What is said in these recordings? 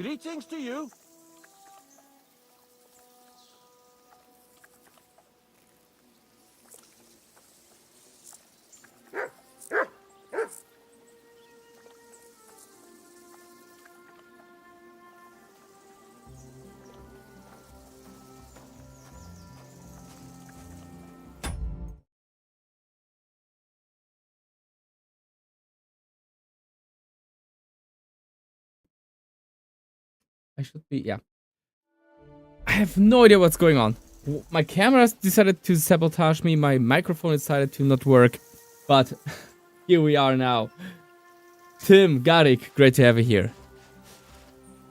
Greetings to you. I should be, yeah. I have no idea what's going on. My camera decided to sabotage me, my microphone decided to not work, but here we are now. Tim, Garik, great to have you here.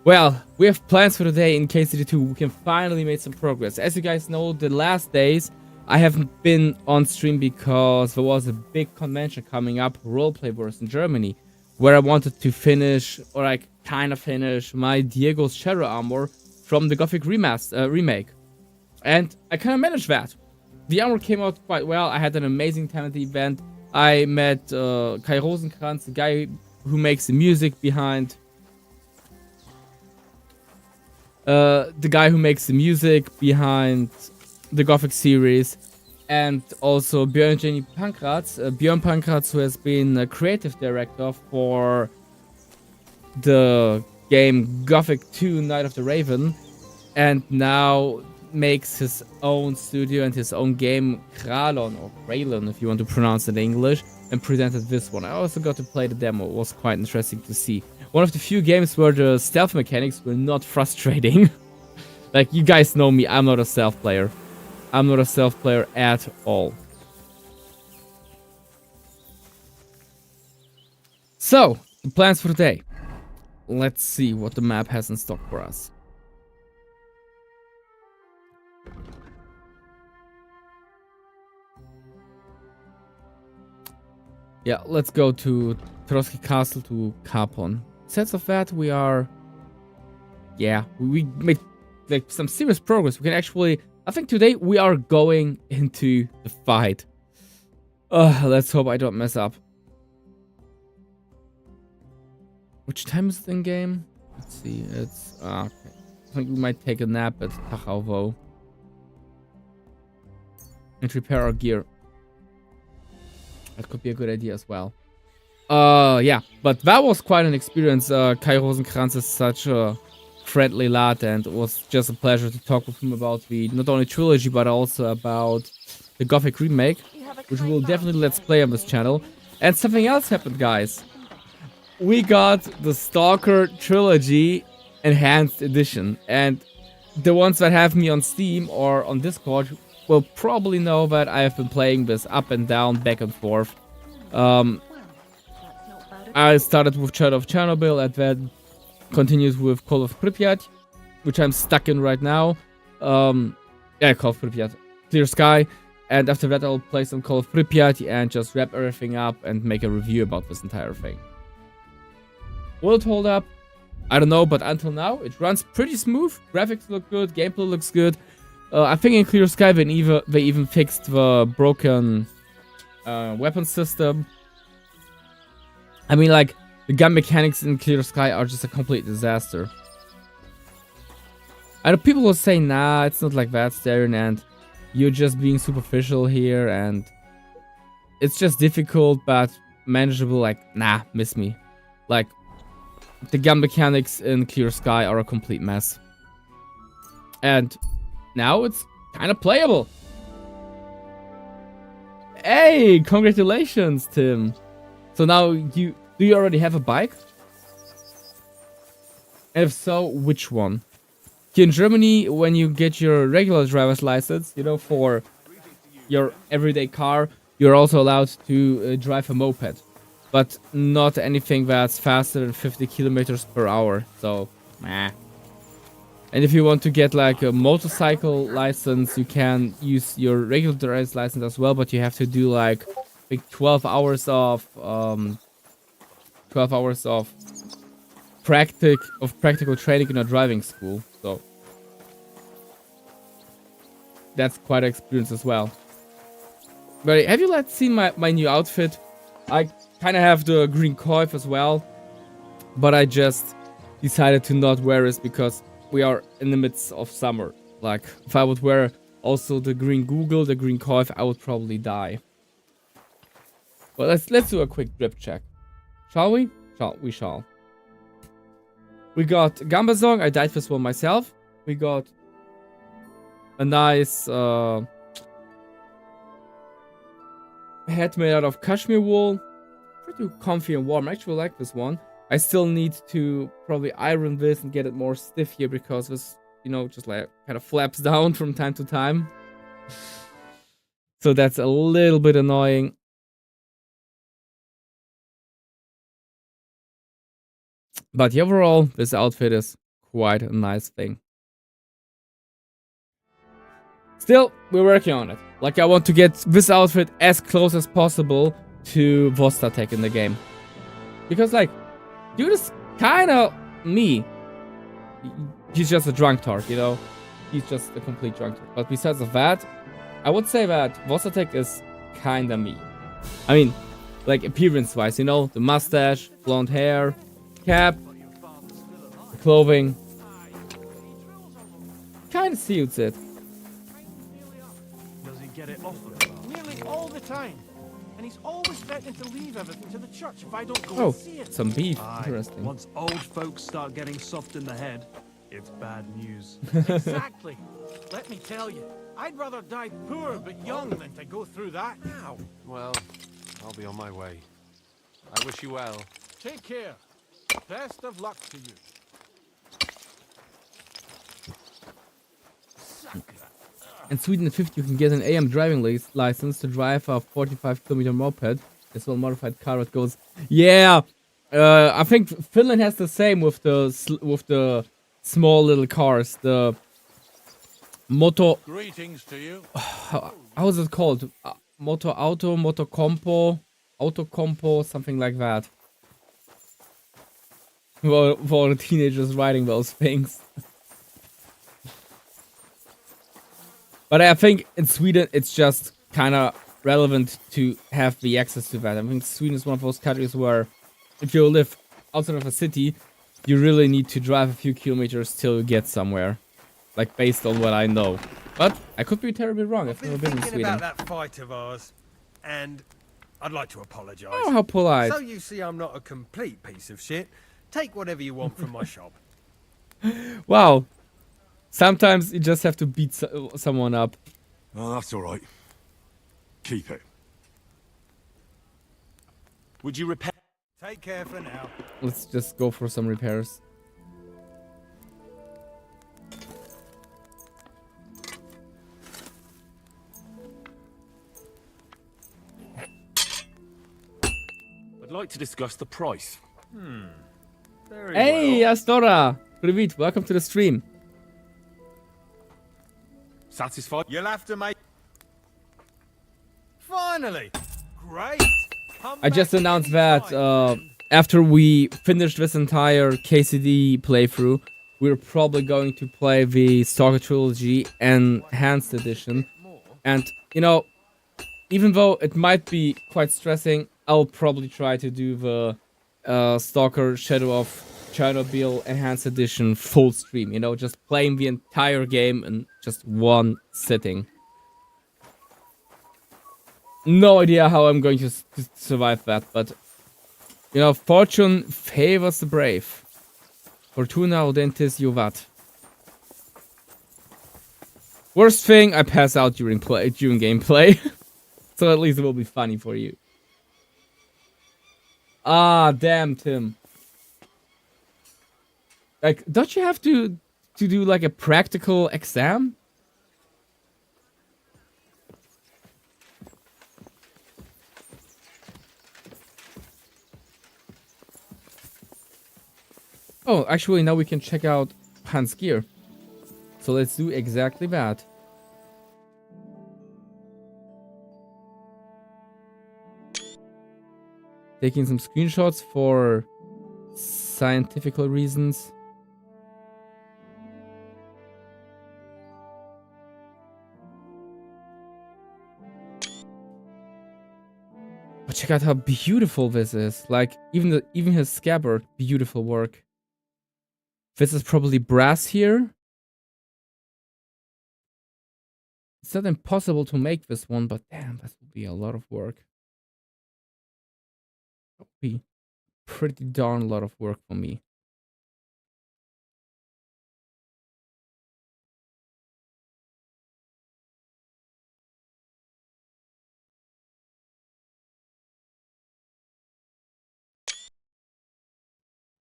Well, we have plans for today in KCD2. We can finally make some progress. As you guys know, the last days I haven't been on stream because there was a big convention coming up, Roleplay Wars in Germany, where I wanted to finish, or like kind of finish, my Diego's Shadow Armor from the Gothic remake. And I kind of managed that. The armor came out quite well. I had an amazing time at the event. I met Kai Rosenkranz, the guy who makes the music behind the Gothic series, and also Björn Jenny Pankratz. Björn Pankratz, who has been a creative director for the game Gothic 2 Night of the Raven, and now makes his own studio and his own game, Kralon, or Kralon if you want to pronounce it in English, and presented this one. I also got to play the demo. It was quite interesting to see. One of the few games where the stealth mechanics were not frustrating. Like, you guys know me, I'm not a stealth player. I'm not a stealth player at all. So, the plans for today. Let's see what the map has in stock for us. Yeah, let's go to Trotsky Castle to Kapon. Sense of that, we are... Yeah, we made like some serious progress. We can actually... I think today we are going into the fight. Let's hope I don't mess up. Which time is it in game? Let's see, it's... okay. I think we might take a nap at Tachauvo. And repair our gear. That could be a good idea as well. Yeah, but that was quite an experience. Kai Rosenkranz is such a friendly lad, and it was just a pleasure to talk with him about the not only trilogy but also about the Gothic remake, which we will definitely let's play on this channel. And something else happened, guys. We got the Stalker Trilogy Enhanced Edition, and the ones that have me on Steam or on Discord will probably know that I have been playing this up and down, back and forth. I started with Shadow of Chernobyl, and then continues with Call of Pripyat, which I'm stuck in right now. Yeah, Call of Pripyat, Clear Sky, and after that I'll play some Call of Pripyat and just wrap everything up and make a review about this entire thing. Will it hold up? I don't know, but until now it runs pretty smooth. Graphics look good, gameplay looks good. I think in Clear Sky they even fixed the broken weapon system. I mean, like, the gun mechanics in Clear Sky are just a complete disaster. I know people will say, nah, it's not like that, Starion, and you're just being superficial here, and it's just difficult, but manageable. Like, nah, miss me. Like, the gun mechanics in Clear Sky are a complete mess. And now it's kind of playable. Hey, congratulations, Tim. So now do you already have a bike? And if so, which one? Here in Germany, when you get your regular driver's license, you know, for your everyday car, you're also allowed to drive a moped. But not anything that's faster than 50 kilometers per hour. So, meh. And if you want to get like a motorcycle license, you can use your regular driver's license as well, but you have to do like 12 hours of practical training in a driving school. So that's quite an experience as well. But have you seen my new outfit? I kind of have the green coif as well, but I just decided to not wear this because we are in the midst of summer. Like, if I would wear also the green Google, the green Coif, I would probably die. But let's do a quick drip check. Shall we? We shall. We got Gambazong, I died this one myself. We got a nice hat made out of cashmere wool. Pretty comfy and warm. I actually like this one. I still need to probably iron this and get it more stiff here because this, you know, just like kind of flaps down from time to time. So that's a little bit annoying. But overall, this outfit is quite a nice thing. Still, we're working on it. Like, I want to get this outfit as close as possible to Vostatek in the game. Because, like, dude is kind of me. He's just a drunk tart, you know? He's just a complete drunk tart. But besides of that, I would say that Vostatek is kind of me. I mean, like, appearance-wise, you know? The mustache, blonde hair, cap, the clothing. Kind of suits it. Does he get it off nearly all the time? And he's always threatening to leave everything to the church if I don't go and see it. Some beef. Interesting. Once old folks start getting soft in the head, it's bad news. Exactly. Let me tell you, I'd rather die poor but young than to go through that now. Well, I'll be on my way. I wish you well. Take care. Best of luck to you. In Sweden at 50 you can get an AM driving license to drive a 45km moped. This one modified car that goes. Yeah, I think Finland has the same with the small little cars. The moto. Greetings to you. How is it called? Motocompo, autocompo, something like that. For the teenagers riding those things. But I think in Sweden, it's just kind of relevant to have the access to that. I think Sweden is one of those countries where if you live outside of a city, you really need to drive a few kilometers till you get somewhere. Like, based on what I know. But I could be terribly wrong. I've never been in Sweden. About that fight of ours, and I'd like to apologise. Oh, how polite. So you see I'm not a complete piece of shit. Take whatever you want from my shop. Wow. Sometimes you just have to beat someone up. Oh, that's all right. Keep it. Would you repair? Take care for now. Let's just go for some repairs. I'd like to discuss the price. Very Hey, well. Astora! Привет, welcome to the stream. Satisfied? You'll have to make. Finally, great. Come I just back announced anytime, that friend. after we finish this entire KCD playthrough, we're probably going to play the Stalker Trilogy Enhanced Edition. And, you know, even though it might be quite stressing, I'll probably try to do the Stalker Shadow of Chernobyl Enhanced Edition full stream. You know, just playing the entire game in just one sitting. No idea how I'm going to survive that, but you know, fortune favors the brave. Fortuna audentis juvat. Worst thing, I pass out during gameplay. So at least it will be funny for you. Ah, damn, Tim. Like, don't you have to do like a practical exam? Oh, actually, now we can check out Hans' gear. So let's do exactly that. Taking some screenshots for scientific reasons. But check out how beautiful this is. Like, even his scabbard, beautiful work. This is probably brass here. It's not impossible to make this one, but damn, that would be a lot of work. That would be pretty darn lot of work for me.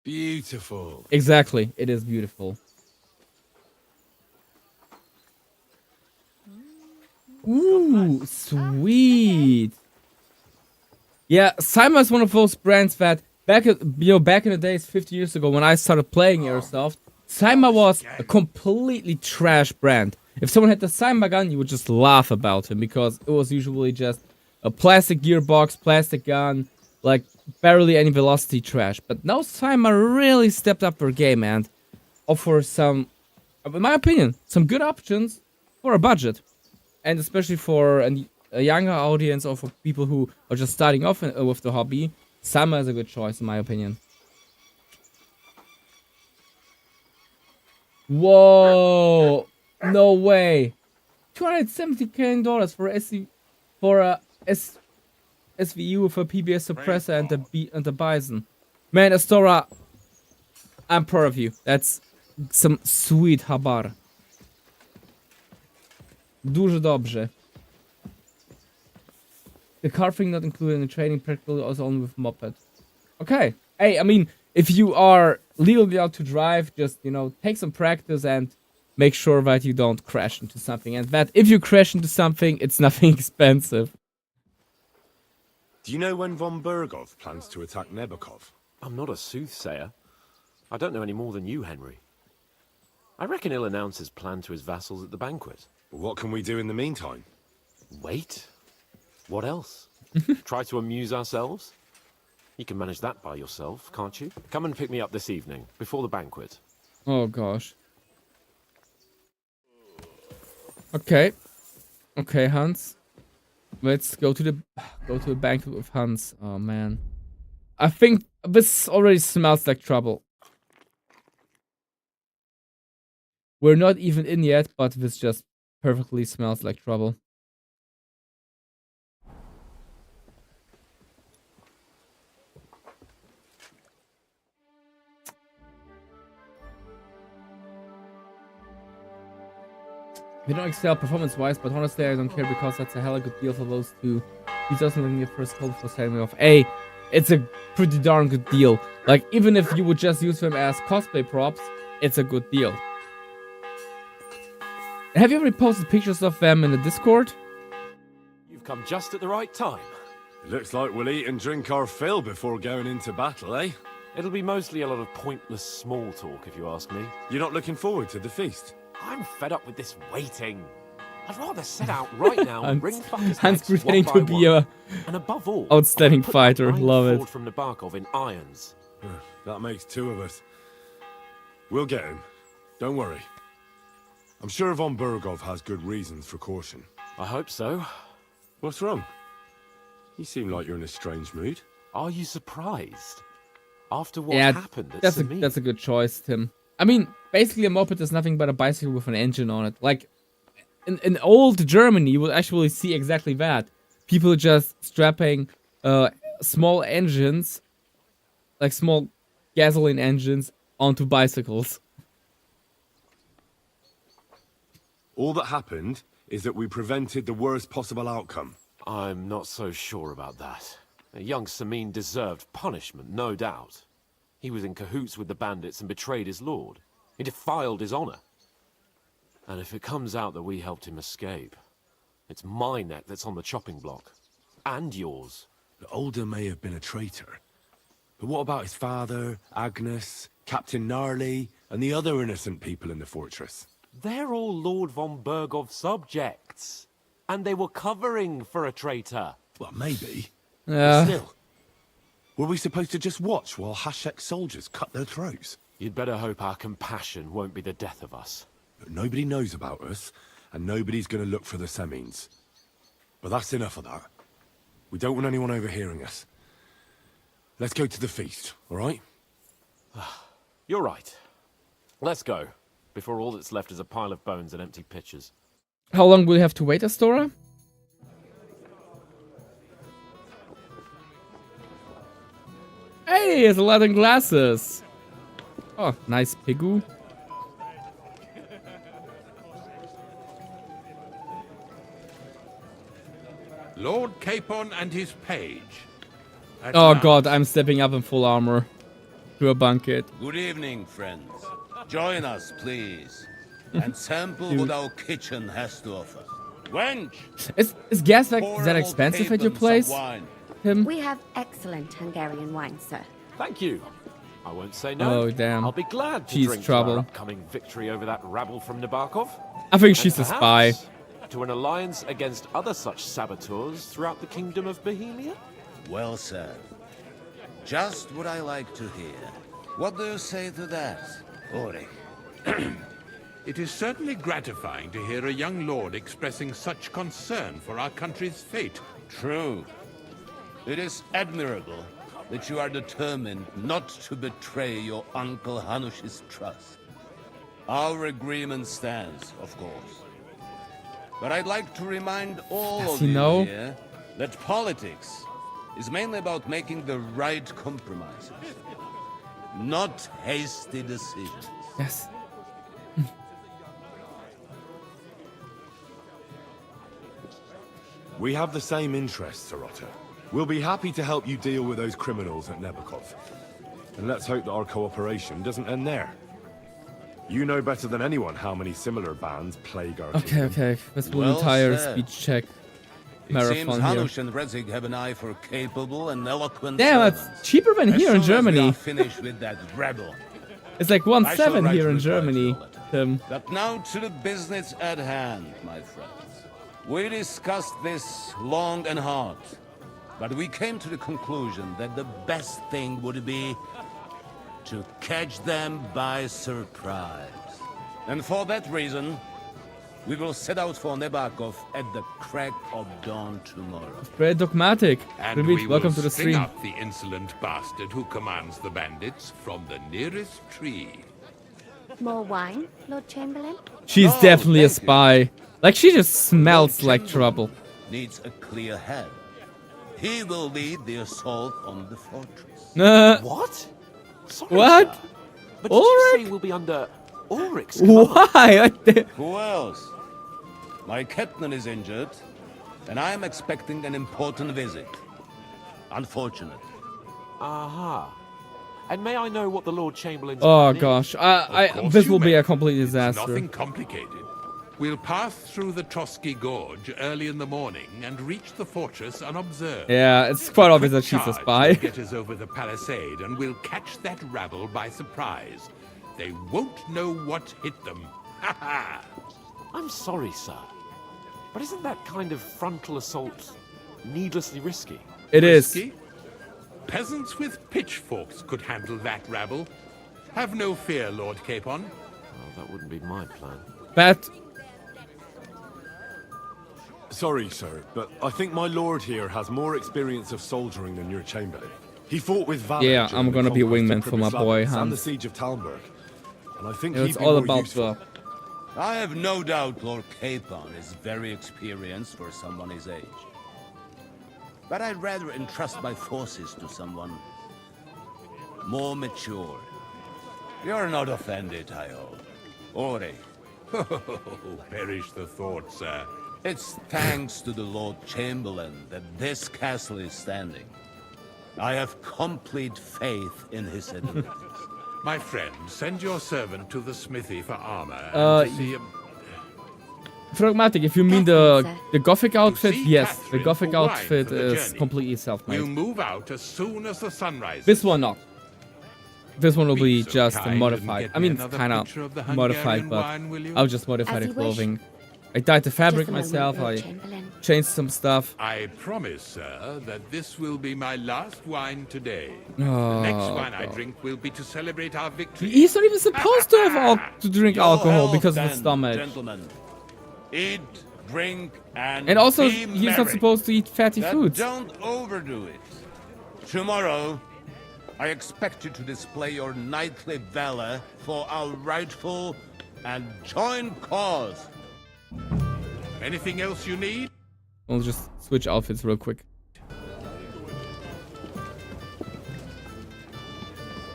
Beautiful. Exactly, it is beautiful. Ooh, sweet. Yeah, Cyma is one of those brands that back in the days, 50 years ago, when I started playing Airsoft, Cyma was a completely trash brand. If someone had the Cyma gun, you would just laugh about him because it was usually just a plastic gearbox, plastic gun, like barely any velocity trash. But now Cyma really stepped up their game and offer some, in my opinion, some good options for a budget. And especially for a younger audience or for people who are just starting off with the hobby, Cyma is a good choice in my opinion. Whoa! No way! $270K for a SVU with a PBS suppressor and the Bison. Man, Astora, I'm proud of you. That's some sweet habar. Дуже dobrze. The car thing not included in the training, practically also only with moped. Okay. Hey, I mean, if you are legally allowed to drive, just, take some practice and make sure that you don't crash into something. And that if you crash into something, it's nothing expensive. Do you know when von Bergov plans to attack Nebakov? I'm not a soothsayer. I don't know any more than you, Henry. I reckon he'll announce his plan to his vassals at the banquet. What can we do in the meantime? Wait? What else? Try to amuse ourselves? You can manage that by yourself, can't you? Come and pick me up this evening, before the banquet. Oh gosh. Okay. Okay, Hans. Let's go to the banquet with Hans. Oh man. I think this already smells like trouble. We're not even in yet, but this just perfectly smells like trouble. We don't excel performance-wise, but honestly, I don't care because that's a hella good deal for those two. He doesn't let me first call for selling me off. Hey, it's a pretty darn good deal. Like, even if you would just use them as cosplay props, it's a good deal. Have you ever posted pictures of them in the Discord? You've come just at the right time. Looks like we'll eat and drink our fill before going into battle, eh? It'll be mostly a lot of pointless small talk, if you ask me. You're not looking forward to the feast? I'm fed up with this waiting. I'd rather set out right now and ring fuckers' Hans necks pretending one to by be one. a And above all, outstanding put fighter. that Love blind it. Ford from Nebakov in irons. That makes two of us. We'll get him. Don't worry. I'm sure von Bergov has good reasons for caution. I hope so. What's wrong? You seem like you're in a strange mood. Are you surprised? After what Yeah, happened at that's Samir? a good choice, Tim. I mean, basically a moped is nothing but a bicycle with an engine on it. Like, in old Germany, you will actually see exactly that. People just strapping small engines, like small gasoline engines, onto bicycles. All that happened is that we prevented the worst possible outcome. I'm not so sure about that. Young Samin deserved punishment, no doubt. He was in cahoots with the bandits and betrayed his lord. He defiled his honor. And if it comes out that we helped him escape, it's my neck that's on the chopping block. And yours. The Older may have been a traitor. But what about his father, Agnes, Captain Gnarly, and the other innocent people in the fortress? They're all Lord von Bergov's subjects. And they were covering for a traitor. Well, maybe. But Yeah. still. Were we supposed to just watch while Hashek soldiers cut their throats? You'd better hope our compassion won't be the death of us. But nobody knows about us, and nobody's going to look for the Semines. But that's enough of that. We don't want anyone overhearing us. Let's go to the feast, all right? You're right. Let's go, before all that's left is a pile of bones and empty pitchers. How long will you have to wait, Astora? Hey, it's Aladdin glasses. Oh, nice Pigu. Lord Capon and his page. At Oh last. god, I'm stepping up in full armor. To a bunket. Good evening, friends. Join us, please, and sample what our kitchen has to offer. Wench! Is gas like pour that old expensive at your Capon some place? wine. Tim? We have excellent Hungarian wine, sir. Thank you. I won't say no. Oh, damn. I'll be glad to She's drink trouble. to our upcoming victory over that rabble from Nebakov. I think And she's a spy. perhaps to an alliance against other such saboteurs throughout the kingdom of Bohemia? Well said. Just what I like to hear. What do you say to that, Ori? It is certainly gratifying to hear a young lord expressing such concern for our country's fate. True. It is admirable that you are determined not to betray your Uncle Hanush's trust. Our agreement stands, of course. But I'd like to remind all Does of he you know? here that politics is mainly about making the right compromises, not hasty decisions. Yes. We have the same interests, Sarota. We'll be happy to help you deal with those criminals at Nebakov. And let's hope that our cooperation doesn't end there. You know better than anyone how many similar bands plague our Okay, kingdom. okay. Let's do an Well entire said. speech check. It seems Marathon here. Hanush and Rezig have an eye for capable and eloquent Damn, servants. it's cheaper than As here in soon as we Germany. are finished with that rebel. It's like I shall 1.7 write here in reply to Germany, your letter. Tim. But now to the business at hand, my friends. We discussed this long and hard, but we came to the conclusion that the best thing would be to catch them by surprise. And for that reason, we will set out for Nebakov at the crack of dawn tomorrow. Very dogmatic. And Ravit, we welcome will to the string stream. up the insolent bastard who commands the bandits from the nearest tree. More wine, Lord Chamberlain? She's Oh, definitely a thank you. spy. Like, she just smells Lord like Chamberlain trouble. Needs a clear head. He will lead the assault on the fortress. What? Sorry, What? sir. But did you Ulrich? say we'll be under Ulrich's command? Why? What the- Who else? My captain is injured, and I am expecting an important visit. Unfortunate. Aha. And may I know what the Lord Chamberlain's Oh plan is? gosh, Of course this you will be may. a complete It's disaster. nothing complicated. We'll pass through the Trotsky Gorge early in the morning and reach the fortress unobserved. Yeah, it's quite obvious that Quick she's a charge spy. will get us over the palisade, and we'll catch that rabble by surprise. They won't know what hit them. Ha ha! I'm sorry, sir. But isn't that kind of frontal assault needlessly risky? It is. Risky? Peasants with pitchforks could handle that rabble. Have no fear, Lord Capon. Well, that wouldn't be my plan. But Sorry, sir, but I think my lord here has more experience of soldiering than your chamberlain. He fought with valor. Yeah, during I'm the gonna be a conquest of wingman for my boy, Pribyslavitz and the Hans. siege of Talmberg. And I think it's he'd be all more about useful. the. I have no doubt Lord Capon is very experienced for someone his age. But I'd rather entrust my forces to someone more mature. You're not offended, I hope. Ori, Oh, perish the thought, sir. it's thanks to the Lord Chamberlain that this castle is standing. I have complete faith in his abilities. My friend, send your servant to the smithy for armor Uh, and to see him. Pragmatic, if you mean Catherine, the gothic outfit, see yes, the Catherine gothic for wine outfit for the is journey. completely We'll self-made. move out as soon as the sun rises. This one not. This one will Be be so just kind and modified. get I me mean, it's another kind of picture of the modified, Hungarian but wine, will you? I'll just modify As the you wish. clothing. I dyed the fabric Just a moment, myself. Lord I Chamberlain. changed some stuff. I promise, sir, that this will be my last wine today. Oh, The next wine I God. drink will be to celebrate our victory. He's not even supposed to have to drink Your alcohol health, because of his then, stomach. Gentlemen, eat, drink, and And also, be he's not merry. supposed to eat fatty But foods. don't overdo it. Tomorrow, I expect you to display your knightly valor for our rightful and joint cause. Anything else you need? We'll just switch outfits real quick.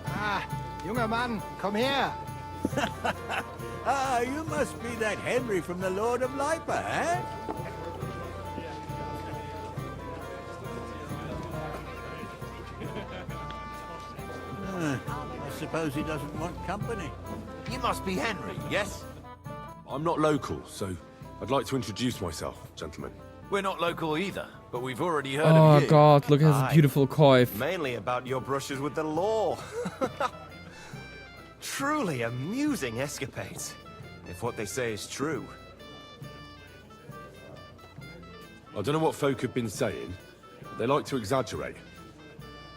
Ah, junger Mann, komm her. Ah, you must be that Henry from the Lord of Lipa, eh? I suppose he doesn't want company. You must be Henry, yes? I'm not local, so I'd like to introduce myself, gentlemen. We're not local either, but we've already heard Oh of you. god, look at his Aye. beautiful coif. Mainly about your brushes with the law. Truly amusing escapades, if what they say is true. I don't know what folk have been saying. They like to exaggerate.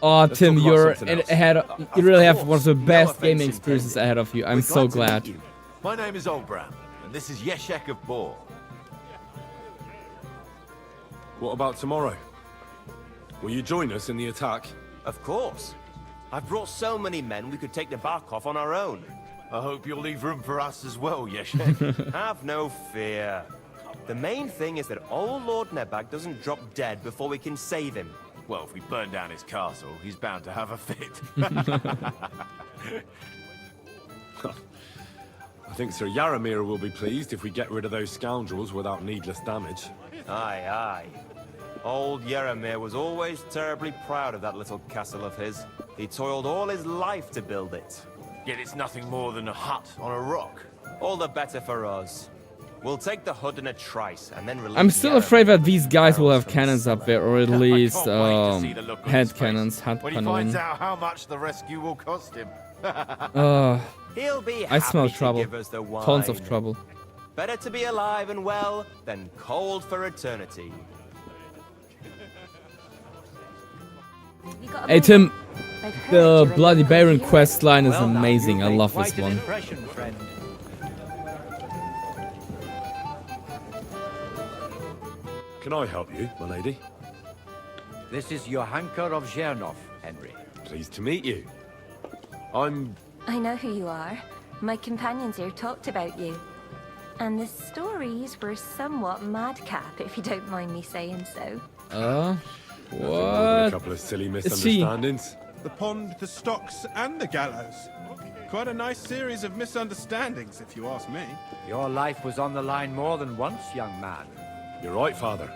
Oh, Let's Tim, talk about you're something else. ahead. You really have one of the best offense gaming experiences intended. ahead of you. I'm We're so to glad. meet you. My name is Olbram, and this is Yeshek of Bor. What about tomorrow? Will you join us in the attack? Of course. I've brought so many men we could take Nebakov on our own. I hope you'll leave room for us as well, Yeshek. Have no fear. The main thing is that old Lord Nebak doesn't drop dead before we can save him. Well, if we burn down his castle, he's bound to have a fit. I think Sir Yaramir will be pleased if we get rid of those scoundrels without needless damage. Aye, aye. Old Yaramir was always terribly proud of that little castle of his. He toiled all his life to build it. Yet it's nothing more than a hut on a rock. All the better for us. We'll take the hood in a trice and then release I'm still Yaramir afraid that with these guys will have arrows from cannons the up there, or at least I can't wait to see the look on his head face cannons, when he finds Handkanonen. out how much the rescue will cost him. He'll be I smell happy to trouble. give us the wine. Tons of trouble. Better to be alive and well than cold for eternity. You got a Hey moment? Tim, I've heard the you're a Bloody local Baron hero. quest line is Well done, amazing. you I made love quite this an one. impression, friend. Can I help you, my lady? This is Johanka of Zhernov, Henry. Pleased to meet you. I'm... I know who you are. My companions here talked about you. And the stories were somewhat madcap, if you don't mind me saying so. nothing more than What? a couple of silly she? misunderstandings. The pond, the stocks, and the gallows. Quite a nice series of misunderstandings, if you ask me. Your life was on the line more than once, young man. You're right, father.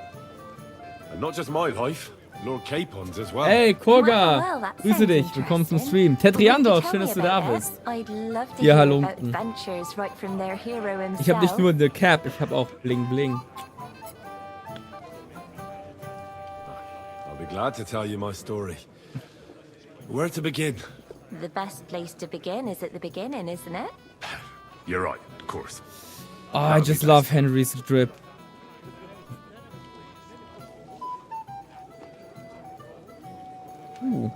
And not just my life, Lord Capon's as well. Hey, Koga! Well, that Grüße sounds dich, willkommen zum interesting. Stream. Tetriandor, Tell schön, me dass du da about bist. this. I'd love to Ja, hear hallo about unten. adventures right from their hero himself. Ich habe nicht nur eine Cap, ich habe auch Bling Bling. I'll be glad to tell you my story. Where to begin? The best place to begin is at the beginning, isn't it? You're right, of course. Oh, I just love Henry's drip. Ooh.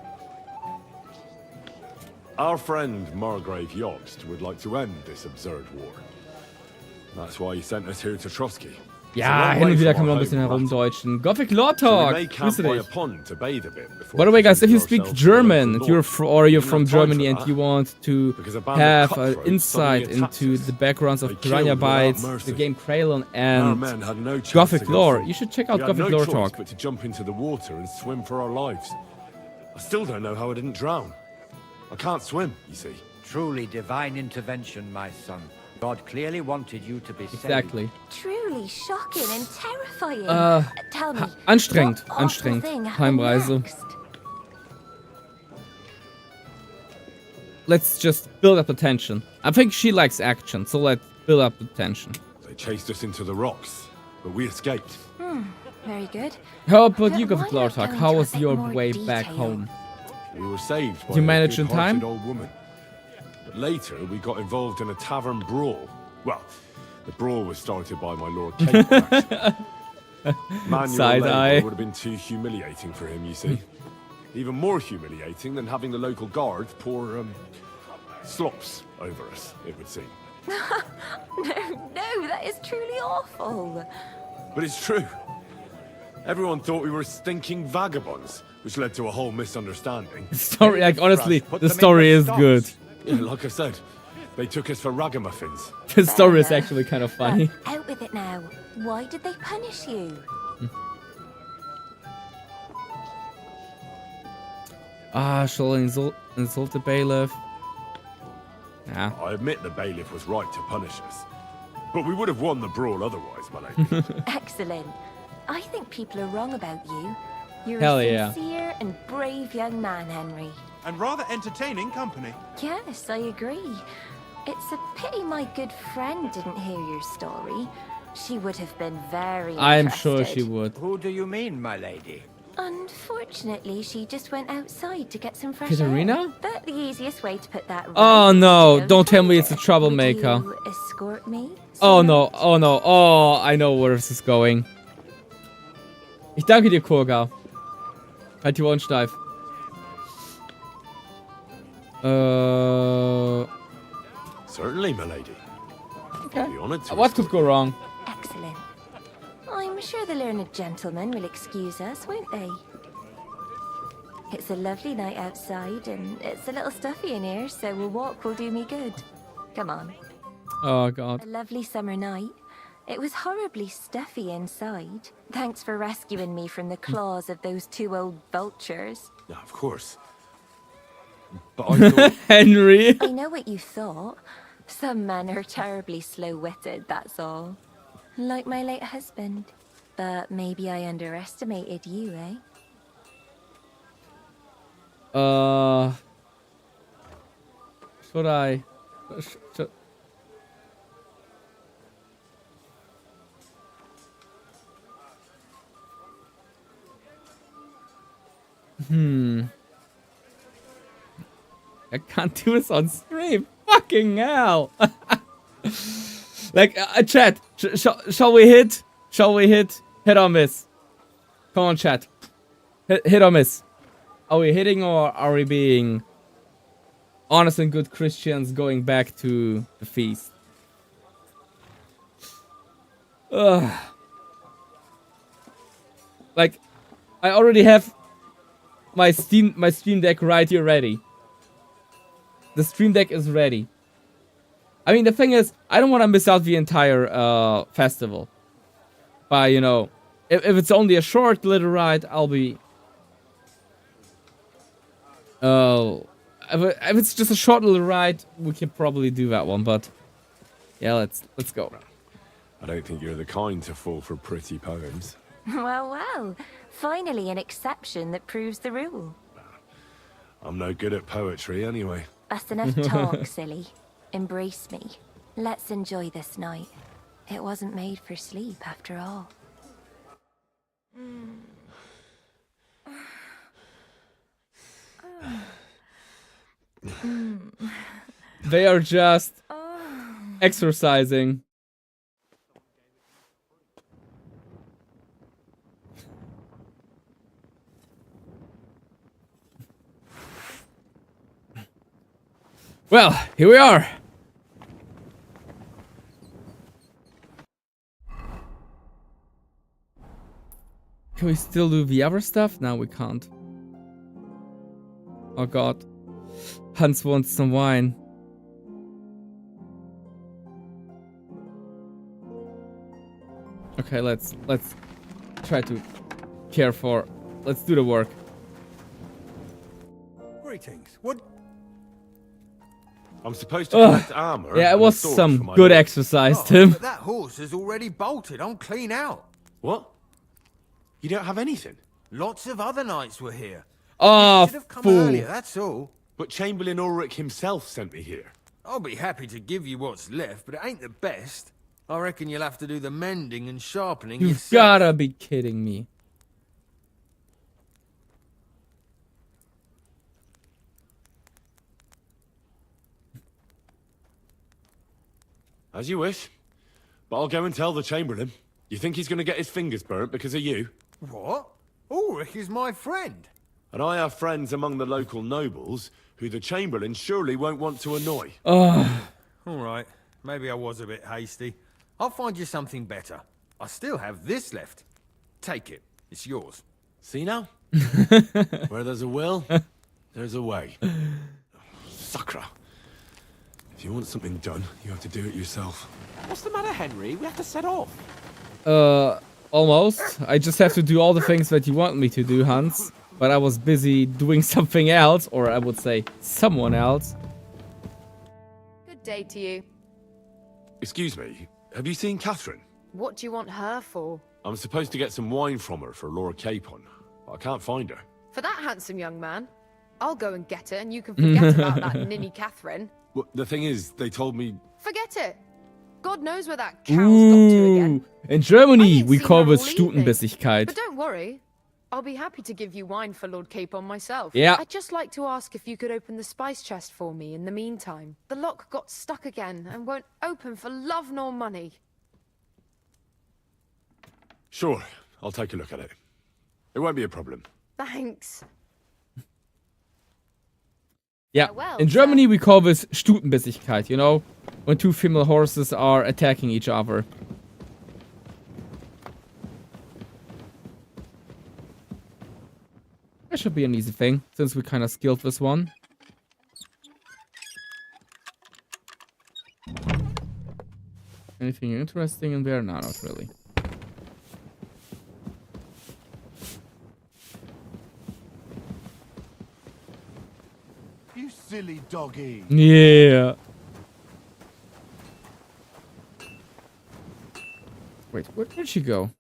Our friend Margrave Jobst would like to end this absurd war. That's why he sent us here to Trotsky. Ja, hin und wieder kann man ein bisschen herumdeutschen. Gothic Law Talk! Grüße dich. By the way, guys, if you speak German, if you're you're from Germany and you want to have an insight into the backgrounds of Piranha Bytes, the game Kralon, and Gothic lore, you should check out Gothic Lore Talk. But to jump into the water and swim for our lives. I still don't know how I didn't drown. I can't swim, you see. Truly divine intervention, my son. God clearly wanted you to be saved. Exactly. Truly shocking and terrifying. Tell me, Anstrengend, what awful anstrengend. thing happened Heimreise. next? Let's just build up the tension. I think she likes action, so let's build up the tension. They chased us into the rocks, but we escaped. Very good. How about you, But Gothic why Lore not Talk? go How into a was bit your more way back detail? home? We were saved by You a managed in good-hearted time? old woman. But later, we got involved in a tavern brawl. Well, the brawl was started by my Lord Capon. Manual Side labor eye. would have been too humiliating for him, you see. Even more humiliating than having the local guard pour slops over us, it would seem. No, that is truly awful. But it's true. Everyone thought we were stinking vagabonds, which led to a whole misunderstanding. Story, like, honestly, the story is good. Yeah, like I said, they took us for ragamuffins. The story is actually kind of funny. Out with it now. Why did they punish you? Shall insult the bailiff? Yeah. I admit the bailiff was right to punish us. But we would have won the brawl otherwise, my lady. Excellent. I think people are wrong about you. You're Hell a yeah. sincere and brave young man, Henry. And rather entertaining company. Yes, I agree. It's a pity my good friend didn't hear your story. She would have been very I'm sure interested. she would. Who do you mean, my lady? Unfortunately, she just went outside to get some fresh Katerina? air. But the easiest way to put that right Oh no, is to don't tell me find it's a it. troublemaker. Would you escort me? Oh no, oh no, oh, I know where this is going. Ich danke dir, Kurga. Halt die Ohren steif. Certainly, my lady. Okay. Be honored to What could go wrong? Excellent. I'm sure the learned gentlemen will excuse us, won't they? It's a lovely night outside, and it's a little stuffy in here, so a walk will do me good. Come on. Oh god. A lovely summer night. It was horribly stuffy inside. Thanks for rescuing me from the claws of those two old vultures. No, of course. But I thought... Henry. I know what you thought. Some men are terribly slow-witted, that's all. Like my late husband. But maybe I underestimated you, eh? Should I? Should... I can't do this on stream. Fucking hell. Like, chat. Shall we hit? Shall we hit? Hit or miss? Come on, chat. Hit or miss? Are we hitting or are we being honest and good Christians going back to the feast? Like, I already have my Stream Deck right here ready. The Stream Deck is ready. I mean, the thing is, I don't want to miss out the entire festival. But, you know, if it's only a short little ride, I'll be... if it's just a short little ride, we can probably do that one, but... Yeah, let's go. I don't think you're the kind to fall for pretty poems. Well, well. Finally an exception that proves the rule. I'm no good at poetry anyway. That's enough talk, silly. Embrace me. Let's enjoy this night. It wasn't made for sleep, after all. They are just exercising. Well, here we are. Can we still do the other stuff? No, we can't. Oh god. Hans wants some wine. Okay, let's try to care for. Let's do the work. Greetings. What? I'm supposed to collect armor. Yeah, it and was swords some for my good lord. exercise, Tim. But that horse is already bolted. I'm clean out. What? You don't have anything? Lots of other knights were here. Oh, Should have come fool. earlier, that's all. But Chamberlain Ulrich himself sent me here. I'll be happy to give you what's left, but it ain't the best. I reckon you'll have to do the mending and sharpening You've yourself. gotta be kidding me. As you wish. But I'll go and tell the Chamberlain. You think he's going to get his fingers burnt because of you? What? Ulrich is my friend. And I have friends among the local nobles who the Chamberlain surely won't want to annoy. All right. Maybe I was a bit hasty. I'll find you something better. I still have this left. Take it. It's yours. See now? Where there's a will, there's a way. Sakra. If you want something done, you have to do it yourself. What's the matter, Henry? We have to set off. Almost. I just have to do all the things that you want me to do, Hans. But I was busy doing something else, or I would say someone else. Good day to you. Excuse me, have you seen Catherine? What do you want her for? I'm supposed to get some wine from her for Lord Capon, but I can't find her. For that handsome young man? I'll go and get her, and you can forget about that ninny Catherine. Well, the thing is, they told me... Forget it. God knows where that cow's got to again. In Germany, we seen call her this leaving. Stutenbissigkeit. But don't worry. I'll be happy to give you wine for Lord Capon myself. Yeah. I'd just like to ask if you could open the spice chest for me in the meantime. The lock got stuck again and won't open for love nor money. Sure, I'll take a look at it. It won't be a problem. Thanks. Yeah, Well, in Germany we call this Stutenbissigkeit, you know? When two female horses are attacking each other. That should be an easy thing, since we kind of skilled this one. Anything interesting in there? No, not really. You silly doggy. Yeah. Wait, where did she go?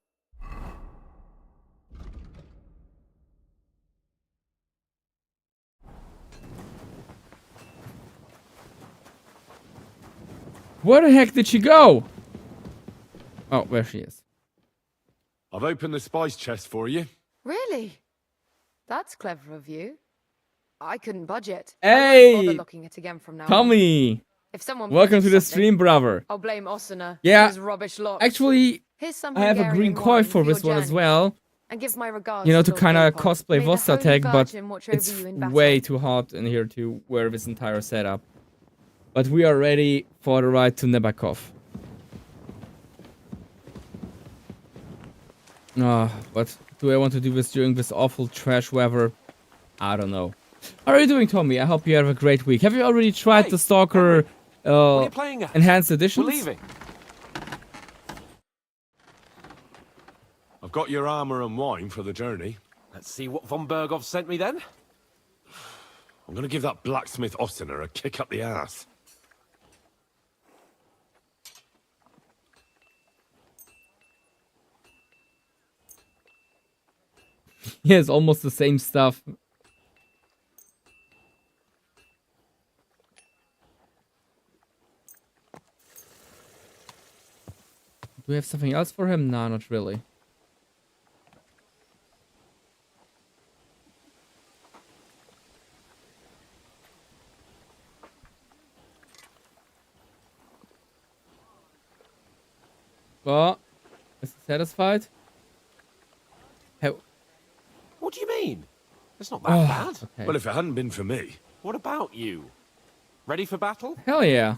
Where the heck did she go? Oh, there she is. I've opened the spice chest for you. Really? That's clever of you. I couldn't budget. Hey! I won't bother looking it again from now on. Tommy! If someone Welcome to the punches something, stream, brother. I'll blame Osuna. Yeah. His rubbish lot. Actually, Here's some I have a Hungarian green coin wine for this your one as journey. well. And give my regards You know, to Lord kind of Capon. cosplay May the Holy Vostatec, but Virgin watch over it's you in battle. way too hot in here to wear this entire setup. But we are ready for the ride to Nebakov. But do I want to do this during this awful trash weather? I don't know. How are you doing, Tommy? I hope you have a great week. Have you already tried Hey, the Stalker What are you playing at? Enhanced We're Editions? leaving. I've got your armor and wine for the journey. Let's see what von Bergov sent me then. I'm gonna give that blacksmith Osiner a kick up the ass. Yeah, it's almost the same stuff. Do we have something else for him? No, not really. Well, is he satisfied? Hey, What do you mean? It's not that bad. okay. Well, if it hadn't been for me... What about you? Ready for battle? Hell yeah.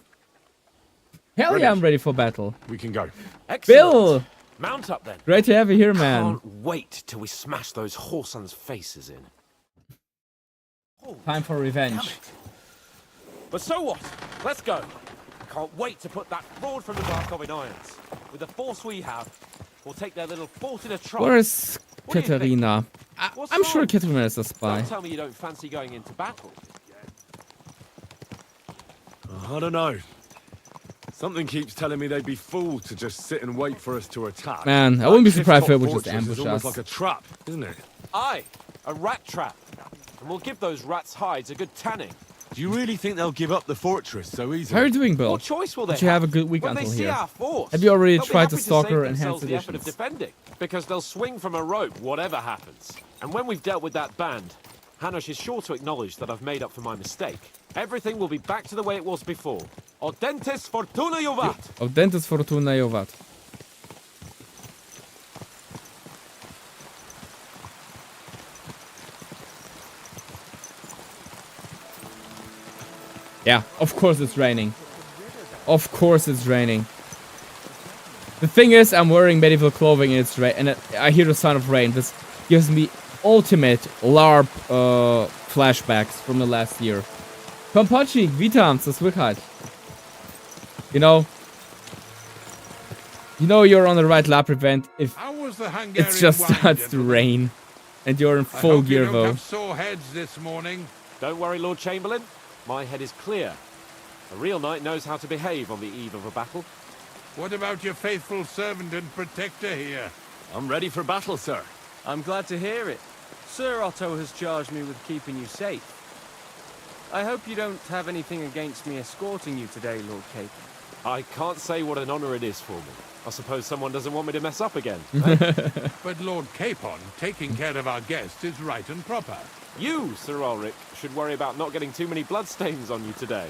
Hell Ready. yeah, I'm ready for battle. We can go. Excellent. Bill! Mount up then. Great to have you here, man. Can't wait till we smash those whoresons' faces in. Time for revenge. But so what? Let's go. I can't wait to put that fraud from Nebakov in irons. With the force we have, we'll take their little fort in a trot. Where is What do you think? Katerina? What's I'm sure wrong? Katerina is a spy. Don't tell me you don't fancy going into battle. I don't know. Something keeps telling me they'd be fooled to just sit and wait for us to attack. Man, I wouldn't be That surprised if they cliff-top would just fortress ambush is almost us. like a trap, isn't it? Aye, a rat trap. And we'll give those rats' hides a good tanning. Do you really think they'll give up the fortress so easily? How are you doing, Bill? What choice will they Did you have a good week when they until see here? our force? Have you already they'll be tried happy the to Stalker save Enhanced themselves the effort of Editions? defending, because they'll swing from a rope whatever happens. And when we've dealt with that band, Hanush is sure to acknowledge that I've made up for my mistake. Everything will be back to the way it was before. Audentes fortuna juvat! Audentes fortuna juvat. Yeah, of course it's raining. Of course it's raining. The thing is, I'm wearing medieval clothing and it's rain, and I hear the sound of rain. This gives me ultimate LARP flashbacks from the last year. Kompachi, witam, zur Zurückhalt. You know you're on the right LARP event if it just starts to rain and you're in full gear though. Sore heads this morning. Don't worry, Lord Chamberlain. My head is clear. A real knight knows how to behave on the eve of a battle. What about your faithful servant and protector here? I'm ready for battle, sir. I'm glad to hear it. Sir Otto has charged me with keeping you safe. I hope you don't have anything against me escorting you today, Lord Capon. I can't say what an honor it is for me. I suppose someone doesn't want me to mess up again. But Lord Capon, taking care of our guests is right and proper. You, Sir Ulrich, should worry about not getting too many bloodstains on you today.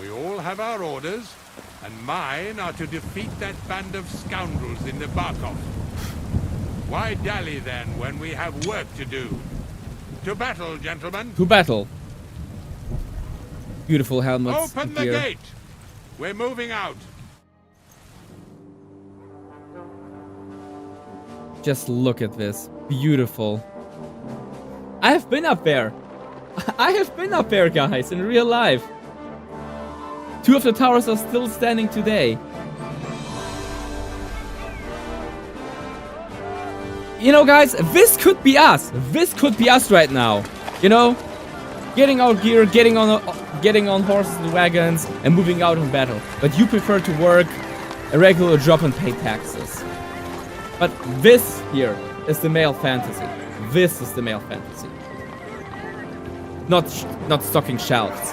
We all have our orders, and mine are to defeat that band of scoundrels in Nebakov. Why dally then when we have work to do? To battle, gentlemen. To battle. Beautiful helmets. Open the gate. We're moving out. Just look at this. Beautiful. I have been up there. I have been up there, guys, in real life. 2 of the towers are still standing today. You know, guys, this could be us. This could be us right now. You know, getting our gear, getting on horses and wagons, and moving out in battle. But you prefer to work a regular job and pay taxes. But this here is the male fantasy. This is the male fantasy. Not stocking shelves.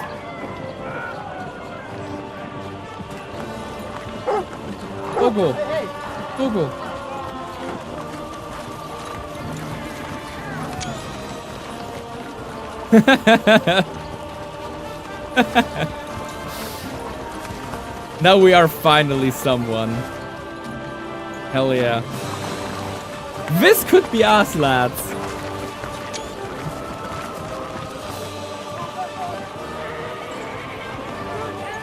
Gogo. Gogo. Now we are finally someone. Hell yeah. This could be us, lads.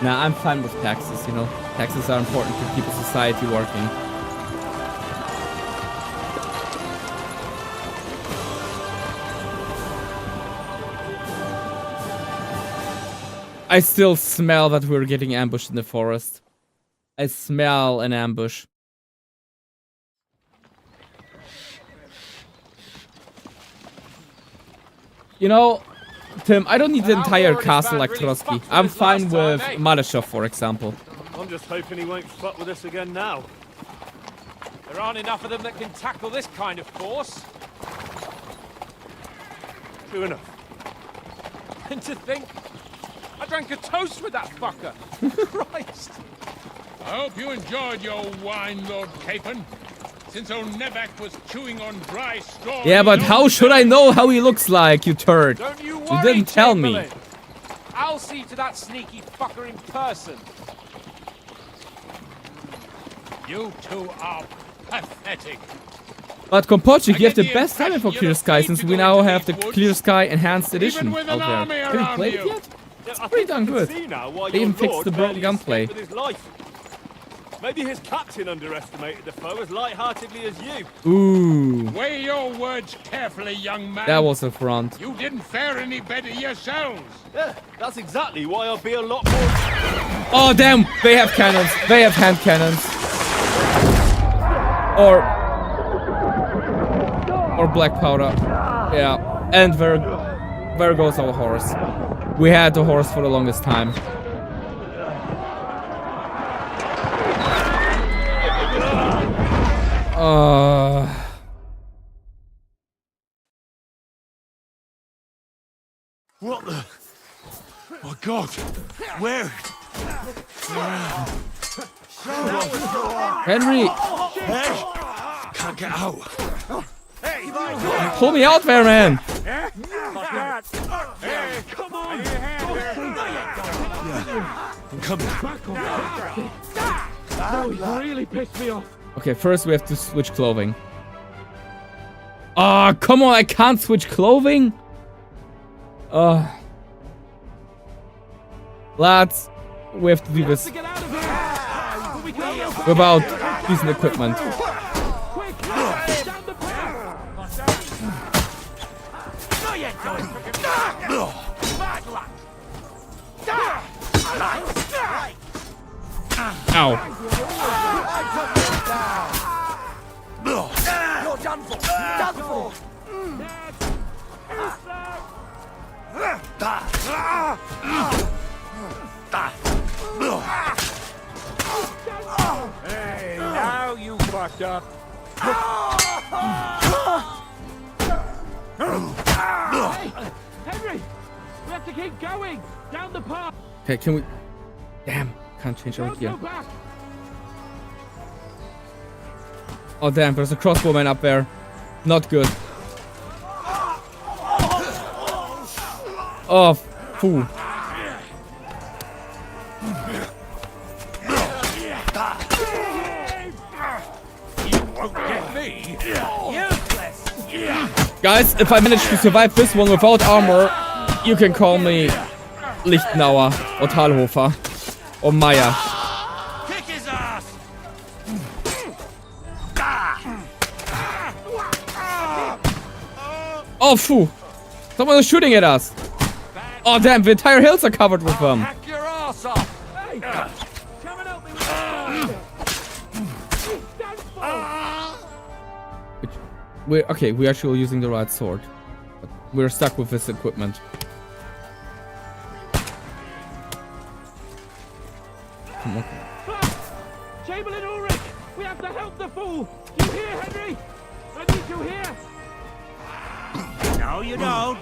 Nah, I'm fine with taxes, you know. Taxes are important to keep a society working. I still smell that we're getting ambushed in the forest. I smell an ambush. You know, Tim, I don't need the entire castle like Trotsky. I'm fine with Malashov, for example. I'm just hoping he won't fuck with us again now. There aren't enough of them that can tackle this kind of force. True enough. And to think, I drank a toast with that fucker. Christ. I hope you enjoyed your wine, Lord Capon. Since old Nebak was chewing on dry straw. Yeah, but how should I know how he looks like, you turd? Don't you worry, You didn't tell me. Chamberlain. I'll see to that sneaky fucker in person. You two are pathetic. But Kompochik, you have the best timing for Clear Sky since we now have the Clear Sky Enhanced Edition out there. Have you played it yet? It's pretty darn good. They even fixed the broken gunplay. Maybe his captain underestimated the foe as light-heartedly as you. Ooh. Weigh your words carefully, young man. That was a front. You didn't fare any better yourselves. Yeah, that's exactly why I'll be a lot more... Oh, damn! They have cannons. They have hand cannons. Or black powder. Yeah. And where goes our horse? We had the horse for the longest time. What the? Oh God! Where? Henry! Hey! Can't get out. Pull me out there, man! Hey, come on! I'm coming. That really pissed me off. Okay, first we have to switch clothing. Oh, come on, I can't switch clothing? Lads, we have to do this. We're about decent equipment. Quick, down the path! No, you don't! Bad luck! Ow. You're done for! Done for! Hey, now you fucked up. Hey, Henry! We have to keep going! Down the path! Okay, can we... Damn, can't change our Don't gear. go back! Oh damn, there's a crossbowman up there. Not good. Oh, fool. Get me. Guys, if I manage to survive this one without armor, you can call me Lichtenauer or Thalhofer or Meyer. Kick his ass! Oh, phew. Someone is shooting at us. Oh, damn, the entire hills are covered with them. Hack your ass off. Hey! Come and help me with that! We're actually using the right sword. But we're stuck with this equipment. Come on. Chamberlain Ulrich! We have to help the fool! You hear, Henry? I need you here! No, you don't!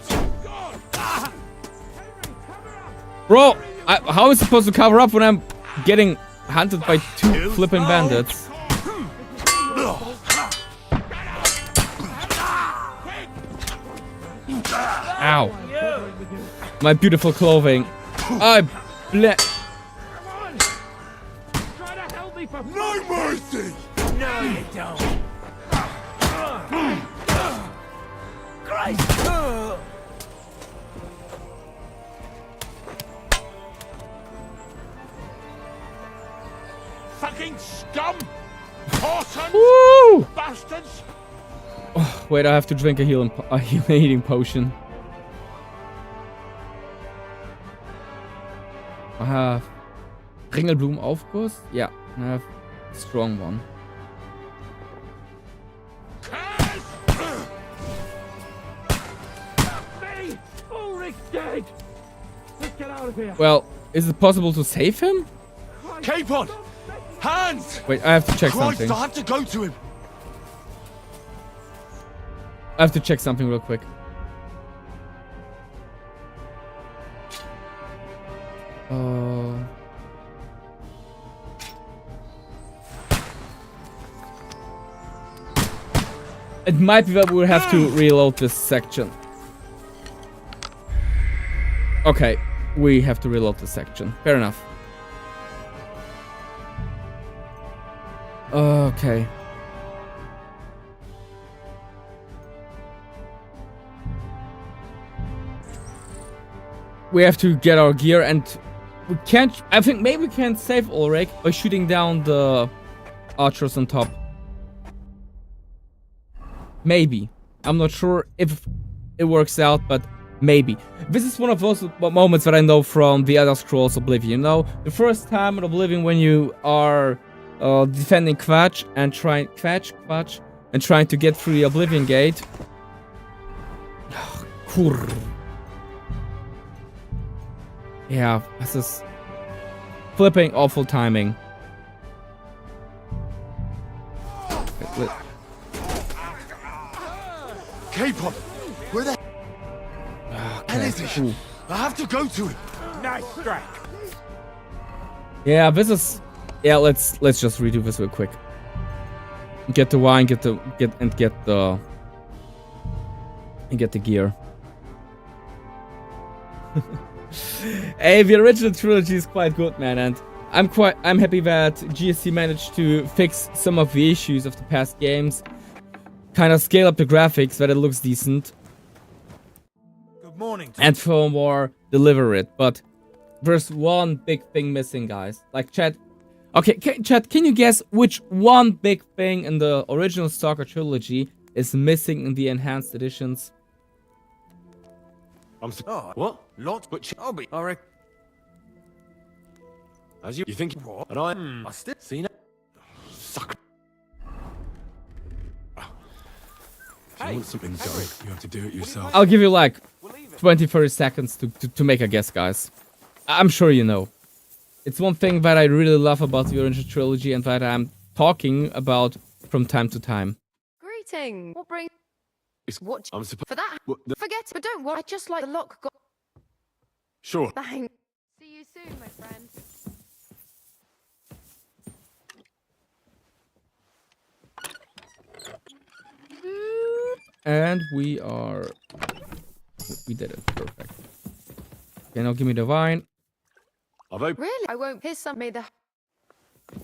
Bro, how am I supposed to cover up when I'm getting hunted by two flipping bandits? Ow. My beautiful clothing. I ble- Try to help me for No mercy! No, you don't! Christ! Fucking scum! Horsons! Woo! Bastards! Oh, wait, I have to drink a healing potion. I have Ringelblumenaufguss. Yeah, I have a strong one. Me! Ulrich's dead! Let's get out of here! Well, is it possible to save him? Cape on! Hands! Wait, I have to check Christ, something. I have to go to him! I have to check something real quick. It might be that we'll have to reload this section. Okay, we have to reload this section. Fair enough. Okay. We have to get our gear, and we can't... I think maybe we can save Ulrich by shooting down the archers on top. Maybe. I'm not sure if it works out, but maybe. This is one of those moments that I know from the Elder Scrolls Oblivion, you know? The first time in Oblivion when you are defending Quatch and trying to get through the Oblivion Gate. Yeah, this is flipping awful timing. Capon! Where the hell is he? I have to go to him! Nice strike! Yeah, this is... Yeah, let's just redo this real quick. Get the wine, get the gear. Hey, the original trilogy is quite good, man, and I'm happy that GSC managed to fix some of the issues of the past games. Kind of scale up the graphics that it looks decent. Good morning. And furthermore, deliver it. But there's one big thing missing, guys. Like, chat, Okay, chat, can you guess which one big thing in the original Stalker trilogy is missing in the enhanced editions? What? Lots, but I'll be. I reckon. As you think? What? And I still seen it. Sucker. If you want something done, you have to do it yourself. I'll give you like 20-30 seconds to make a guess, guys. I'm sure you know. It's one thing that I really love about the original trilogy and that I'm talking about from time to time. Greeting. What brings? What? I'm supposed. For that? Forget it. But don't worry. I just like the lock got. Sure. Thanks. See you soon, my friend. And we did it. Perfect. Okay, now give me the vine. Really? I won't piss on me.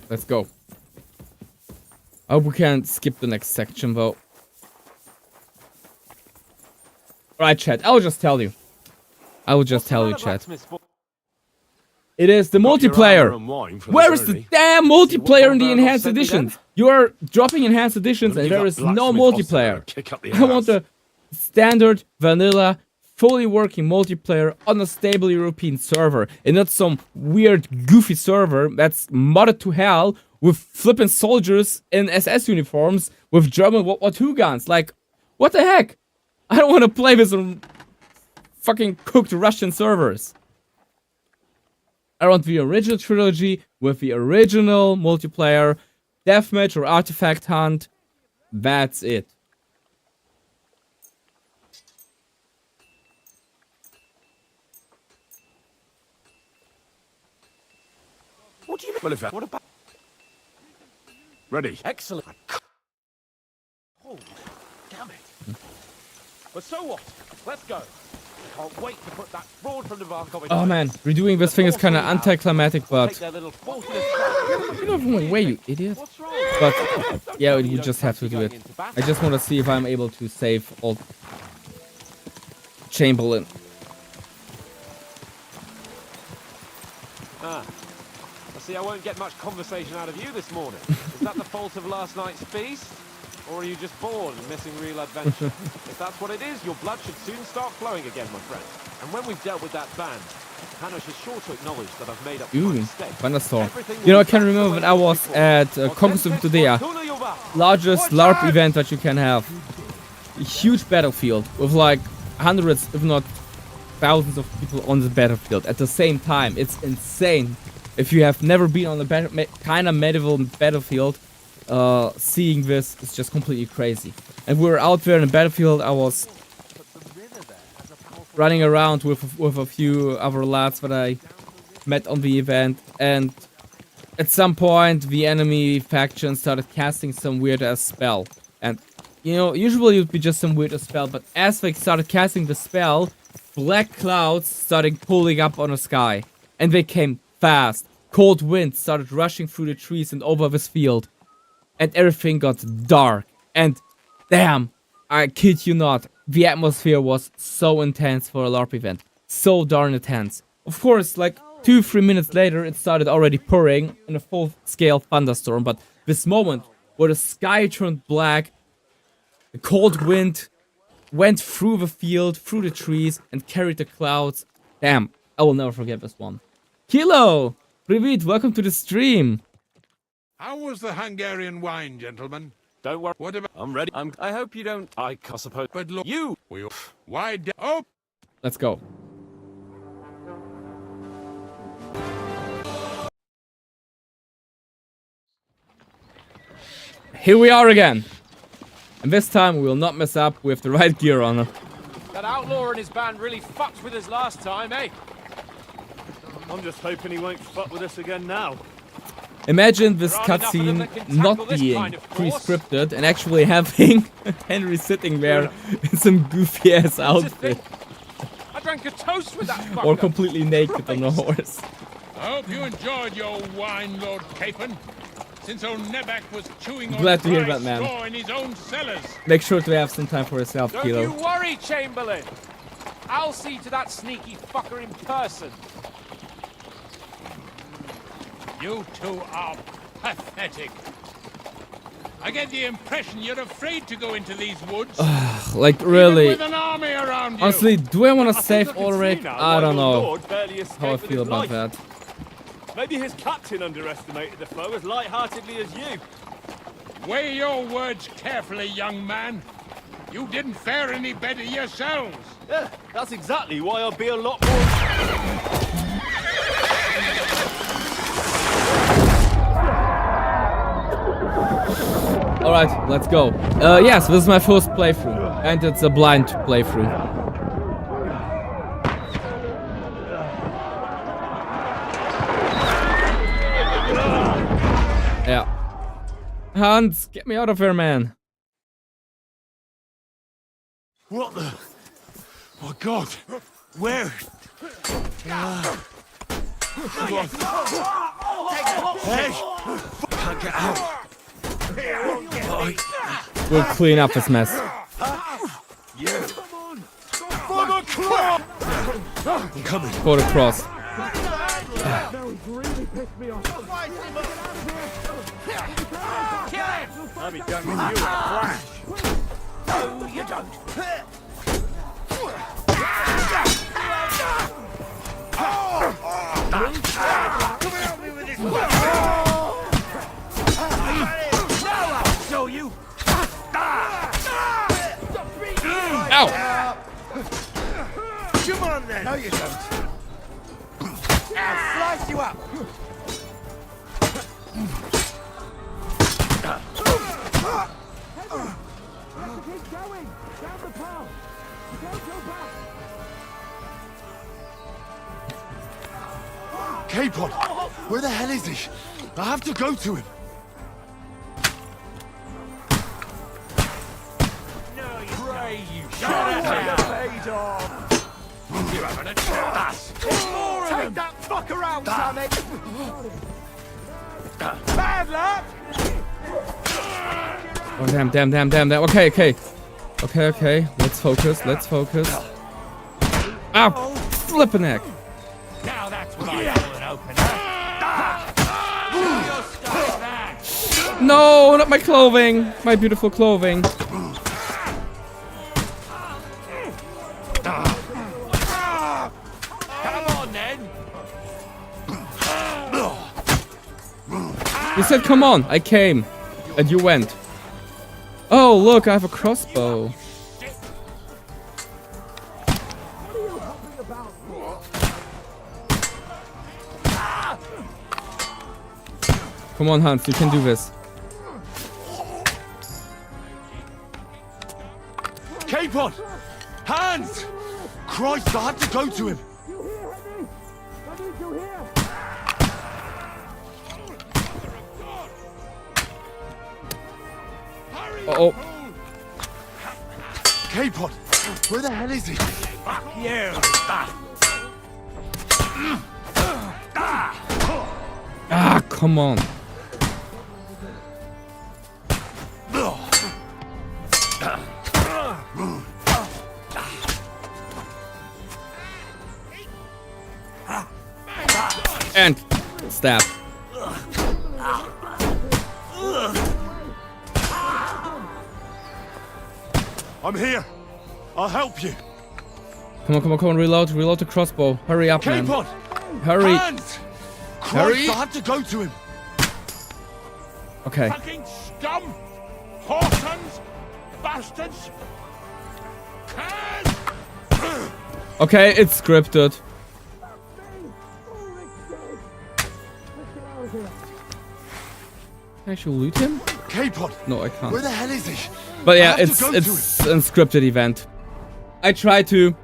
Let's go. I hope we can skip the next section, though. Alright, chat. I will just tell you. Chat. It is the multiplayer. Where is the damn multiplayer in the enhanced editions? You are dropping enhanced editions and there is no multiplayer. I want a standard, vanilla, fully working multiplayer on a stable European server. And not some weird, goofy server that's modded to hell with flippin' soldiers in SS uniforms with German World War II guns. Like, what the heck? I don't want to play with some fucking cooked Russian servers. I want the original trilogy with the original multiplayer, deathmatch or artifact hunt. That's it. What do you mean? Well, if what about? Ready. Excellent. Oh, damn it. But so what? Let's go. Can't wait to put that fraud from Nebakov in. Oh man, redoing this thing is kind of anticlimactic, but get out of my way, you idiot. But yeah, you just have to do it. I just want to see if I'm able to save old Chamberlain. I see I won't get much conversation out of you this morning. Is that the fault of last night's feast? Or are you just bored and missing real adventure? If that's what it is, your blood should soon start flowing again, my friend. And when we've dealt with that band, Hanush is sure to acknowledge that I've made up my mistake. Thunderstorm. You know, I can remember when I was at Conquest of Judea. Largest LARP event that you can have. A huge battlefield with like hundreds, if not thousands of people on the battlefield at the same time. It's insane. If you have never been on a kind of medieval battlefield, seeing this is just completely crazy. And we were out there in the battlefield. I was running around with a few other lads that I met on the event, and at some point the enemy faction started casting some weird ass spell. And you know, usually it would be just some weird ass spell, but as they started casting the spell, black clouds started pulling up on the sky, and they came fast. Cold wind started rushing through the trees and over this field. And everything got dark. And damn, I kid you not, the atmosphere was so intense for a LARP event. So darn intense. Of course, like 2-3 minutes later, it started already pouring in a full-scale thunderstorm. But this moment where the sky turned black, the cold wind went through the field, through the trees, and carried the clouds. Damn, I will never forget this one. Kilo! Privet, welcome to the stream. How was the Hungarian wine, gentlemen? Don't worry. What about? I'm ready. I hope you don't. I suppose. But look, you. Why? Oh. Let's go. Here we are again. And this time we will not mess up with the right gear on. That outlaw and his band really fucked with us last time, eh? I'm just hoping he won't fuck with us again now. Imagine this cutscene not being pre-scripted and actually having Henry sitting there in some goofy ass outfit. I drank a toast with that fucker. Or completely naked on a horse. I hope you enjoyed your wine, Lord Capon. Since old Nebak was chewing on Glad to hear dry that, man. straw in his own cellars. Make sure to have some time for yourself, Don't Kilo. you worry, Chamberlain. I'll see to that sneaky fucker in person. You two are pathetic. I get the impression you're afraid to go into these woods. Like, really? Even with an army around you. Honestly, do I want to save I can see Ulrich? now I why don't your know lord barely escaped how I with feel his about life. that. Maybe his captain underestimated the foe as light-heartedly as you. Weigh your words carefully, young man. You didn't fare any better yourselves. Yeah, that's exactly why I'll be a lot more... Alright, let's go. Yes, this is my first playthrough. And it's a blind playthrough. Yeah. Hans, get me out of here, man. What the? Oh God! Where? Hey! Can't get out. We'll clean up this mess. You. For the cross! I'm coming. For the cross. I'll be done with you in a flash. No, you don't. Come and help me with this one. I'll show you. Ow! Come on then. No, you don't. I'll slice you up. Keep going! Down the path! Don't go back! K-Pod! Where the hell is he? I have to go to him. No, you pray you shut up. You haven't a chance. Take that fucker out, Sammy. Bad luck. Oh, damn. Okay. Let's focus. Ow! Flippin' heck. Now that's what I call an opener. No, not my clothing. My beautiful clothing. Come on then. You said come on. I came. And you went. Oh, look, I have a crossbow. Come on, Hans, you can do this. K-Pod! Hands! Christ, I have to go to him. Uh-oh. K-Pod, where the hell is he? Fuck you. Ah, come on. And stab. I'm here. I'll help you. Come on, reload the crossbow. Hurry up, man. K-Pod! Hurry. Hands! Christ, Hurry. I have to go to him. Okay. Fucking scum! Whoresons! Bastards! Okay, it's scripted. Can I actually loot him? K-Pod! No, I can't. Where the hell is he? But yeah, I have it's to go to him. an scripted event. I tried. You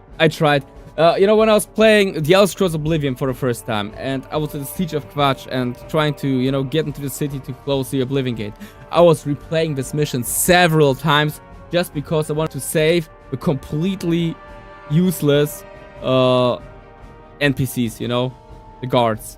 know, when I was playing The Elder Scrolls Oblivion for the first time, and I was at the Siege of Kvatch and trying to, you know, get into the city to close the Oblivion Gate, I was replaying this mission several times just because I wanted to save the completely useless NPCs, you know, the guards.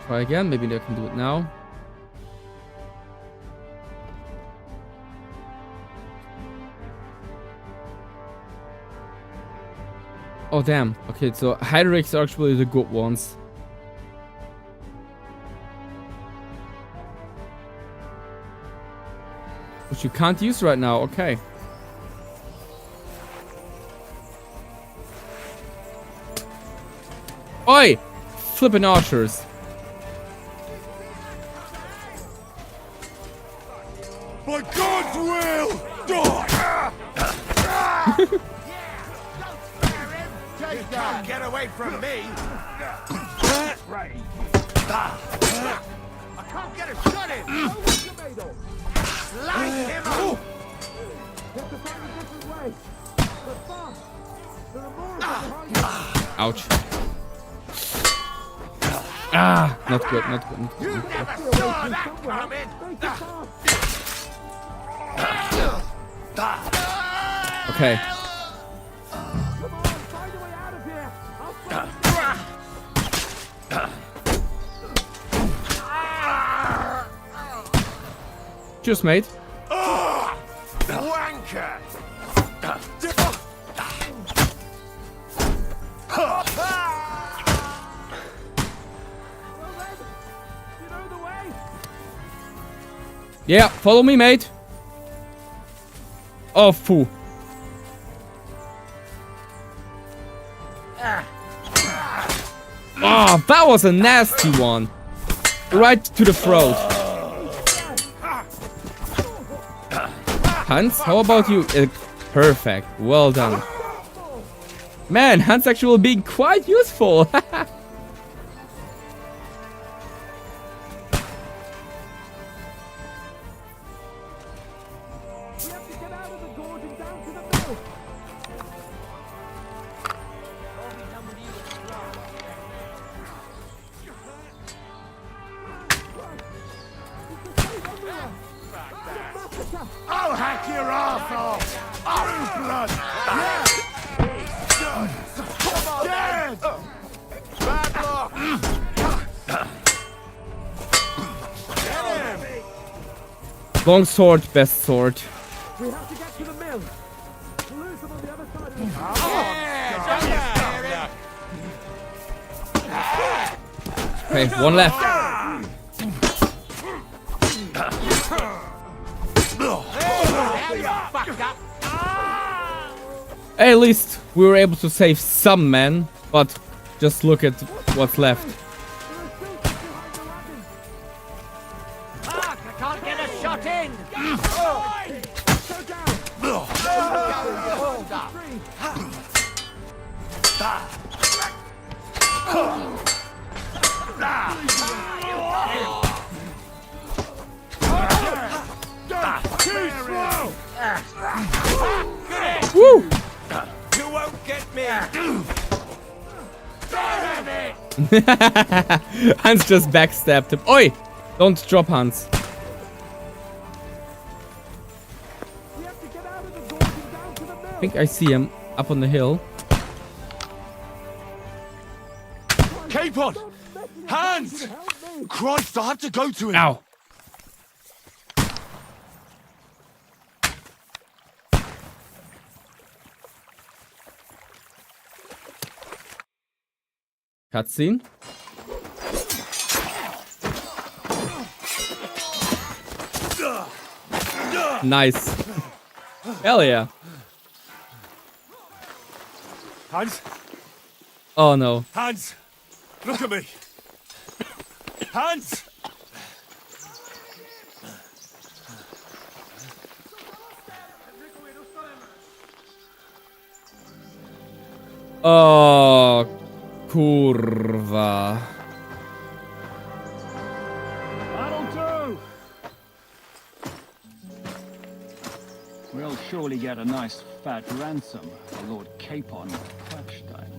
try again. Maybe I can do it now. Oh damn. Okay, so Hydrix are actually the good ones. Which you can't use right now. Okay. Oi! Flippin' archers. By God's will, die! You can't get away from me! I can't get a shot in! Slice him up! Ouch. Ah, not good, not good, not good. You never saw that coming! Okay. Cheers, mate. Wanker! Yeah, follow me, mate. Oh, foo. Oh, that was a nasty one. Right to the throat. Hans, how about you? Perfect. Well done. Man, Hans actually being quite useful. I'll hack your arse off! True blood! Come on, dead! Bad luck! Get him! Long sword, best sword. We have to get to the mill. We'll lose them on the other side of the Okay, one left. Hey, at least we were able to save some men, but just look at what's left. I can't get a shot in! Woo! You won't get me! Hans just backstabbed him. Oi! Don't drop Hans. I think I see him up on the hill. Capon! Hans! Christ, I have to go to him! Ow! Cutscene. Nice. Hell yeah. Hans? Oh no. Hans! Look at me! Hans! Oh, kurwa. That'll do! We'll surely get a nice fat ransom for Lord Capon of Quackstein.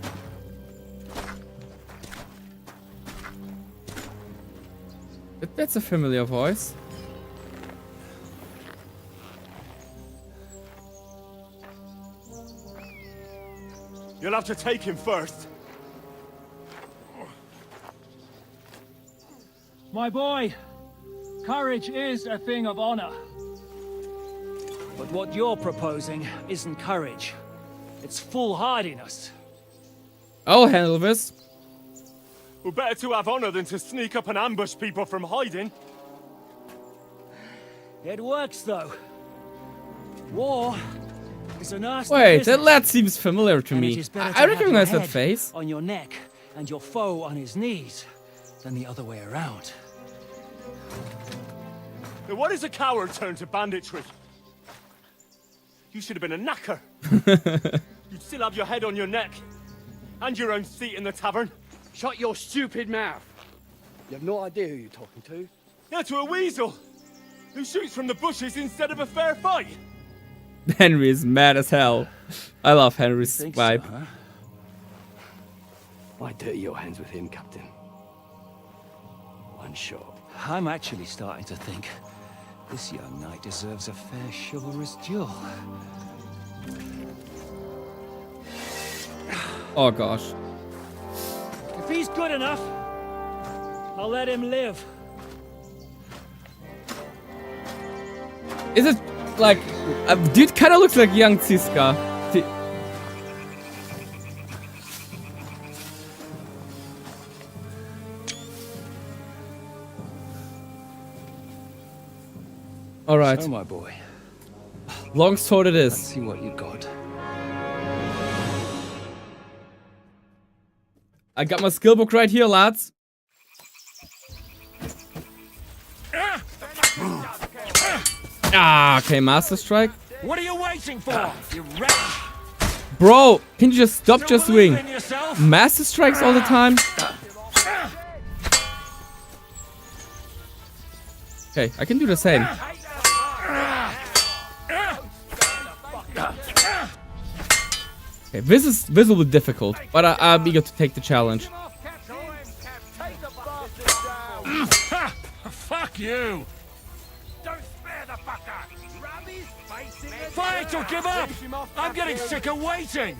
That's a familiar voice. You'll have to take him first. My boy, courage is a thing of honor. But what you're proposing isn't courage. It's foolhardiness. I'll handle this. Well, better to have honor than to sneak up and ambush people from hiding. It works, though. War is a nasty Wait, business. that lad seems familiar to And me. it is better to I have recognize your that head face. on your neck and your foe on his knees than the other way around. Now, what is a coward turned to banditry? You should have been a knacker. You'd still have your head on your neck. And your own seat in the tavern. Shut your stupid mouth. You have no idea who you're talking to. Yeah, to a weasel. Who shoots from the bushes instead of a fair fight. Henry is mad as hell. I love Henry's vibe. So, huh? Why dirty your hands with him, Captain? One shot. I'm actually starting to think this young knight deserves a fair chivalrous duel. Oh gosh. If he's good enough, I'll let him live. Is it like dude kind of looks like young Ziska. All right. So, my boy. Long sword it is. Let's see what you got. I got my skill book right here, lads. Ah, okay, Master Strike. What are you waiting for, you wretch? Bro, can you just stop just believe swing? in yourself? Master Strikes all the time? Okay, I can do the same. Okay, this will be difficult, but I'm eager to take the challenge. Fuck you! Don't spare the fucker! Ram his face in the Fight or give up! I'm getting sick of waiting!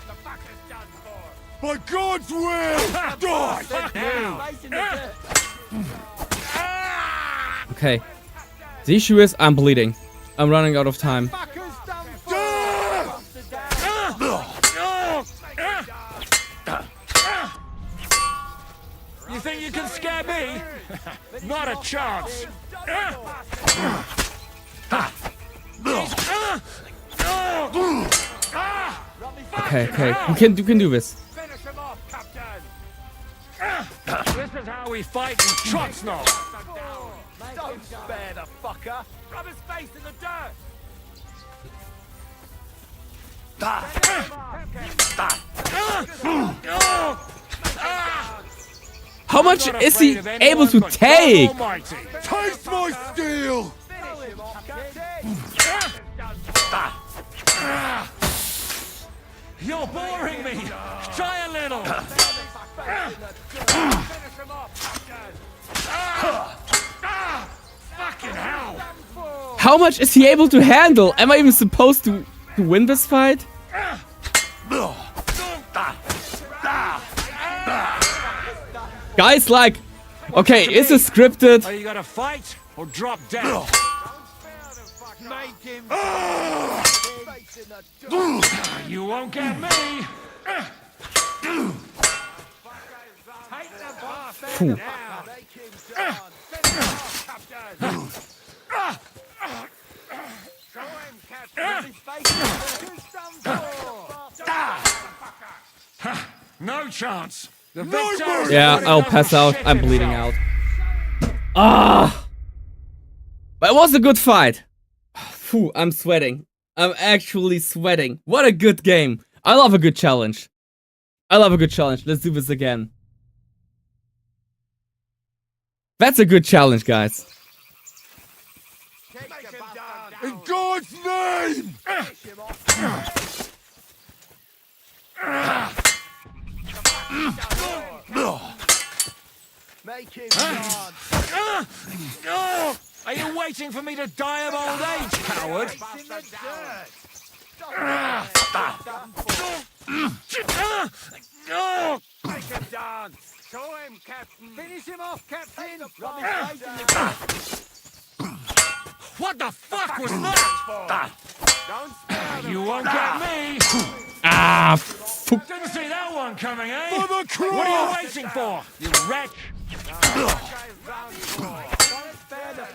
The fucker's done for! By God's will! Die! Fuck you! Okay. The issue is I'm bleeding. I'm running out of time. You think you can scare me? Not a chance! Okay, you can do this. Finish him off, Captain! This is how we fight in Trotsnov! Don't spare the fucker! Rub his face in the dirt! How much is he able to take? Taste my steel! You're boring me! Try a little! Fucking hell! How much is he able to handle? Am I even supposed to win this fight? Guys, like, okay, is it scripted? Are you gonna fight or drop dead? Make him You won't get me! Phew. No chance! The victor Yeah, I'll pass out. I'm bleeding out. Ah! But it was a good fight. Phew, I'm sweating. I'm actually sweating. What a good game. I love a good challenge. Let's do this again. That's a good challenge, guys. In God's name! Make him dance! Are you waiting for me to die of old age, coward? Make him dance! Show him, Captain. Finish him off, Captain. What the fuck was that? Don't spare You won't get me! Ah, fuck. Didn't see that one coming, eh? For the cross! What are you waiting for, you wretch?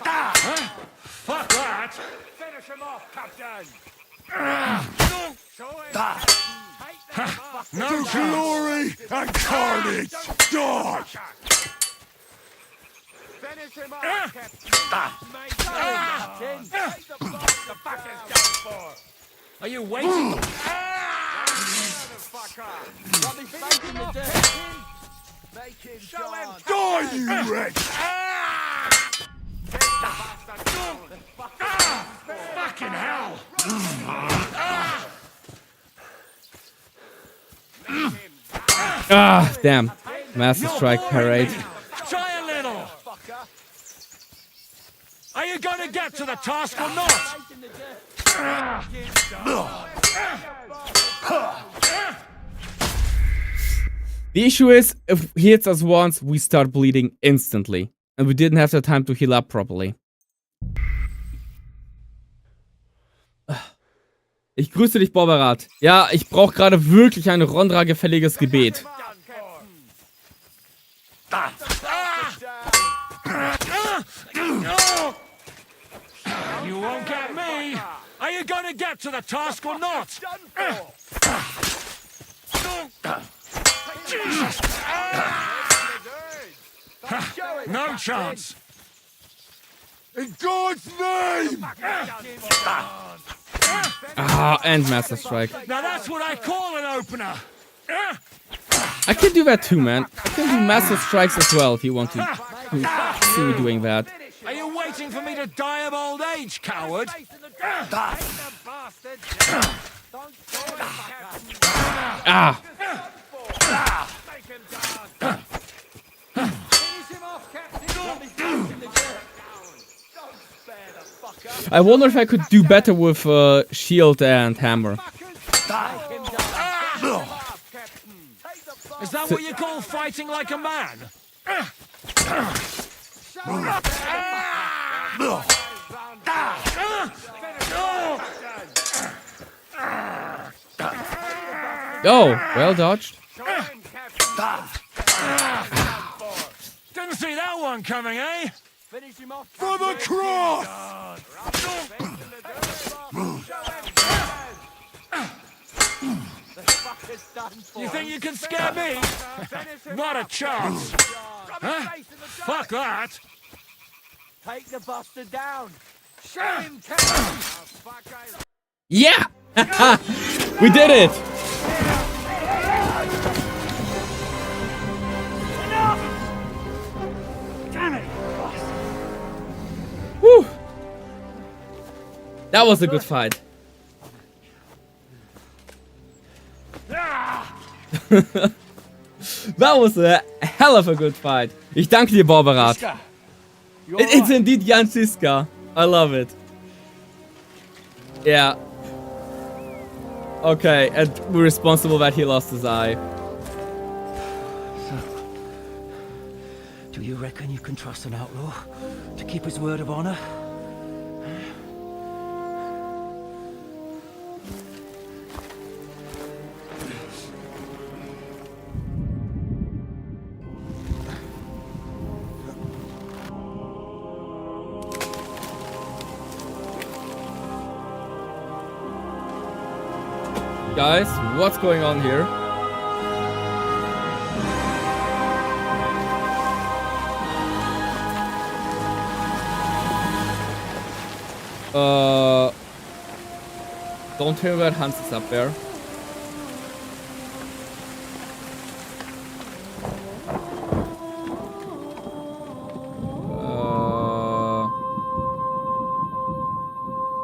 Huh? Fuck that! Finish him off, Captain. No To glory and carnage. Die. Finish him off, Captain. The fuck is done for? Are you waiting? Die, you wretch! Fucking hell! Ah, damn. Master Strike Parade. Try a little! Are you gonna get to the task or not? The issue is, if he hits us once, we start bleeding instantly. And we didn't have the time to heal up properly. Ich grüße dich, Borberat. Ja, ich brauche gerade wirklich ein Rondra-gefälliges Gebet. You won't get me! Are you gonna get to the task or not? Jesus! No chance! In God's name! Ah, and Master Strike. Now that's what I call an opener! I can do that too, man. I can do Master Strikes as well if you want to see me doing that. Are you waiting for me to die of old age, coward? Ah! I wonder if I could do better with shield and hammer. Is that what you call fighting like a man? Oh, well dodged. Didn't see that one coming, eh? For the cross! You think you can scare me? Not a chance. Huh? Fuck that. Take the bastard down. Show him, Captain. Yeah! We did it! Damn it! Whew. That was a good fight. That was a hell of a good fight. Ich danke dir, Borberat. It's indeed Jan Siska. I love it. Yeah. Okay, and we're responsible that he lost his eye. Do you reckon you can trust an outlaw to keep his word of honor? Guys, what's going on here? Don't tell me that Hans is up there.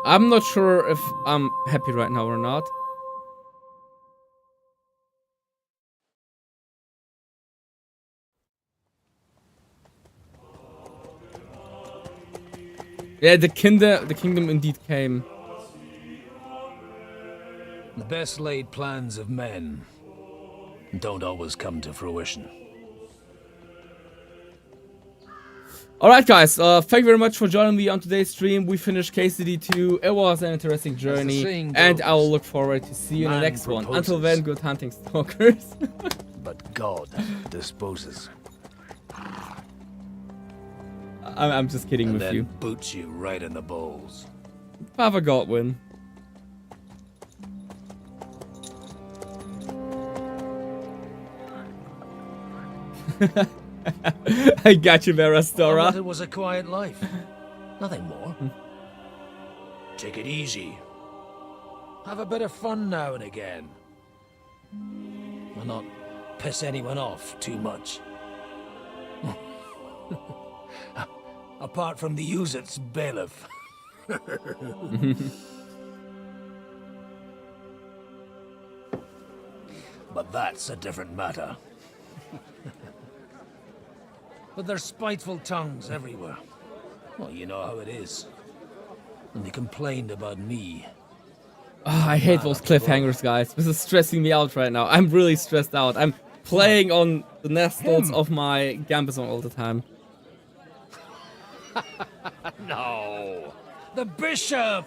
I'm not sure if I'm happy right now or not. Yeah, the kingdom indeed came. The best laid plans of men don't always come to fruition. Alright guys, thank you very much for joining me on today's stream. We finished KCD2. It was an interesting journey, and I will look forward to see you in the next one. Until then, good hunting, stalkers. But God disposes. I'm just kidding and with then you. Boots you right in the balls. Father Godwin. I got you, Verastora. It was a quiet life. Nothing more. Take it easy. Have a bit of fun now and again. And not piss anyone off too much. Apart from the Uzit's bailiff. But that's a different matter. But there's spiteful tongues everywhere. Well, you know how it is. And they complained about me. Oh, I hate those cliffhangers, guys. This is stressing me out right now. I'm really stressed out. I'm playing on the nestles of my Gambazon all the time. No! The bishop!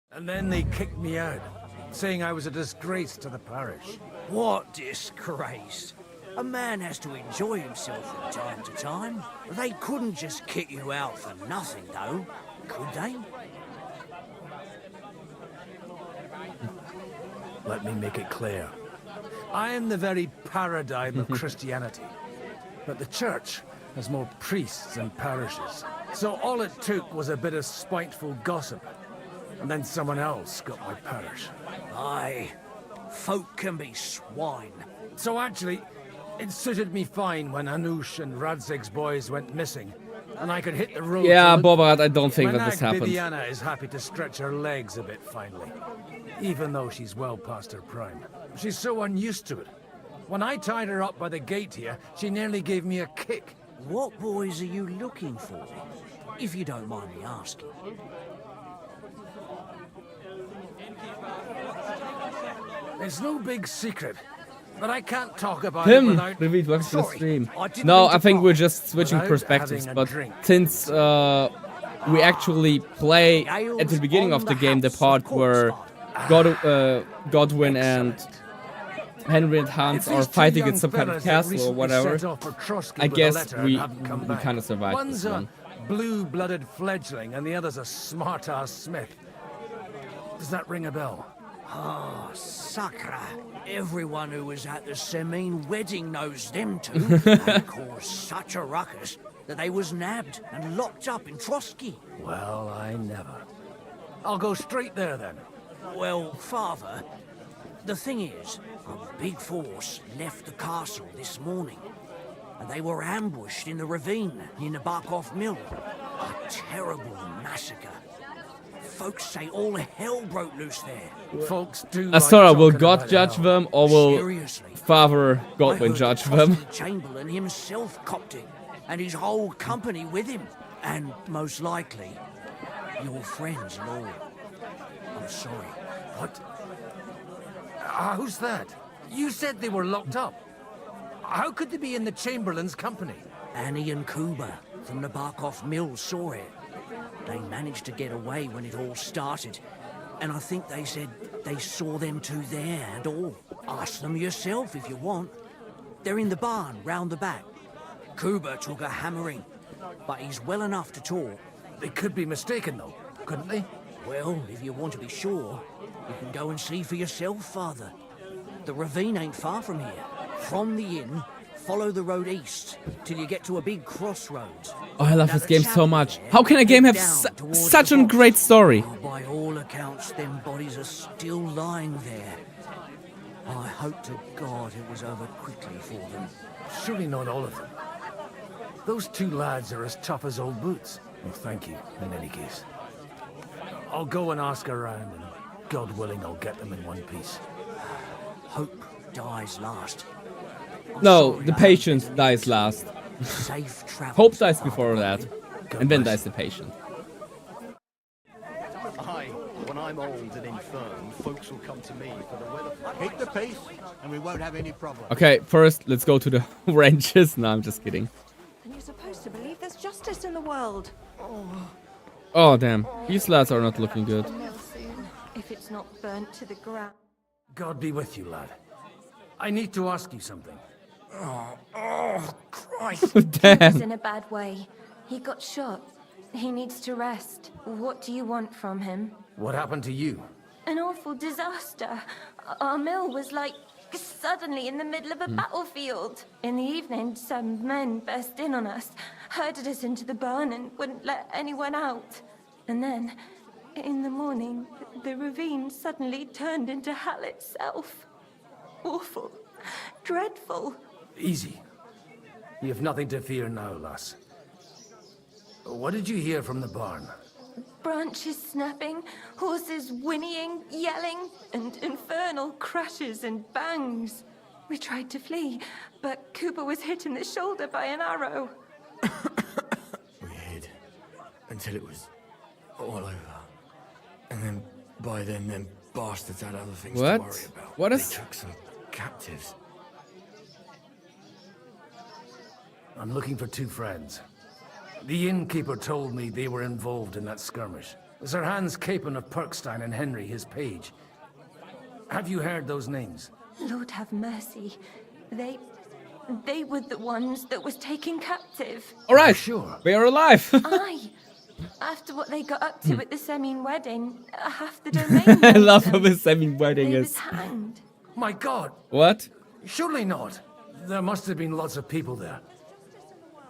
And then they kicked me out, saying I was a disgrace to the parish. What disgrace? A man has to enjoy himself from time to time. They couldn't just kick you out for nothing, though, could they? Let me make it clear. I am the very paradigm of Christianity. But the church has more priests than parishes. So all it took was a bit of spiteful gossip. And then someone else got my parish. Aye, folk can be swine. So actually, it suited me fine when Anush and Radzig's boys went missing. And I could hit the road. Yeah, Bobat, I don't think my that this nag happened. Bibiana is happy to stretch her legs a bit finally. Even though she's well past her prime. She's so unused to it. When I tied her up by the gate here, she nearly gave me a kick. What boys are you looking for? If you don't mind me asking. It's no big secret, but I can't talk about Tim, it without... Reveat, welcome to the Sorry, stream. I didn't No, mean to I think we're pry. just switching Without perspectives, having a but drink. since we actually play at the beginning of the game the part where Godwin and Henry and Hans are fighting in some kind of castle or whatever, I guess we kind of survived One's this one. a blue-blooded fledgling, and the other's a smart-ass smith. Does that ring a bell? Ah, Sakra. Everyone who was at the Semine wedding knows them two. They caused such a ruckus that they was nabbed and locked up in Trotsky. Well, I never. I'll go straight there, then. Well, Father, the thing is, a big force left the castle this morning, and they were ambushed in the ravine near Nebakov mill. A terrible massacre. Folks say all hell broke loose there. Folks do. Astora, like will talking God about judge hell. them, or will Seriously? Father I Godwin heard judge the them? Chamberlain himself copped it, and his whole company with him. And most likely, your friends and all. I'm sorry. What? Who's that? You said they were locked up. How could they be in the Chamberlain's company? Annie and Kuba from the Barkov mill saw it. They managed to get away when it all started. And I think they said they saw them two there and all. Ask them yourself if you want. They're in the barn round the back. Kuba took a hammering, but he's well enough to talk. They could be mistaken, though, couldn't they? Well, if you want to be sure, you can go and see for yourself, Father. The ravine ain't far from here. From the inn, follow the road east till you get to a big crossroads. Oh, I love Now, this the game so chapel much. there, How can a game have down towards such the a box. great story? Oh, by all accounts, them bodies are still lying there. I hope to God it was over quickly for them. Surely not all of them. Those two lads are as tough as old boots. Well, thank you, in any case. I'll go and ask around, and God willing, I'll get them in one piece. Hope dies last. No, the patient dies last. Safe travel. Hope dies before that, and then dies the patient. Aye, when I'm I'm old and infirm, folks will come to me for the weather. Keep the peace, and we won't have any problems. Okay, first, let's go to the wrenches. No, I'm just kidding. And you're supposed to believe there's justice in the world. Oh, damn. These lads are not looking good. If it's not burnt to the ground. God be with you, lad. I need to ask you something. Oh, Christ. He's Damn. in a bad way. He got shot. He needs to rest. What do you want from him? What happened to you? An awful disaster. Our mill was like suddenly in the middle of a battlefield. In the evening, some men burst in on us, herded us into the barn and wouldn't let anyone out. And then, in the morning, the ravine suddenly turned into hell itself. Awful. Dreadful. Easy. You have nothing to fear now, lass. What did you hear from the barn? Branches snapping, horses whinnying, yelling, and infernal crashes and bangs. We tried to flee, but Cooper was hit in the shoulder by an arrow. We hid until it was all over. And then, by then, them bastards had other things What? to worry about. What They is- took some captives. I'm looking for two friends. The innkeeper told me they were involved in that skirmish. Sir Hans Capon of Perkstein and Henry, his page. Have you heard those names? Lord have mercy. They were the ones that was taken captive. All right. Sure. We are alive. Aye. After what they got up to at the Semine wedding, half the domain. I went love them. how this Semine wedding They is. was hanged. My God! What? Surely not. There must have been lots of people there.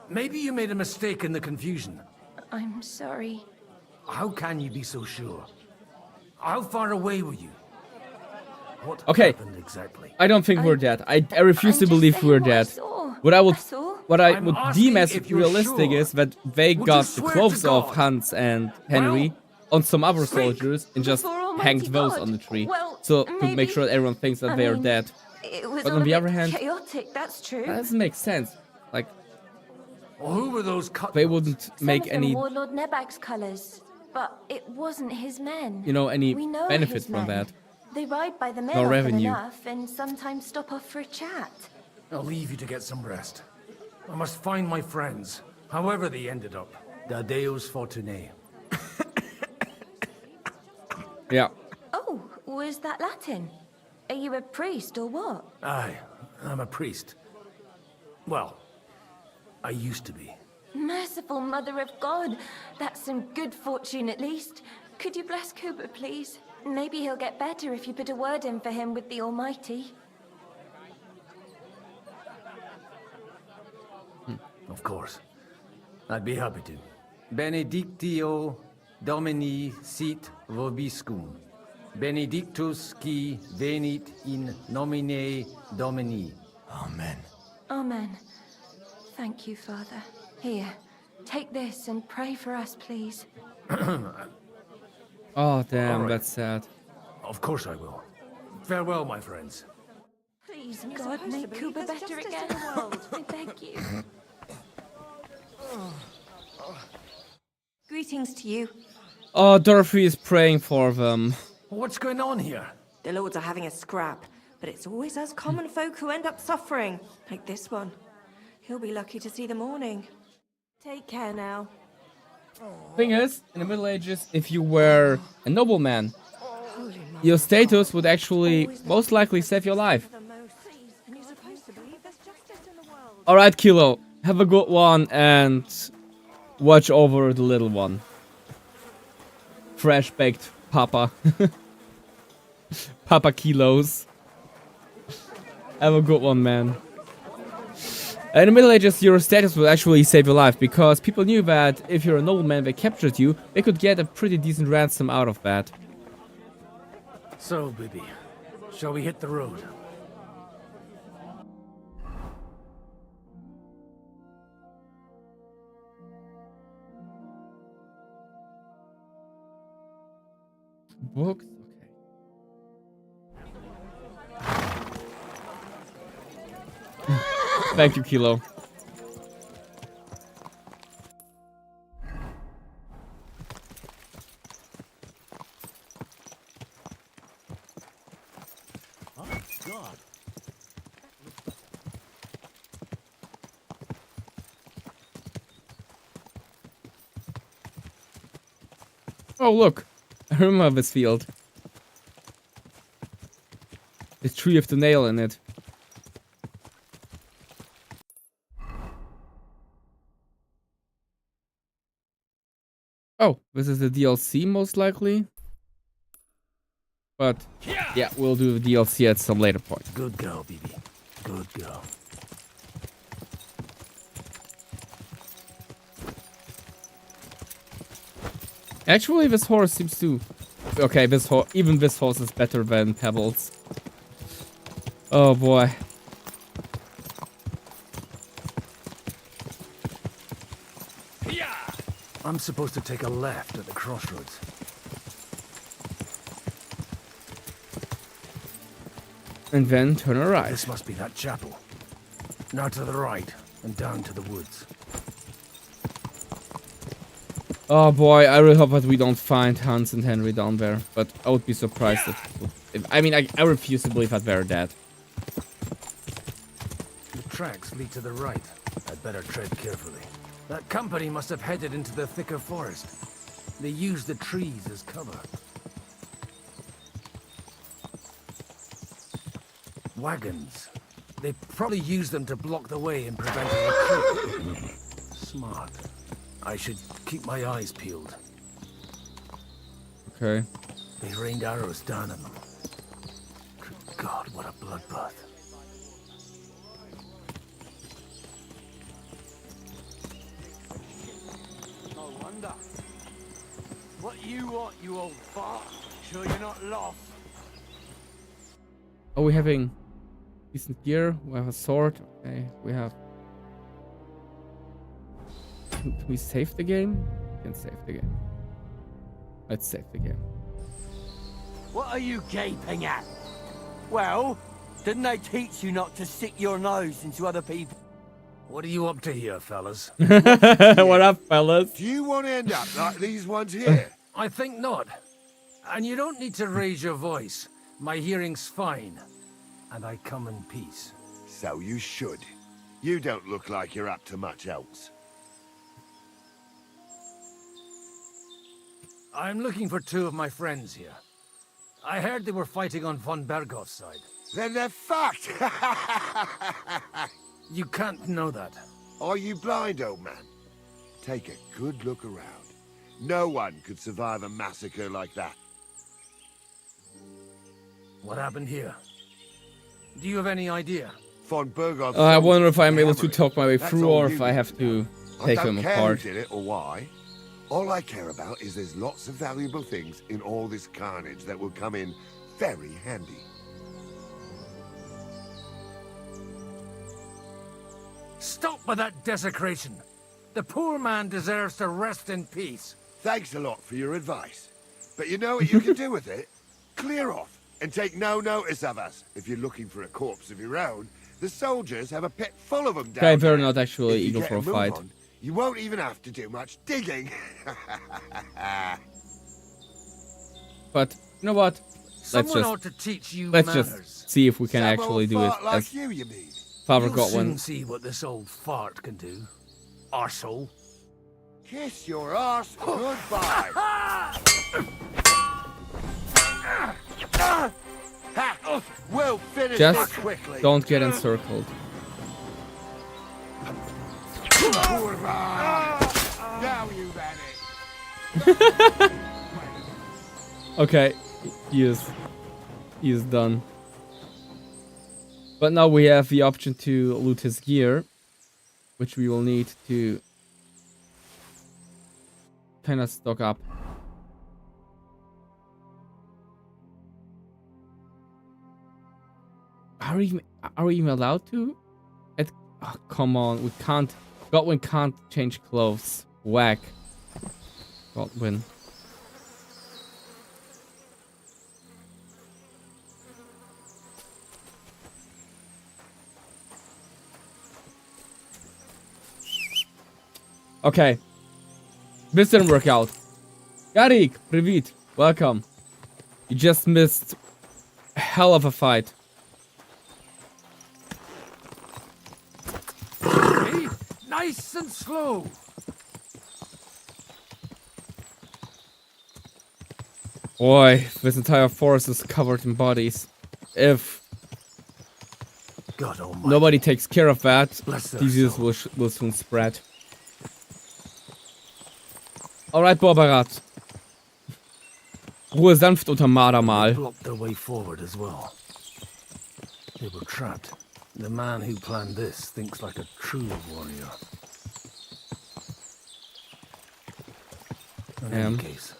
Maybe you made a mistake in the confusion. I'm sorry. How can you be so sure? How far away were you? What Okay. happened exactly? I don't think we're dead. I refuse to believe we're dead. What I would I'm would asking deem as if you're realistic sure. is that they Would you got the swear clothes to of God? Hans and Henry on some other Speak. soldiers and just Before Almighty hanged those God. on the tree. Well, So to maybe- make sure everyone thinks that I they are mean, dead. It was But all on a the bit other hand, chaotic, that's true. that doesn't make sense. Like Well, who were those cut? they wouldn't Some make of them any wore Lord Nebak's colours, but it wasn't his men. any We know benefit his from men. that. They ride by the mill No often revenue. enough and sometimes stop off for a chat. I'll leave you to get some rest. I must find my friends, however they ended up. Da Deus Fortunae. Yeah. Oh, was that Latin? Are you a priest or what? Aye, I'm a priest. Well, I used to be. Merciful Mother of God. That's some good fortune at least. Could you bless Cooper, please? Maybe he'll get better if you put a word in for him with the Almighty. Of course. I'd be happy to. Benedictio Domini sit vobiscum. Benedictus qui venit in nomine Domini. Amen. Amen. Thank you, Father. Here, take this and pray for us, please. Oh damn, All right. that's sad. Of course I will. Farewell, my friends. Please, God, make Cooper better again. I beg you. Greetings to you. Oh, Dorothy is praying for them. What's going on here? The lords are having a scrap, but it's always us common folk who end up suffering, like this one. He'll be lucky to see the morning. Take care now. Thing is, in the Middle Ages, if you were a nobleman, your status would actually most likely save your life. Alright, Kilo, have a good one and watch over the little one. Fresh baked Papa. Papa Kilos. Have a good one, man. In the Middle Ages, your status would actually save your life, because people knew that if you're a nobleman that captured you, they could get a pretty decent ransom out of that. So, Bibi, shall we hit the road? Books? Okay. Thank you, Kilo. Oh, look. I remember this field. The tree with the nail in it. Oh, this is the DLC most likely. But yeah, we'll do the DLC at some later point. Good girl, BB. Good girl. Actually, this horse seems to... Okay, even this horse is better than Pebbles. Oh boy. I'm supposed to take a left at the crossroads. And then turn right. This must be that chapel. Now to the right and down to the woods. Oh boy, I really hope that we don't find Hans and Henry down there. But I would be surprised if I mean, I refuse to believe that they're dead. The tracks lead to the right. I'd better tread carefully. That company must have headed into the thicker forest. They used the trees as cover. Wagons. They probably used them to block the way and prevent a retreat. Smart. I should keep my eyes peeled. Okay. They rained arrows down on them. Good God, what a bloodbath. No wonder. What you want, you old fart? Sure you're not lost? Are we having decent gear? We have a sword. Okay, we have... Can we save the game? We can save the game. Let's save the game. What are you gaping at? Well, didn't they teach you not to stick your nose into other people? What are you up to here, fellas? What up, fellas? Do you want to end up like these ones here? I think not. And you don't need to raise your voice. My hearing's fine. And I come in peace. So you should. You don't look like you're up to much else. I'm looking for two of my friends here. I heard they were fighting on von Bergov's side. Then they're fucked! You can't know that. Are you blind, old man? Take a good look around. No one could survive a massacre like that. What happened here? Do you have any idea? Von Bergov. I wonder if I'm able to talk my way through or if I have to take them I don't care apart. who did it or why. All I care about is there's lots of valuable things in all this carnage that will come in very handy. Stop with that desecration. The poor man deserves to rest in peace. Thanks a lot for your advice. But you know what you can do with it? Clear off and take no notice of us. If you're looking for a corpse of your own, the soldiers have a pit full of them down Okay, they're there. not actually If you eager get for a move fight. on, you won't even have to do much digging. But you know what? Someone ought to teach you let's manners. just see if we can Some actually old do it fart like as you mean? Father You'll Godwin. soon see what this old fart can do. Arsehole. Kiss your arse goodbye. Ha! We'll finish Just this quickly. don't get encircled. Now you've had it. Okay, he is done. But now we have the option to loot his gear, which we will need to kind of stock up. Are we even allowed to? Oh, come on, we can't. Godwin can't change clothes. Whack. Godwin. Okay. This didn't work out. Garik, привет. Welcome. You just missed a hell of a fight. Hey, nice and slow. Boy, this entire forest is covered in bodies. If God almighty. nobody takes care of that, Bless their disease will soon spread. Alright, Borbarat. Ruhe sanft unterm Mardermal. Blocked their way forward as well. They were trapped. The man who planned this thinks like a true warrior. In any case,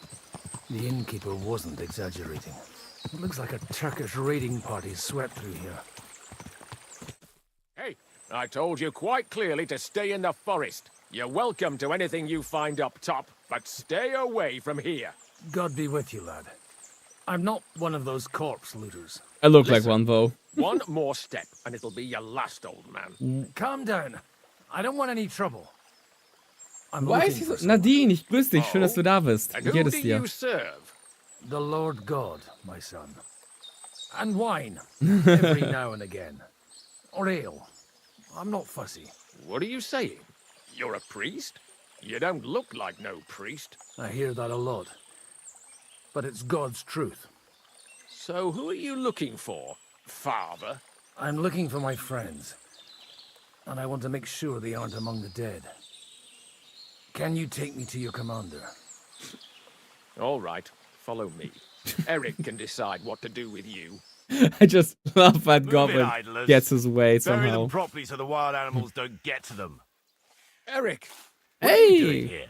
the innkeeper wasn't exaggerating. It looks like a Turkish raiding party swept through here. Hey, I told you quite clearly to stay in the forest. You're welcome to anything you find up top, but stay away from here. God be with you, lad. I'm not one of those corpse looters. I look like one, though. One more step, and it'll be your last, old man. Calm down. I don't want any trouble. I'm Why looking ist for so? Nadine, ich grüße dich. Schön, dass du da bist. And Wie who geht do es dir? you serve? The Lord God, my son. And wine, every now and again. Or ale. I'm not fussy. What are you saying? You're a priest? You don't look like no priest. I hear that a lot. But it's God's truth. So who are you looking for, Father? I'm looking for my friends. And I want to make sure they aren't among the dead. Can you take me to your commander? All right, follow me. Eric can decide what to do with you. I just love that Move goblin it, idlers. gets his way Bury somehow. them properly so the wild animals don't get to them. Eric! What are you doing Hey! here?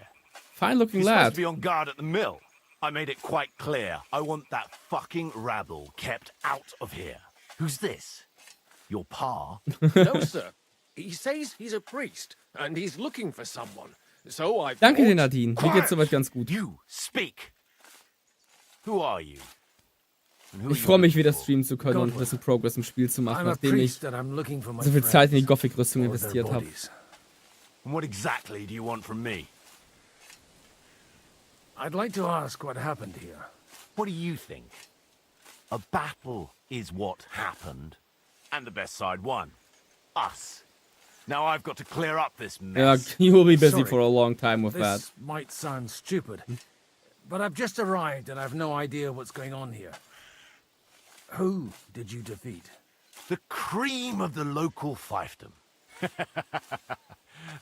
Fine looking You're supposed lad. to be on guard at the mill. I made it quite clear. I want that fucking rabble kept out of here. Who's this? Your pa? No, sir. He says he's a priest, and he's looking for someone. So I Danke dir, thought... Nadine. Mir geht's soweit ganz gut. You speak. Who are you? And who are Ich you freue mich, looking wieder for? streamen zu können und ein bisschen Progress im Spiel zu machen, I'm a nachdem ich priest and I'm looking for my so viel Zeit in die friends. Gothic-Rüstung Or their investiert habe. bodies. And what exactly do you want from me? I'd like to ask what happened here. What do you think? A battle is what happened, and the best side won. Us. Now I've got to clear up this Yeah, mess. you will be busy Sorry. for a long time with This that. might sound stupid, but I've just arrived and I've no idea what's going on here. Who did you defeat? The cream of the local fiefdom.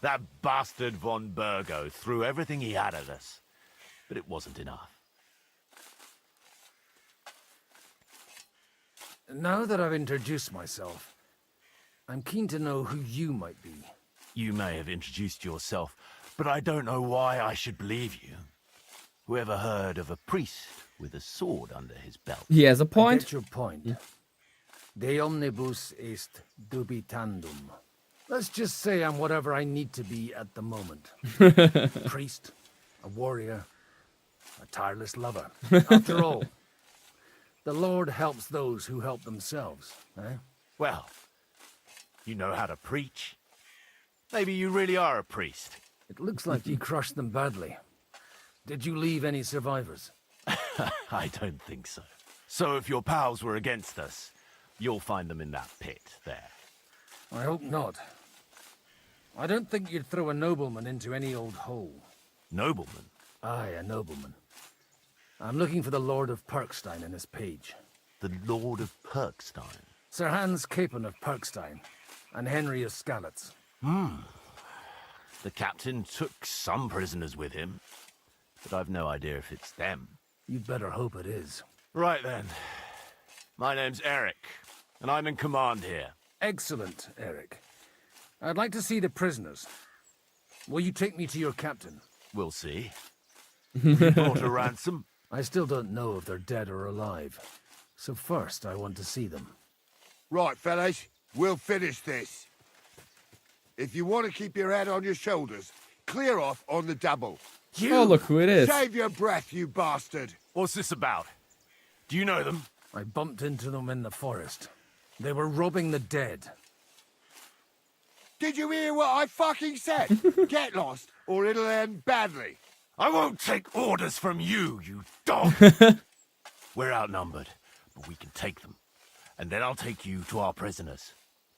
That bastard von Burgo threw everything he had at us, but it wasn't enough. Now that I've introduced myself, I'm keen to know who you might be. You may have introduced yourself, but I don't know why I should believe you. Whoever heard of a priest with a sword under his belt? He has a I point. get your point. De omnibus est dubitandum. Let's just say I'm whatever I need to be at the moment. A priest, a warrior, a tireless lover. After all, the Lord helps those who help themselves, eh? Well, you know how to preach. Maybe you really are a priest. It looks like you crushed them badly. Did you leave any survivors? I don't think so. So if your pals were against us, you'll find them in that pit there. I hope not. I don't think you'd throw a nobleman into any old hole. Nobleman? Aye, a nobleman. I'm looking for the Lord of Perkstein and his page. The Lord of Perkstein? Sir Hans Capon of Perkstein, and Henry of Skalitz. The captain took some prisoners with him, but I've no idea if it's them. You'd better hope it is. Right then. My name's Eric, and I'm in command here. Excellent, Eric. I'd like to see the prisoners. Will you take me to your captain? We'll see. You brought a ransom? I still don't know if they're dead or alive. So first, I want to see them. Right, fellas, we'll finish this. If you want to keep your head on your shoulders, clear off on the double. Oh, look who it is. Save your breath, you bastard. What's this about? Do you know them? I bumped into them in the forest. They were robbing the dead. Did you hear what I fucking said? Get lost, or it'll end badly. I won't take orders from you, you dog! We're outnumbered, but we can take them. And then I'll take you to our prisoners.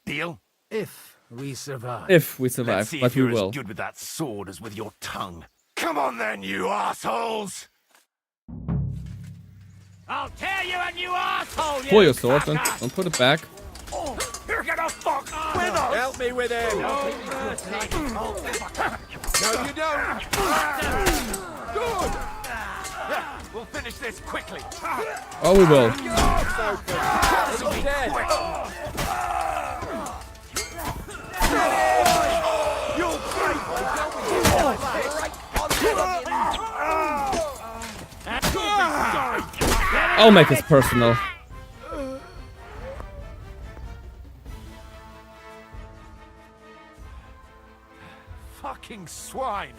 Deal? If we survive. If we Let's survive, see but if we you're will. as good with that sword as with your tongue. Come on then, you assholes! I'll tear you a new asshole, Pull your sword, don't put it back. You're gonna fuck with us! Help me with him! No, you don't! Good! We'll finish this quickly. Oh, we will. He's dead. You'll I'll make this personal. Fucking swine.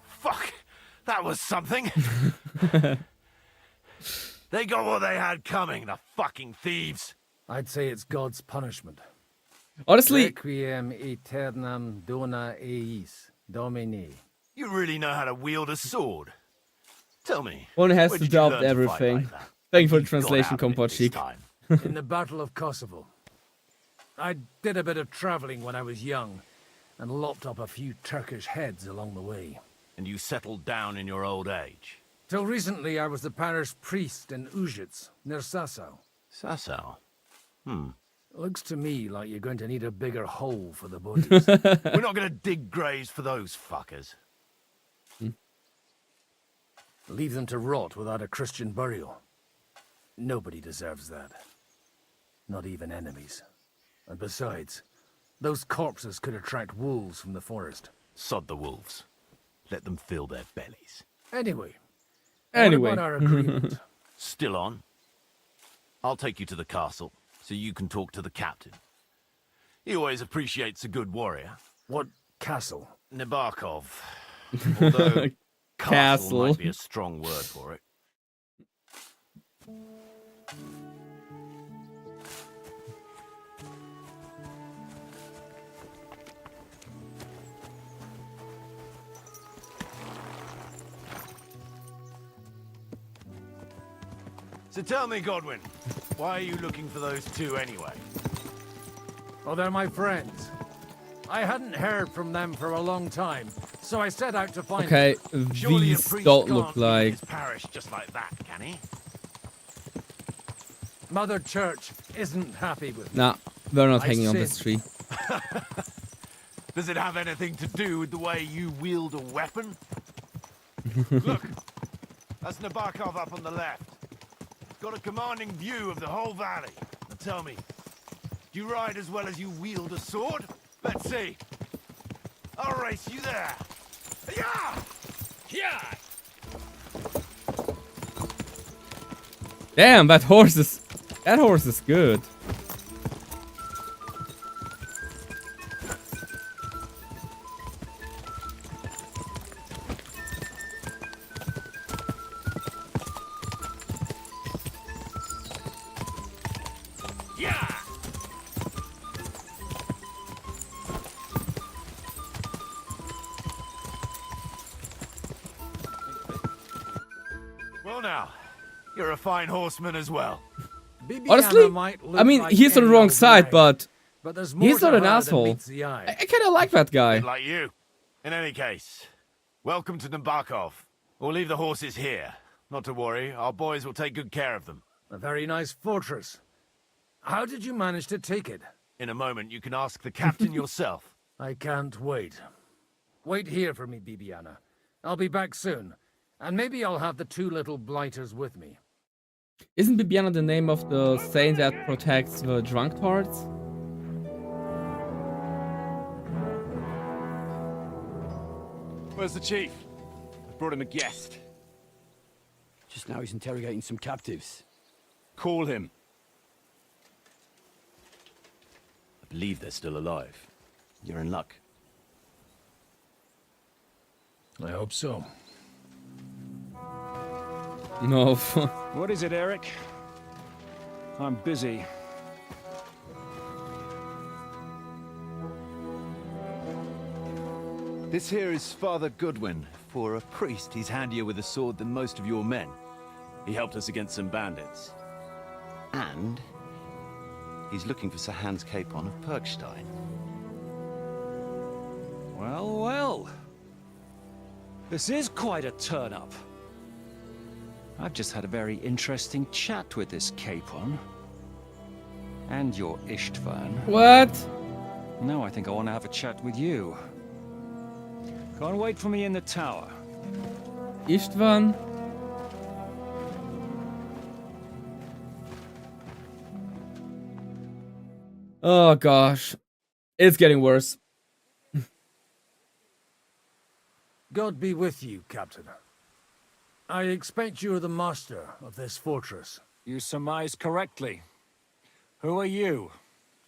Fuck. That was something. They got what they had coming, the fucking thieves. I'd say it's God's punishment. Honestly, Requiem aeternam dona eis, Domini. You really know how to wield a sword. Tell me. one has where to did you adopt learn to fight everything. like that? Thank you for the You've got translation, out of it Comfort this Chic. time. In the Battle of Kosovo. I did a bit of traveling when I was young, and lopped up a few Turkish heads along the way. And you settled down in your old age? Till recently, I was the parish priest in Užice, near Sasau. Sasau? Looks to me like you're going to need a bigger hole for the bodies. We're not going to dig graves for those fuckers. Leave them to rot without a Christian burial. Nobody deserves that. Not even enemies. And besides, those corpses could attract wolves from the forest. Sod the wolves. Let them fill their bellies. Anyway. Anyway. What about our agreement? Still on? I'll take you to the castle, so you can talk to the captain. He always appreciates a good warrior. What castle? Nebakov. Although castle might be a strong word for it. So tell me, Godwin, why are you looking for those two anyway? Oh, they're my friends. I hadn't heard from them for a long time, so I set out to find Okay, them. these don't look like... His parish just like that, can he? Mother Church isn't happy with me. Nah, we're not I hanging on sinned. this tree. Does it have anything to do with the way you wield a weapon? Look, that's Nebakov up on the left. Got a commanding view of the whole valley. Now tell me, do you ride as well as you wield a sword? Let's see. I'll race you there. Yeah! Yeah! Damn, that horse is good. Well now, you're a fine horseman as well. Honestly, I mean, he's on the wrong side, but there's he's more not to an her than asshole. meets the eye. I kind of like that guy. Bit like you. In any case, welcome to Nebakov. We'll leave the horses here. Not to worry, our boys will take good care of them. A very nice fortress. How did you manage to take it? In a moment, you can ask the captain yourself. I can't wait. Wait here for me, Bibiana. I'll be back soon. And maybe I'll have the two little blighters with me. Isn't Bibiana the name of the saint that protects the drunkards? Where's the chief? I brought him a guest. Just now he's interrogating some captives. Call him. I believe they're still alive. You're in luck. I hope so. No. What is it, Eric? I'm busy. This here is Father Goodwin. For a priest, he's handier with a sword than most of your men. He helped us against some bandits. And he's looking for Sir Hans Capon of Perkstein. Well, well. This is quite a turn-up. I've just had a very interesting chat with this Capon. And your Istvan. What? No, I think I want to have a chat with you. Go and wait for me in the tower. Istvan? Oh gosh. It's getting worse. God be with you, Captain. I expect you're the master of this fortress. You surmise correctly. Who are you?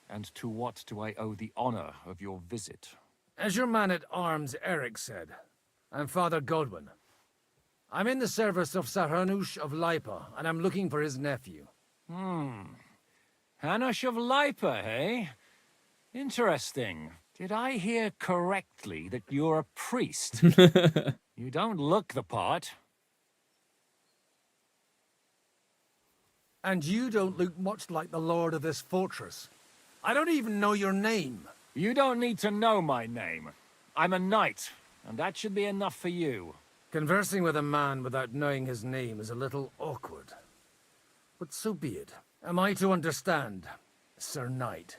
And to what do I owe the honor of your visit? As your man-at-arms Eric said, I'm Father Godwin. I'm in the service of Hanush of Lipa, and I'm looking for his nephew. Hanush of Lipa, eh? Interesting. Did I hear correctly that you're a priest? You don't look the part. And you don't look much like the lord of this fortress. I don't even know your name. You don't need to know my name. I'm a knight, and that should be enough for you. Conversing with a man without knowing his name is a little awkward. But so be it. Am I to understand, Sir Knight,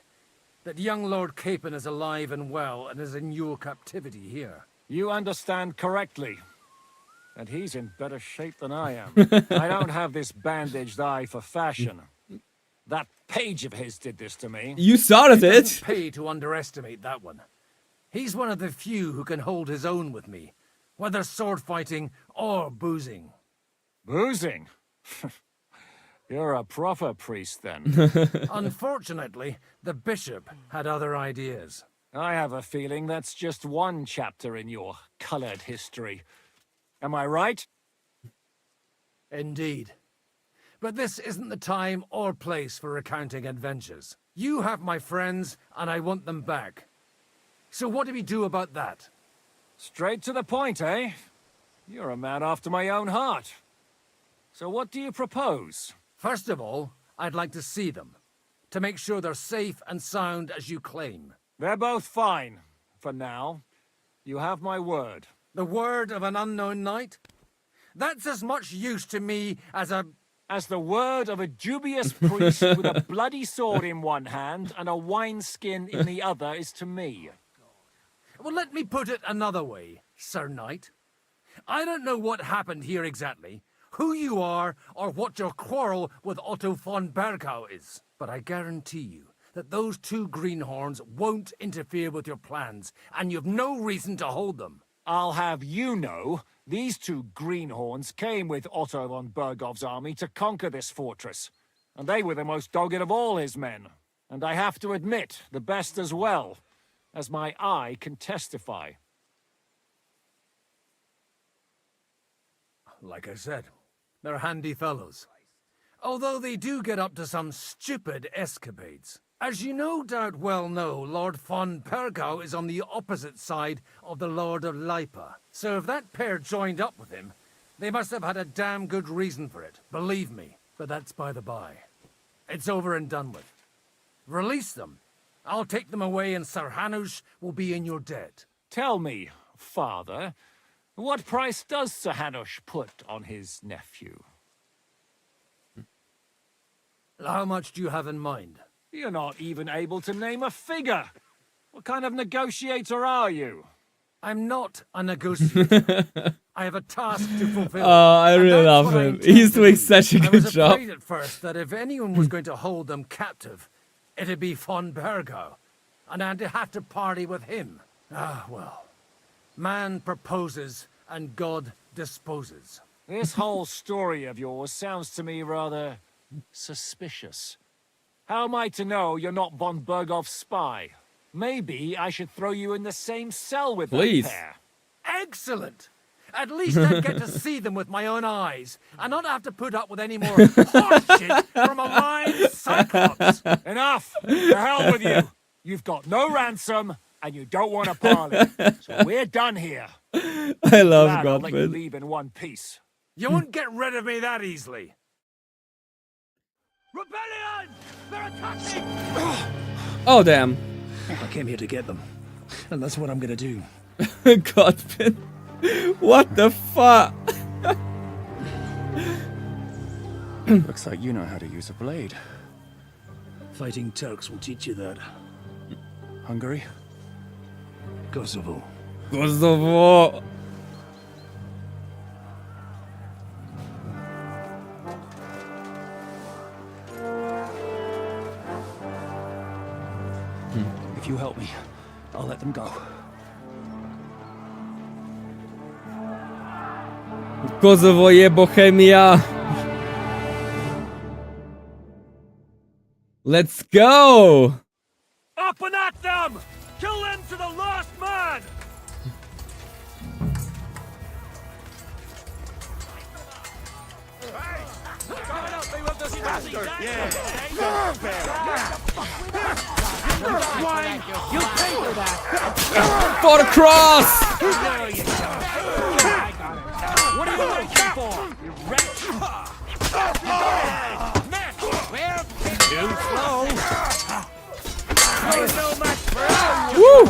that young Lord Capon is alive and well and is in your captivity here? You understand correctly. And he's in better shape than I am. I don't have this bandaged eye for fashion. That page of his did this to me. You started It it. doesn't pay to underestimate that one. He's one of the few who can hold his own with me, whether sword fighting or boozing. Boozing? You're a proper priest, then. Unfortunately, the bishop had other ideas. I have a feeling that's just one chapter in your colored history. Am I right? Indeed. But this isn't the time or place for recounting adventures. You have my friends, and I want them back. So what do we do about that? Straight to the point, eh? You're a man after my own heart. So what do you propose? First of all, I'd like to see them, to make sure they're safe and sound as you claim. They're both fine, for now. You have my word. The word of an unknown knight? That's as much use to me as the word of a dubious priest with a bloody sword in one hand and a wineskin in the other is to me. Well, let me put it another way, Sir Knight. I don't know what happened here exactly, who you are, or what your quarrel with Otto von Bergau is. But I guarantee you that those two greenhorns won't interfere with your plans, and you've no reason to hold them. I'll have you know, these two greenhorns came with Otto von Bergov's army to conquer this fortress, and they were the most dogged of all his men. And I have to admit, the best as well, as my eye can testify. Like I said, they're handy fellows. Although they do get up to some stupid escapades. As you no doubt well know, Lord von Bergau is on the opposite side of the Lord of Lipa. So if that pair joined up with him, they must have had a damn good reason for it, believe me. But that's by the by. It's over and done with. Release them. I'll take them away and Sir Hanush will be in your debt. Tell me, Father, what price does Sir Hanush put on his nephew? How much do you have in mind? You're not even able to name a figure. What kind of negotiator are you? I'm not a negotiator. I have a task to fulfill. Oh, I really love him. He's doing such a good I was job. afraid at first that if anyone was going to hold them captive, it'd be von Bergau, and I'd have to party with him. Ah, well. Man proposes and God disposes. This whole story of yours sounds to me rather suspicious. How am I to know you're not von Bergov's spy? Maybe I should throw you in the same cell with Please. that pair. Excellent! At least I'd get to see them with my own eyes, and not have to put up with any more horseshit from a lying cyclops. Enough! To hell with you! You've got no ransom, and you don't want to parley. So we're done here. I love Glad I'll let you Godwin. leave in one piece. You won't get rid of me that easily. Rebellion! They're attacking! Oh, damn. I came here to get them, and that's what I'm gonna do. Godwin. What the fuck? Looks like you know how to use a blade. Fighting Turks will teach you that. Hungary? Kosovo. Kosovo! If you help me, I'll let them go. Kosovo je Bohemia! Let's go! Up and at them! Kill them to the last man! For the cross! What are you waiting for, you wretch? Too slow. Woo!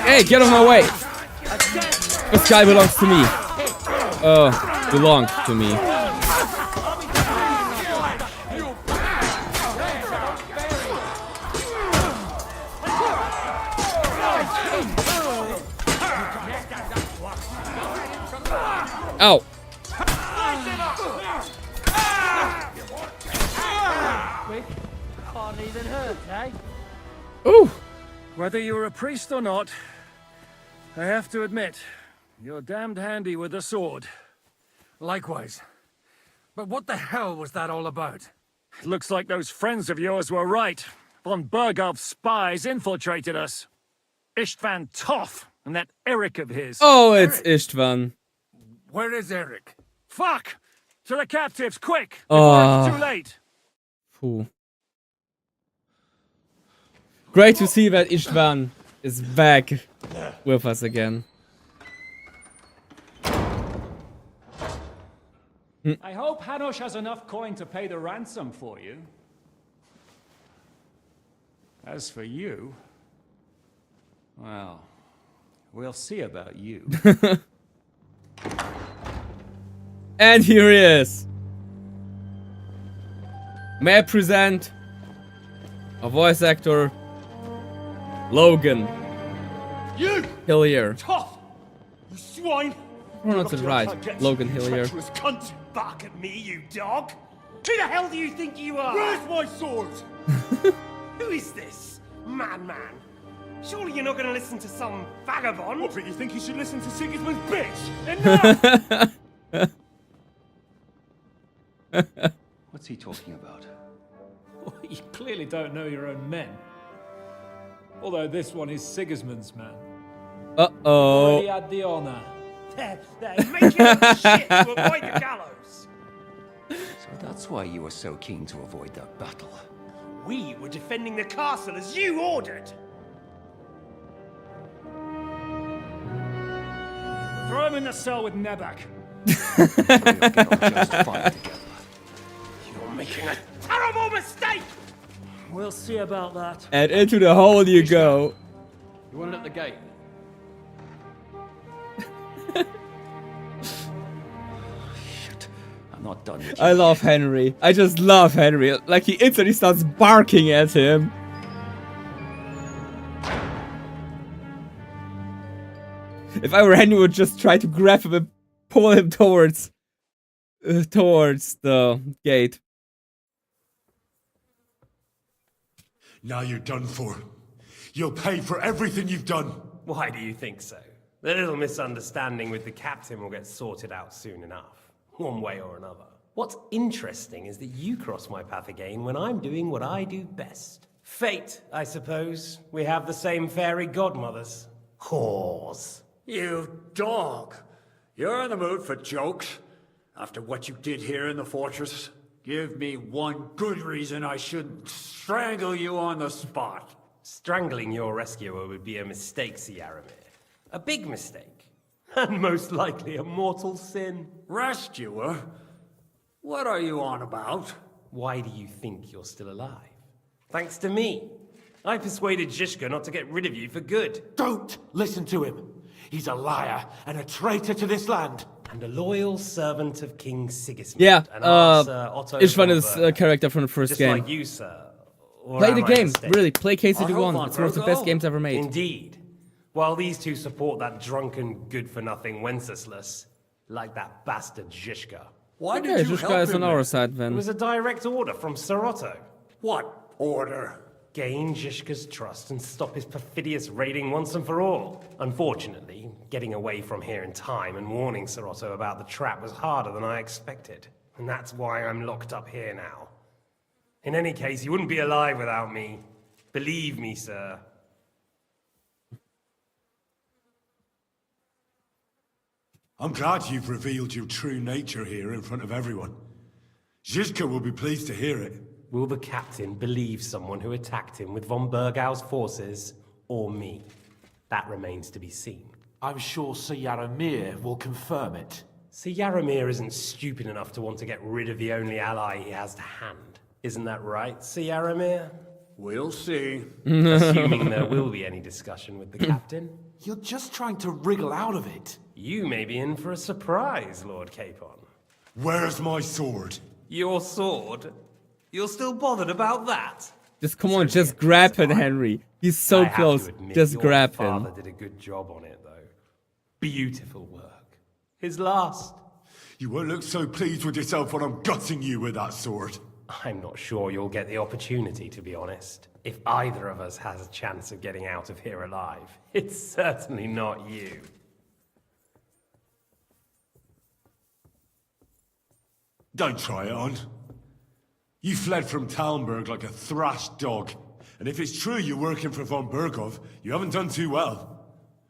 Hey, get out of my way! This guy belongs to me. Belonged to me. Ow! Hardly even hurt, eh? Ooh! Whether you're a priest or not, I have to admit, you're damned handy with a sword. Likewise. But what the hell was that all about? It looks like those friends of yours were right. Von Bergov's spies infiltrated us. Istvan Toth and that Eric of his. Oh, it's Istvan. Where is Eric? Fuck! To the captives, quick! Before it's too late! Puh. Great to see that Istvan is back with us again. I hope Hanush has enough coin to pay the ransom for you. As for you, well, we'll see about you. And here he is. May I present a voice actor, Logan. You! Hillier. Tough! You swine! Pronounce it right. Logan Hillier. Treacherous cunt! Bark at me, you dog! Who the hell do you think you are? Where's my sword? Who is this? Man. Surely you're not going to listen to some vagabond? What, but you think you should listen to Sigismund's bitch? Enough! What's he talking about? Well, you clearly don't know your own men. Although this one is Sigismund's man. Uh-oh. Already had the honor. They're making up shit to avoid the gallows. So that's why you were so keen to avoid that battle. We were defending the castle as you ordered. Throw him in the cell with Nebak. You're making a terrible mistake! We'll see about that. And into the hole you go. You want it at the gate? I'm not done with you. I love Henry. I just love Henry. Like, he instantly starts barking at him. If I were Henry, I would just try to grab him and pull him towards the gate. Now you're done for. You'll pay for everything you've done. Why do you think so? The little misunderstanding with the captain will get sorted out soon enough, one way or another. What's interesting is that you cross my path again when I'm doing what I do best. Fate, I suppose. We have the same fairy godmothers. Whores. You dog! You're in the mood for jokes? After what you did here in the fortress? Give me one good reason I shouldn't strangle you on the spot. Strangling your rescuer would be a mistake, Yaramir. A big mistake. And most likely a mortal sin. Rescuer? What are you on about? Why do you think you're still alive? Thanks to me. I persuaded Zhishka not to get rid of you for good. Don't listen to him. He's a liar and a traitor to this land. and a loyal servant of King Sigismund. Yeah, and our Sir Otto Ishvan von is a Berg. character from the first Just game. like you, sir. Or Play am the I game, mistaken? really. Play KCD1. It's one of the best games ever made. Indeed. While these two support that drunken, good-for-nothing Wenceslas, like that bastard Zhishka. Why Okay, did you Zhishka help is him on our then? side It then. was a direct order from Sir Otto. What order? Gain Zhishka's trust and stop his perfidious raiding once and for all. Unfortunately, getting away from here in time and warning Sir Otto about the trap was harder than I expected. And that's why I'm locked up here now. In any case, you wouldn't be alive without me. Believe me, sir. I'm glad you've revealed your true nature here in front of everyone. Zhizka will be pleased to hear it. Will the captain believe someone who attacked him with von Bergau's forces, or me? That remains to be seen. I'm sure Sir Yaramir will confirm it. Sir Yaramir isn't stupid enough to want to get rid of the only ally he has to hand. Isn't that right, Sir Yaramir? We'll see. Assuming there will be any discussion with the captain. You're just trying to wriggle out of it. You may be in for a surprise, Lord Capon. Where's my sword? Your sword? You're still bothered about that? Just come on, just grab him, Henry. He's so I have to close. admit, Just your grab father him. did a good job on it, though. Beautiful work. His last. You won't look so pleased with yourself when I'm gutting you with that sword. I'm not sure you'll get the opportunity, to be honest. If either of us has a chance of getting out of here alive, it's certainly not you. Don't try it on. You fled from Talmberg like a thrashed dog. And if it's true you're working for von Bergov, you haven't done too well.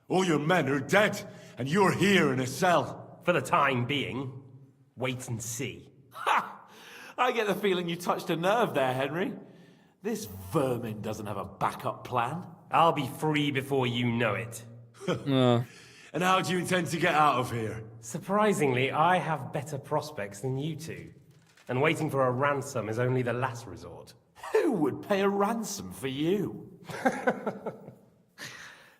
All your men are dead, and you're here in a cell. For the time being, wait and see. Ha! I get the feeling you touched a nerve there, Henry. This vermin doesn't have a backup plan. I'll be free before you know it. And how do you intend to get out of here? Surprisingly, I have better prospects than you two. And waiting for a ransom is only the last resort. Who would pay a ransom for you?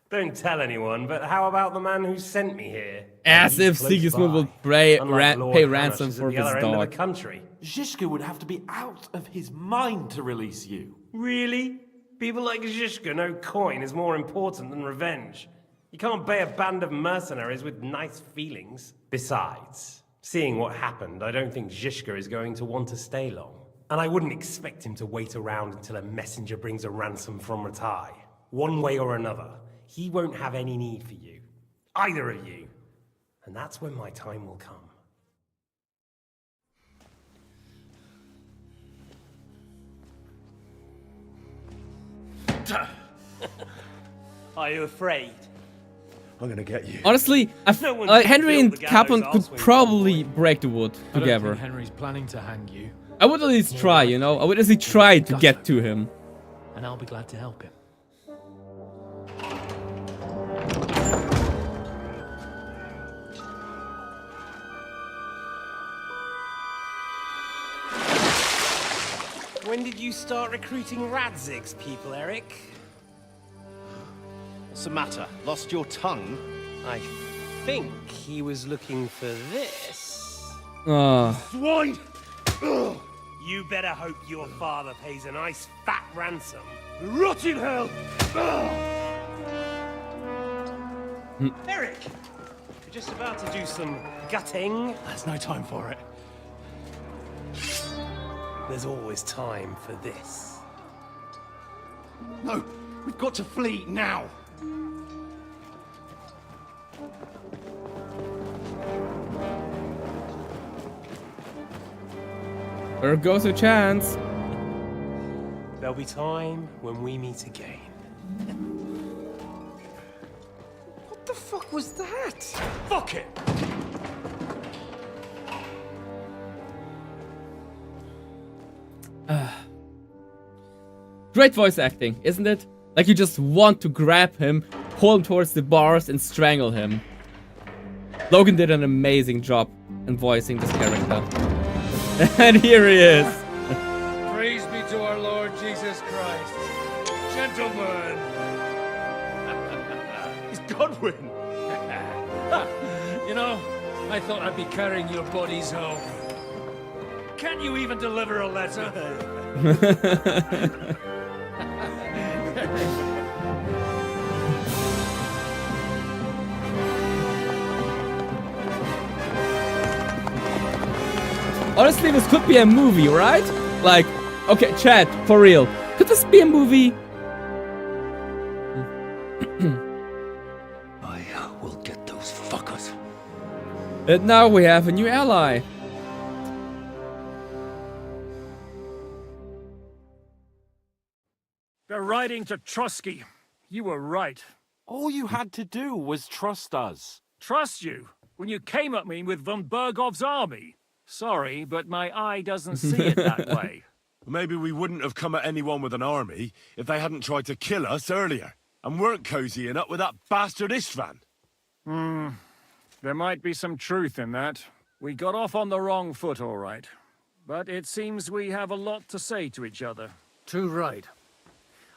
Don't tell anyone, but how about the man who sent me here? As He's if close Sigismund by. would Unlike Lord pay Hanush ransom is at for the his other end of dog. the country. Zhishka would have to be out of his mind to release you. Really? People like Zhishka know coin is more important than revenge. You can't pay a band of mercenaries with nice feelings. Besides, seeing what happened, I don't think Zhishka is going to want to stay long. And I wouldn't expect him to wait around until a messenger brings a ransom from Ratai. One way or another, he won't have any need for you. Either of you. And that's when my time will come. Are you afraid? I'm gonna get you. Honestly, No one can Henry build and the gallows Kaplan could elsewhere. probably break the wood I don't together. think Henry's planning to hang you, I would at least try, you know? I would at least try to get to him. and I'll be glad to help him. When did you start recruiting Radzig's people, Eric? What's the matter? Lost your tongue? I think he was looking for this. Swine! You better hope your father pays a nice fat ransom. Rot in hell! Eric! You're just about to do some gutting. There's no time for it. There's always time for this. No, we've got to flee now. There goes a chance. There'll be time when we meet again. What the fuck was that? Fuck it! Great voice acting, isn't it? Like you just want to grab him, pull him towards the bars, and strangle him. Logan did an amazing job in voicing this character. And here he is. Praise be to our Lord Jesus Christ. Gentlemen! It's Godwin! You know, I thought I'd be carrying your bodies home. Can't you even deliver a letter? Honestly, this could be a movie, right? Like, okay, chat, for real. Could this be a movie? I will get those fuckers. And now we have a new ally. They're riding to Trotsky. You were right. All you had to do was trust us. Trust you? When you came at me with von Bergov's army? Sorry, but my eye doesn't see it that way. Maybe we wouldn't have come at anyone with an army if they hadn't tried to kill us earlier, and weren't cozying up with that bastard Istvan. There might be some truth in that. We got off on the wrong foot, all right. But it seems we have a lot to say to each other. Too right.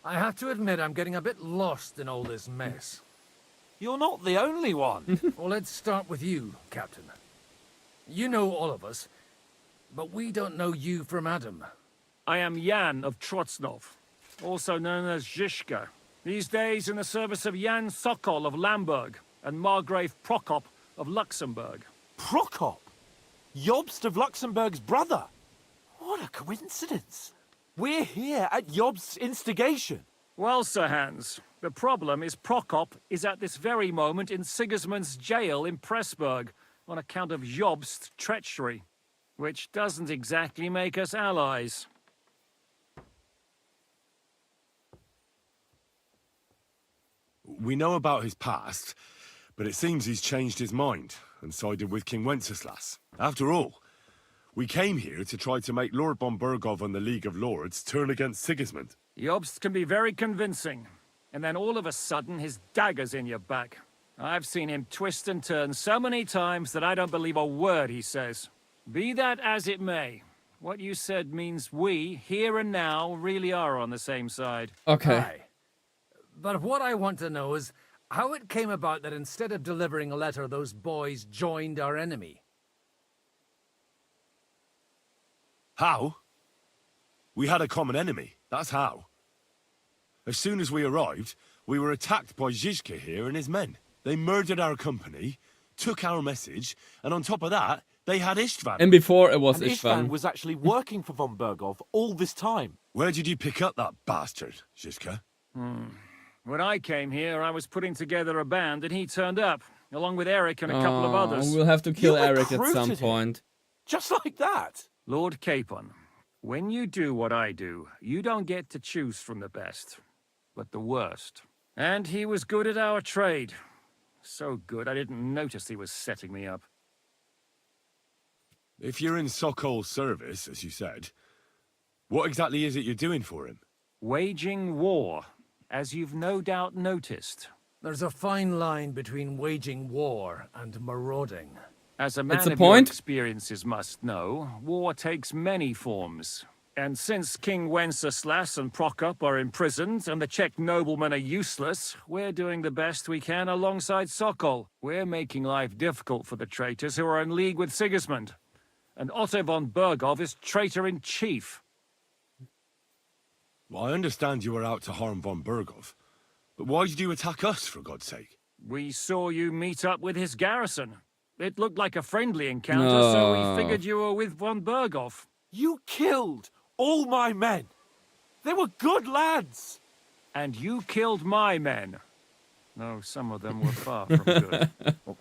I have to admit I'm getting a bit lost in all this mess. You're not the only one. Well, let's start with you, Captain. You know all of us, but we don't know you from Adam. I am Jan of Trotsnov, also known as Zhishka. These days in the service of Jan Sokol of Lamberg and Margrave Prokop of Luxembourg. Prokop? Jobst of Luxembourg's brother? What a coincidence. We're here at Jobst's instigation. Well, Sir Hans, the problem is Prokop is at this very moment in Sigismund's jail in Pressburg on account of Jobst's treachery, which doesn't exactly make us allies. We know about his past, but it seems he's changed his mind and sided with King Wenceslas. After all, we came here to try to make Lord von Bergov and the League of Lords turn against Sigismund. Jobst can be very convincing, and then all of a sudden his dagger's in your back. I've seen him twist and turn so many times that I don't believe a word he says. Be that as it may, what you said means we, here and now, really are on the same side. Okay. Aye. But what I want to know is how it came about that instead of delivering a letter, those boys joined our enemy. How? We had a common enemy, that's how. As soon as we arrived, we were attacked by Zhizka here and his men. They murdered our company, took our message, and on top of that, they had Istvan. And before it was And Istvan. was actually working for von Bergov all this time. Where did you pick up that bastard, Zhizka? When I came here, I was putting together a band, and he turned up, along with Eric and a couple of others. We'll have to kill You Eric at recruited some him. point. Just like that. Lord Capon, when you do what I do, you don't get to choose from the best, but the worst. And he was good at our trade. So good, I didn't notice he was setting me up. If you're in Sokol's service, as you said, what exactly is it you're doing for him? Waging war, as you've no doubt noticed. There's a fine line between waging war and marauding. As a man It's a of your point. experiences must know, war takes many forms. And since King Wenceslas and Prokop are imprisoned and the Czech noblemen are useless, we're doing the best we can alongside Sokol. We're making life difficult for the traitors who are in league with Sigismund. And Otto von Bergov is traitor-in-chief. Well, I understand you were out to harm von Bergov, but why did you attack us, for God's sake? We saw you meet up with his garrison. It looked like a friendly encounter, so we figured you were with von Bergov. You killed all my men. They were good lads. And you killed my men. No, some of them were far from good.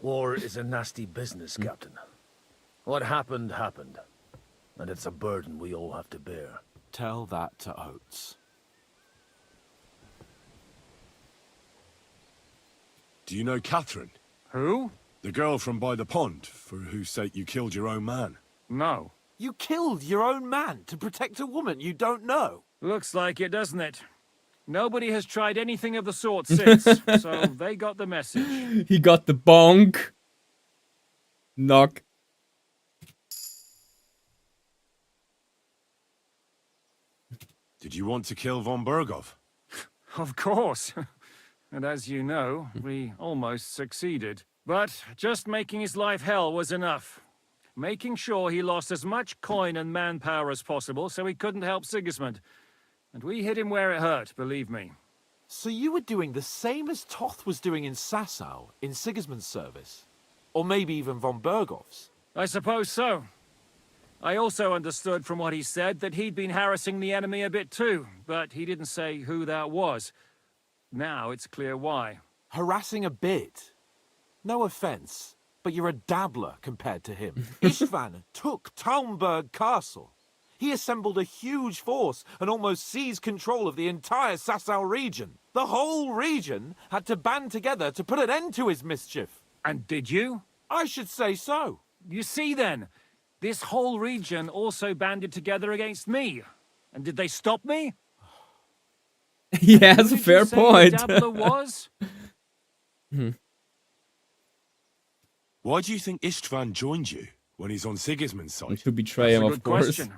War is a nasty business, Captain. What happened, happened. And it's a burden we all have to bear. Tell that to Oates. Do you know Catherine? Who? The girl from by the pond, for whose sake you killed your own man. No. You killed your own man to protect a woman you don't know. Looks like it, doesn't it? Nobody has tried anything of the sort since, so they got the message. He got the bonk. Knock. Did you want to kill von Bergov? Of course. And as you know, we almost succeeded. But just making his life hell was enough. Making sure he lost as much coin and manpower as possible so he couldn't help Sigismund. And we hit him where it hurt, believe me. So you were doing the same as Toth was doing in Sasau, in Sigismund's service? Or maybe even von Bergov's? I suppose so. I also understood from what he said that he'd been harassing the enemy a bit too, but he didn't say who that was. Now it's clear why. Harassing a bit? No offense, but you're a dabbler compared to him. Istvan took Talmberg Castle. He assembled a huge force and almost seized control of the entire Sasau region. The whole region had to band together to put an end to his mischief. And did you? I should say so. You see then, this whole region also banded together against me. And did they stop me? Yeah, that's a fair point. Who did you say the dabbler was? Why do you think Istvan joined you when he's on Sigismund's side? To betray him, That's a of good course. question.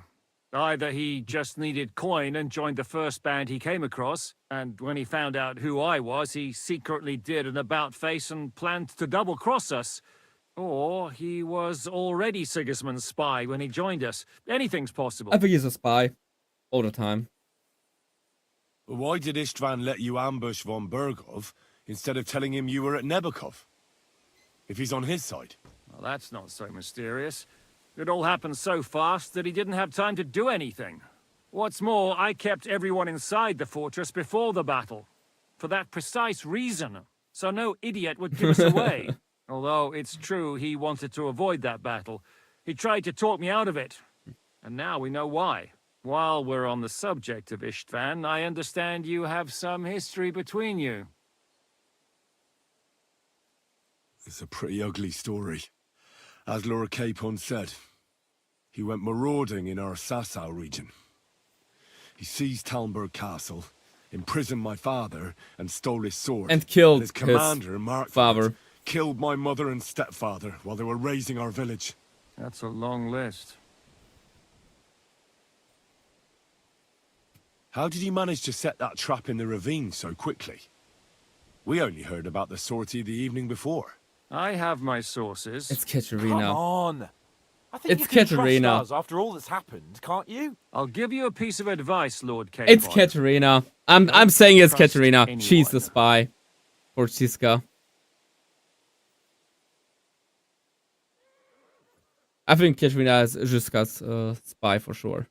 Either he just needed coin and joined the first band he came across, and when he found out who I was, he secretly did an about-face and planned to double-cross us. Or he was already Sigismund's spy when he joined us. Anything's possible. I think he's a spy. All the time. Why did Istvan let you ambush von Bergov instead of telling him you were at Nebakov? If he's on his side. Well, that's not so mysterious. It all happened so fast that he didn't have time to do anything. What's more, I kept everyone inside the fortress before the battle. For that precise reason. So no idiot would give us away. Although it's true he wanted to avoid that battle. He tried to talk me out of it. And now we know why. While we're on the subject of Istvan, I understand you have some history between you. It's a pretty ugly story. As Lord Capon said, he went marauding in our Sasau region. He seized Talmberg Castle, imprisoned my father, and stole his sword. And killed his commander, Mark father. Killed my mother and stepfather while they were raising our village. That's a long list. How did you manage to set that trap in the ravine so quickly? We only heard about the sortie the evening before. I have my sources. It's Katerina. Come on. I think It's you can Katerina. trust us after all that's happened, can't you? I'll give you a piece of advice, Lord Capon. It's Katerina. I'm saying it's trust Katerina. anyone. She's the spy. For Siska. I think Katerina is Ziska's spy for sure.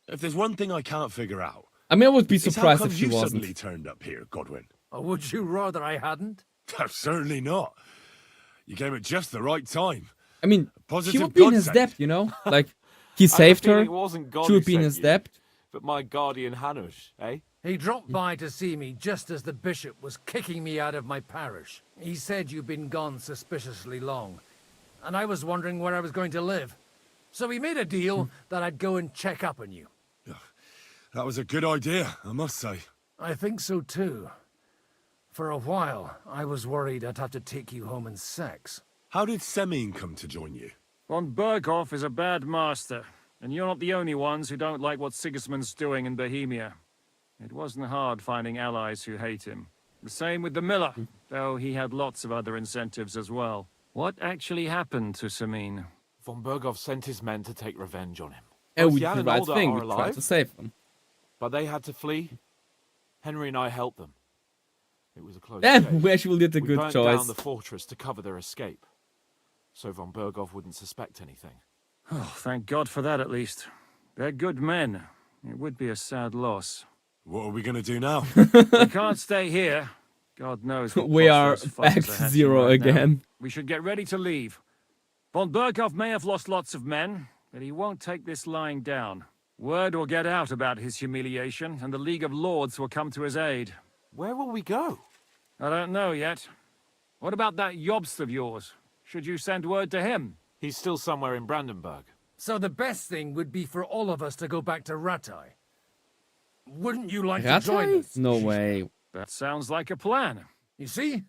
If there's one thing I can't figure out, I mean, I would be is how surprised come if she you wasn't. suddenly turned up here, Godwin. Or would you rather I hadn't? Certainly not. You came at just the right time. I mean, she Positive would be in his godsend. debt, you know? Like, he saved her. It wasn't God She would who be in sent his you, debt. but my guardian Hanush, eh? He dropped by to see me just as the bishop was kicking me out of my parish. He said you'd been gone suspiciously long, and I was wondering where I was going to live. So we made a deal that I'd go and check up on you. That was a good idea, I must say. I think so too. For a while, I was worried I'd have to take you home in sex. How did Semine come to join you? Von Berghoff is a bad master, and you're not the only ones who don't like what Sigismund's doing in Bohemia. It wasn't hard finding allies who hate him. The same with the miller, though he had lots of other incentives as well. What actually happened to Semine? Von Bergov sent his men to take revenge on him. And Both we Jan did and the right Alda thing. are We tried alive, to save them. but they had to flee. Henry and I helped them. It was a close Yeah, shave. we actually did a We good burnt choice. down the fortress to cover their escape, so Von Bergov wouldn't suspect anything. Oh, thank God for that at least. They're good men. It would be a sad loss. What are we going to do now? We can't stay here. God knows what We are prosperous back fuckers to are hatching zero right now. again. We should get ready to leave. Von Berghoff may have lost lots of men, but he won't take this lying down. Word will get out about his humiliation, and the League of Lords will come to his aid. Where will we go? I don't know yet. What about that Jobst of yours? Should you send word to him? He's still somewhere in Brandenburg. So the best thing would be for all of us to go back to Ratai. Wouldn't you like to join Ratai? us? No way. That sounds like a plan. You see?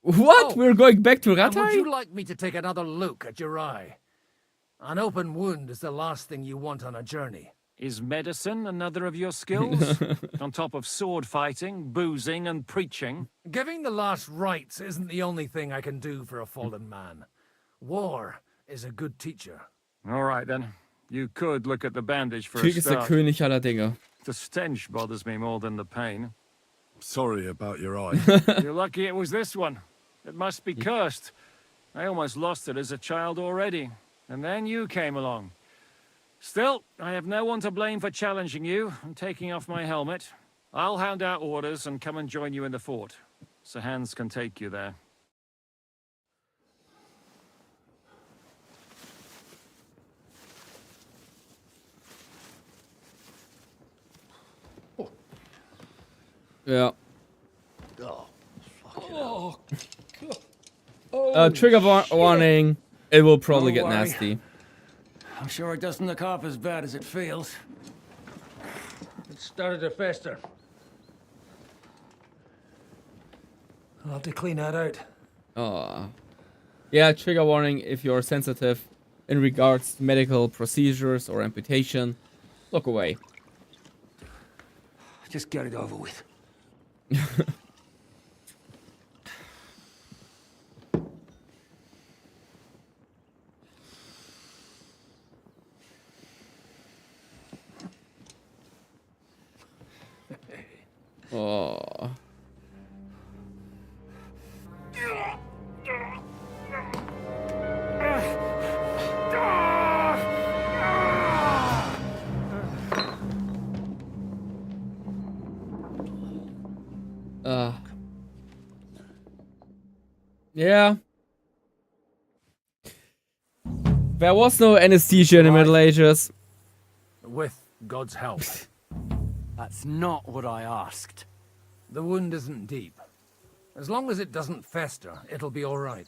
What? Oh, We're going back to And would Ratai? you like me to take another look at your eye? An open wound is the last thing you want on a journey. Is medicine another of your skills? On top of sword fighting, boozing, and preaching? Giving the last rites isn't the only thing I can do for a fallen man. War is a good teacher. All right, then. You could look at the bandage for a Krieg ist der start. König aller Dinge. The stench bothers me more than the pain. Sorry about your eye. You're lucky it was this one. It must be cursed. I almost lost it as a child already. And then you came along. Still, I have no one to blame for challenging you and taking off my helmet. I'll hand out orders and come and join you in the fort. Sir Hans can take you there. Ja. Oh, Trigger warning. It will probably get Don't worry. nasty. I'm sure it doesn't look half as bad as it feels. It started to fester. I'll have to clean that out. Oh. Yeah, trigger warning if you're sensitive in regards to medical procedures or amputation. Look away. Just get it over with. Oh. Yeah. There was no anesthesia in the Middle Ages. With God's help. That's not what I asked. The wound isn't deep. As long as it doesn't fester, it'll be all right.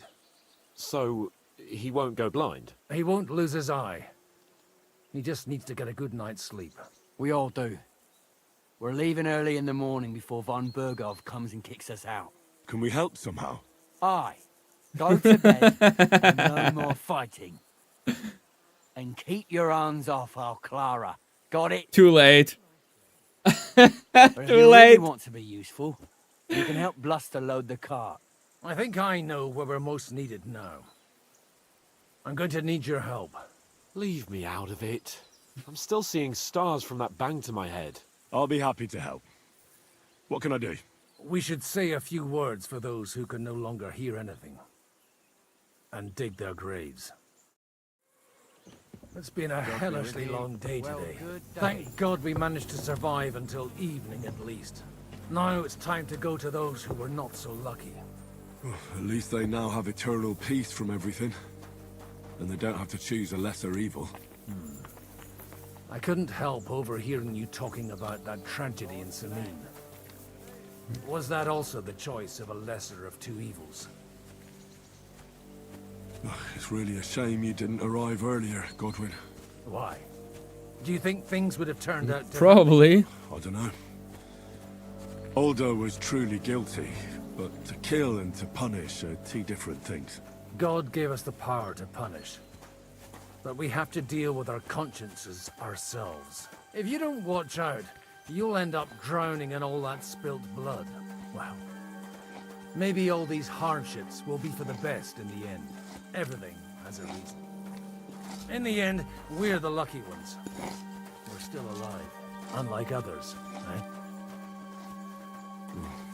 So, he won't go blind? He won't lose his eye. He just needs to get a good night's sleep. We all do. We're leaving early in the morning before von Burgov comes and kicks us out. Can we help somehow? Aye. Go to bed and no more fighting. And keep your hands off our Clara. Got it? Too late. But if Too you late. really want to be useful, you can help Bluster load the cart. I think I know where we're most needed now. I'm going to need your help. Leave me out of it. I'm still seeing stars from that bang to my head. I'll be happy to help. What can I do? We should say a few words for those who can no longer hear anything. And dig their graves. It's been a hellishly long day today. Thank God we managed to survive until evening at least. Now it's time to go to those who were not so lucky. At least they now have eternal peace from everything. And they don't have to choose a lesser evil. I couldn't help overhearing you talking about that tragedy in Samin. Was that also the choice of a lesser of two evils? It's really a shame you didn't arrive earlier, Godwin. Why? Do you think things would have turned out differently? Probably. I don't know. Aldo was truly guilty, but to kill and to punish are two different things. God gave us the power to punish. But we have to deal with our consciences ourselves. If you don't watch out, you'll end up drowning in all that spilt blood. Well, maybe all these hardships will be for the best in the end. Everything has a reason. In the end, we're the lucky ones. We're still alive, unlike others, eh?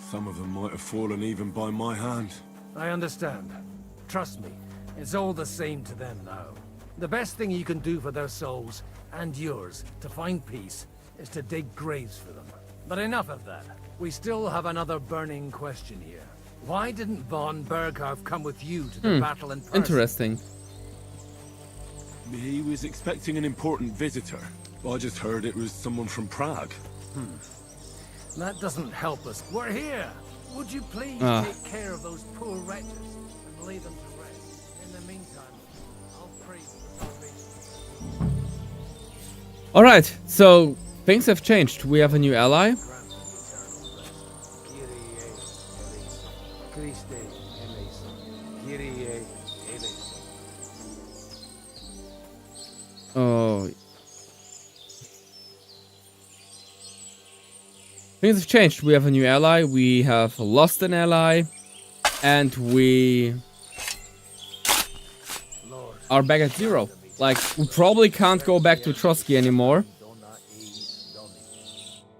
Some of them might have fallen even by my hand. I understand. Trust me, it's all the same to them now. The best thing you can do for their souls, and yours, to find peace, is to dig graves for them. But enough of that. We still have another burning question here. Why didn't von Burgov come with you to the battle in person? Interesting. He was expecting an important visitor. I just heard it was someone from Prague. That doesn't help us. We're here! Would you please take care of those poor wretches and lay them to rest? In the meantime, I'll pray for salvation. Alright, so things have changed. We have a new ally. Oh. Things have changed. We have a new ally. We have lost an ally. And we are back at 0. Like, we probably can't go back to Trotsky anymore.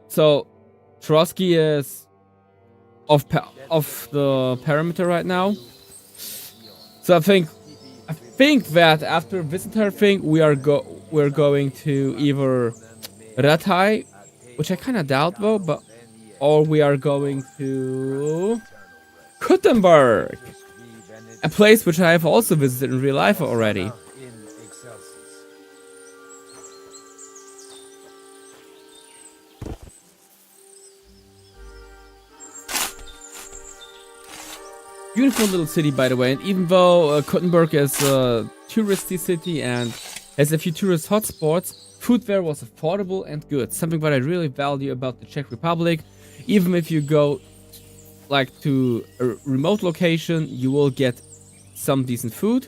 So, Trotsky is off the perimeter right now. So I think that after this entire thing, we're going to either Rathai, which I kind of doubt though, or we are going to Kuttenberg, a place which I have also visited in real life already. Beautiful little city, by the way, and even though Kuttenberg is a touristy city and has a few tourist hotspots, food there was affordable and good. Something that I really value about the Czech Republic. Even if you go like to a remote location, you will get some decent food,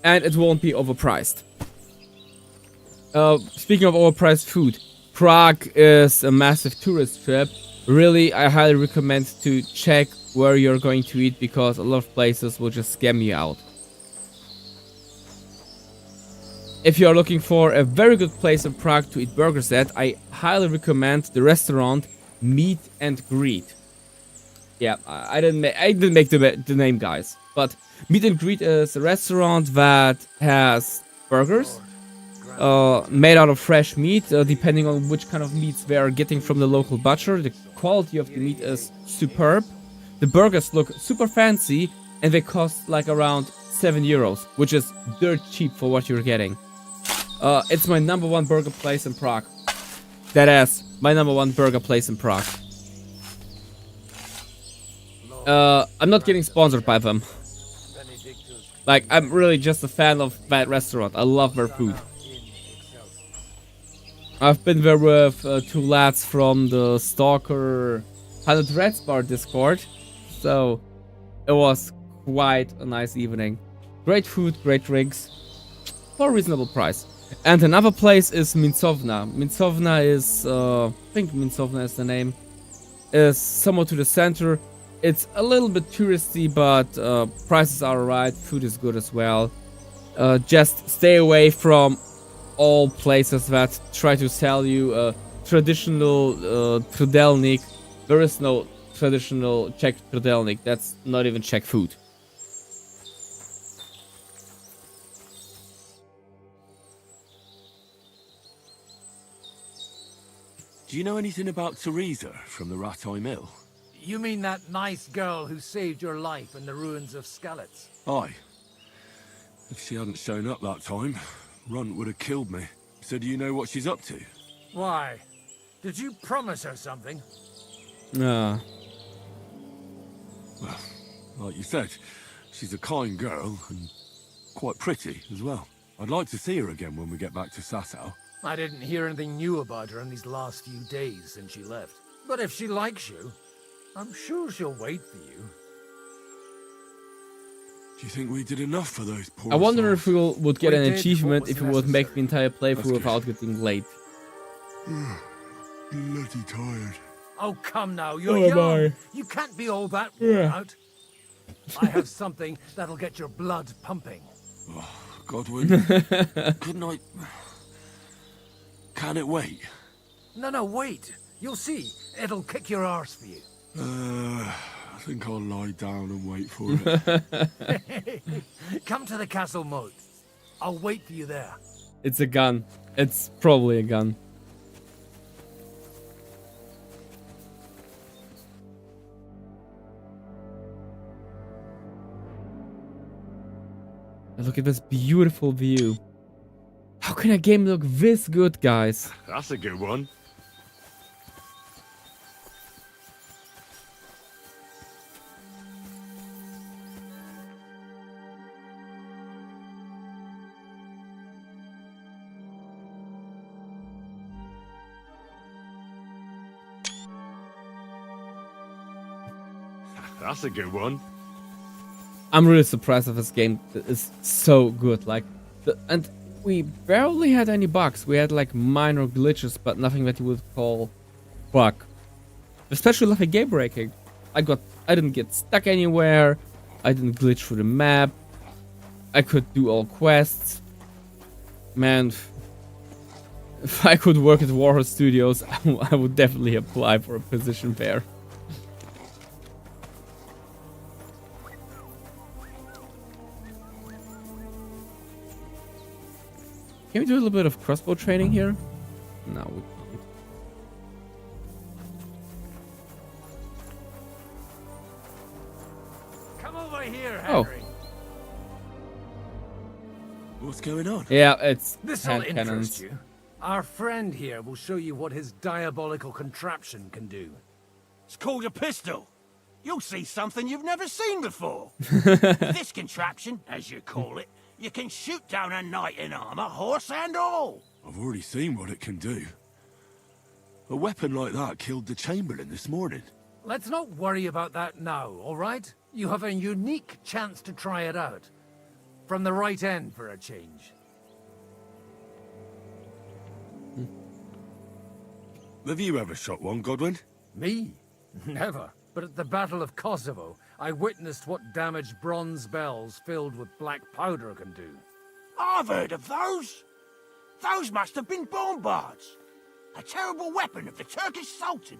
and it won't be overpriced. Speaking of overpriced food, Prague is a massive tourist trip. Really, I highly recommend to check where you're going to eat, because a lot of places will just scam you out. If you're looking for a very good place in Prague to eat burgers at, I highly recommend the restaurant Meet and Greet. Yeah, I didn't make the name, guys, but Meet and Greet is a restaurant that has burgers made out of fresh meat, depending on which kind of meats they are getting from the local butcher. The quality of the meat is superb. The burgers look super fancy, and they cost like around €7, which is dirt cheap for what you're getting. It's my #1 burger place in Prague. That is my #1 burger place in Prague. I'm not getting sponsored by them. Like, I'm really just a fan of that restaurant. I love their food. I've been there with 2 lads from the Stalker 100 Reds Bar Discord. So, it was quite a nice evening. Great food, great drinks, for a reasonable price. And another place is Mincovna. Mincovna is, I think Mincovna is the name, is somewhat to the center. It's a little bit touristy, but prices are alright, food is good as well. Just stay away from all places that try to sell you a traditional trudelnik. There is no traditional Czech trudelnik. That's not even Czech food. Do you know anything about Teresa from the Rathai Mill? You mean that nice girl who saved your life in the ruins of Skalitz? Aye. If she hadn't shown up that time, Runt would have killed me. So do you know what she's up to? Why? Did you promise her something? Nah. Well, like you said, she's a kind girl and quite pretty as well. I'd like to see her again when we get back to Sasau. I didn't hear anything new about her in these last few days since she left. But if she likes you, I'm sure she'll wait for you. Do you think we did enough for those poor I wonder souls? if we would get We an did achievement what if was we would make the entire That's playthrough good. without getting late. Bloody tired. Oh, come now, you're Oh, young. my. You can't be all that worn Yeah. out. I have something that'll get your blood pumping. Godwin, couldn't I... Can it wait? No, wait. You'll see. It'll kick your arse for you. I think I'll lie down and wait for it. Come to the castle moat. I'll wait for you there. It's a gun. It's probably a gun. Look at this beautiful view. How can a game look this good, guys? That's a good one. That's a good one. I'm really surprised that this game is so good. Like, and we barely had any bugs. We had like minor glitches, but nothing that you would call fuck. Especially like game breaking. I didn't get stuck anywhere. I didn't glitch through the map. I could do all quests. Man, if I could work at Warhorse Studios, I would definitely apply for a position there. Can we do a little bit of crossbow training here? No, we can't. Come over here, Henry. What's going on? Yeah, it's This'll hand interest cannons. you. Our friend here will show you what his diabolical contraption can do. It's called a pistol. You'll see something you've never seen before. With this contraption, as you call it, you can shoot down a knight in armor, horse and all. I've already seen what it can do. A weapon like that killed the Chamberlain this morning. Let's not worry about that now, all right? You have a unique chance to try it out. From the right end for a change. Have you ever shot one, Godwin? Me? Never. But at the Battle of Kosovo, I witnessed what damage bronze bells filled with black powder can do. I've heard of those. Those must have been bombards. A terrible weapon of the Turkish Sultan.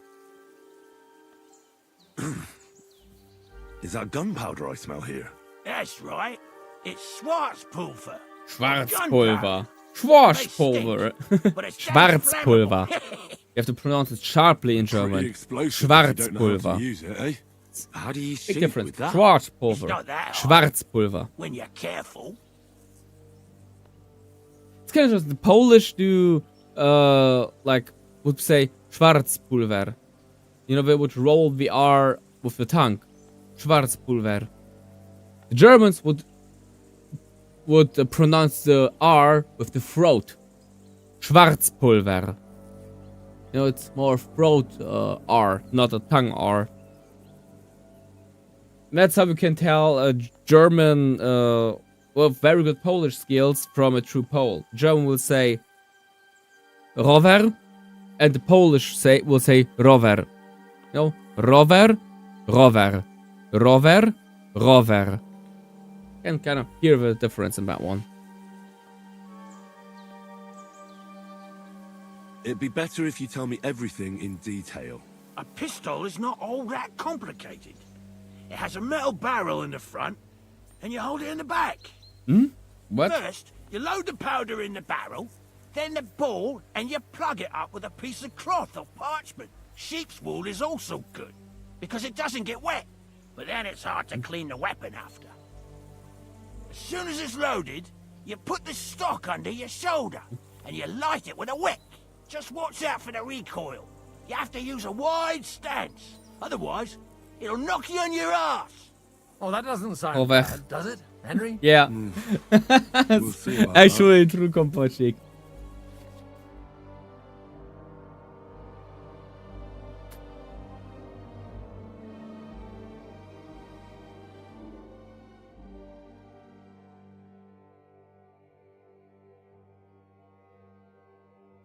Is that gunpowder I smell here? That's right. It's Schwarzpulver. Schwarzpulver. Schwarzpulver. Schwarzpulver. You have to pronounce it sharply in German. Schwarzpulver. How do you Big difference. Schwarzpulver. Schwarzpulver. When you're careful. It's kind of just the Polish do, like, would say Schwarzpulver. You know, they would roll the R with the tongue. Schwarzpulver. The Germans would pronounce the R with the throat. Schwarzpulver. You know, it's more throat R, not a tongue R. And that's how you can tell a German with very good Polish skills from a true Pole. German will say rower, and the Polish will say rower. You know, rower, rower, rower, rower. You can kind of hear the difference in that one. It'd be better if you tell me everything in detail. A pistol is not all that complicated. It has a metal barrel in the front, and you hold it in the back. Hmm? What? First, you load the powder in the barrel, then the ball, and you plug it up with a piece of cloth or parchment. Sheep's wool is also good, because it doesn't get wet, but then it's hard to clean the weapon after. As soon as it's loaded, you put the stock under your shoulder, and you light it with a wick. Just watch out for the recoil. You have to use a wide stance, otherwise, it'll knock you on your ass. Oh, that doesn't sound bad, does it, Henry? Yeah. We'll see about Actually, true kompocik.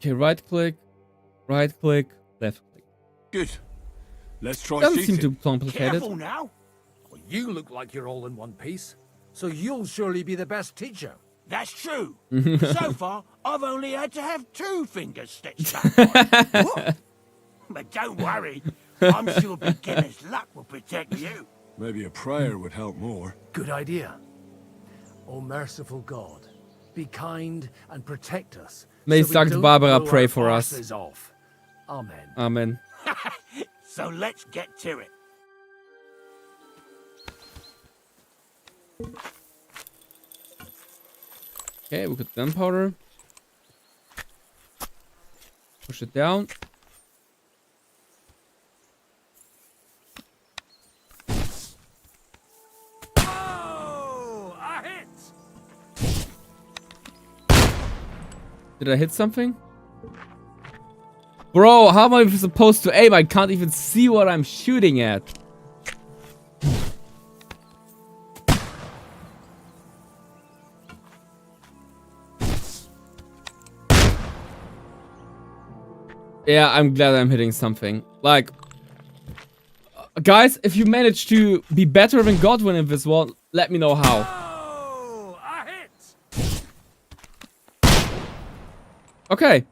Okay, right click, left click. Good. Let's try Doesn't shooting. seem too complicated. Careful now. Well, you look like you're all in one piece, so you'll surely be the best teacher. That's true. So far, I've only had to have 2 fingers stitched back on. But don't worry, I'm sure beginner's luck will protect you. Maybe a prayer would help more. Good idea. O merciful God, be kind and protect us. May so we St. don't Barbara blow pray our for us. asses off. Amen. Amen. So let's get to it. Okay, we got gunpowder. Push it down. Oh, a hit! Did I hit something? Bro, how am I supposed to aim? I can't even see what I'm shooting at. Yeah, I'm glad I'm hitting something. Like, guys, if you manage to be better than Godwin in this one, let me know how. Oh, a hit! Okay.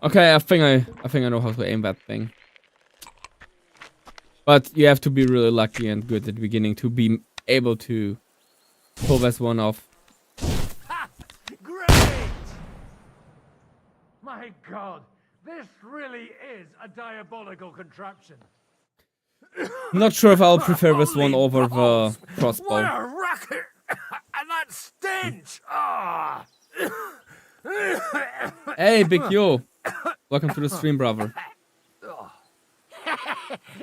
Okay, I think I know how to aim that thing. But you have to be really lucky and good at the beginning to be able to pull this one off. Ha! Great! My God, this really is a diabolical contraption. Not sure if I'll prefer this one over the What crossbow. a racket! And that stench! Ah! Hey, Big Yo. Welcome to the stream, brother.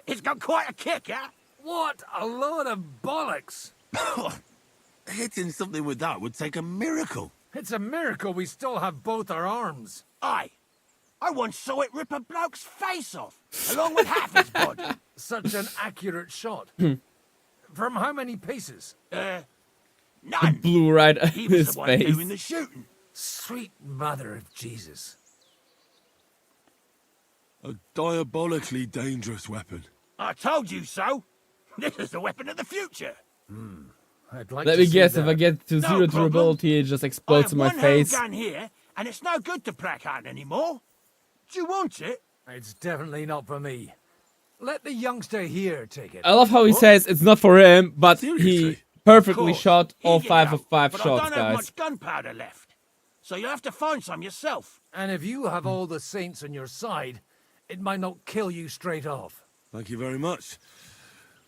It's got quite a kick, huh? What a load of bollocks! Hitting something with that would take a miracle. It's a miracle we still have both our arms. Aye. I once saw it rip a bloke's face off, along with half his body. Such an accurate shot. From how many paces? It None. blew right at He was his the one face. doing the shooting. Sweet mother of Jesus. A diabolically dangerous weapon. I told you so. This is the weapon of the future. I'd like Let to me see guess, that. if I get to No zero problem. durability, it just I explodes have in my one face. handgun here, and it's no good to placard anymore. Do you want it? It's definitely not for me. Let the youngster here take it. I love how he says it's not for him, but he perfectly Of course. shot all Here you 5 go, of 5 but shots, I don't have guys. much gunpowder left, so you'll have to find some yourself. And if you have all the saints on your side, it might not kill you straight off. Thank you very much.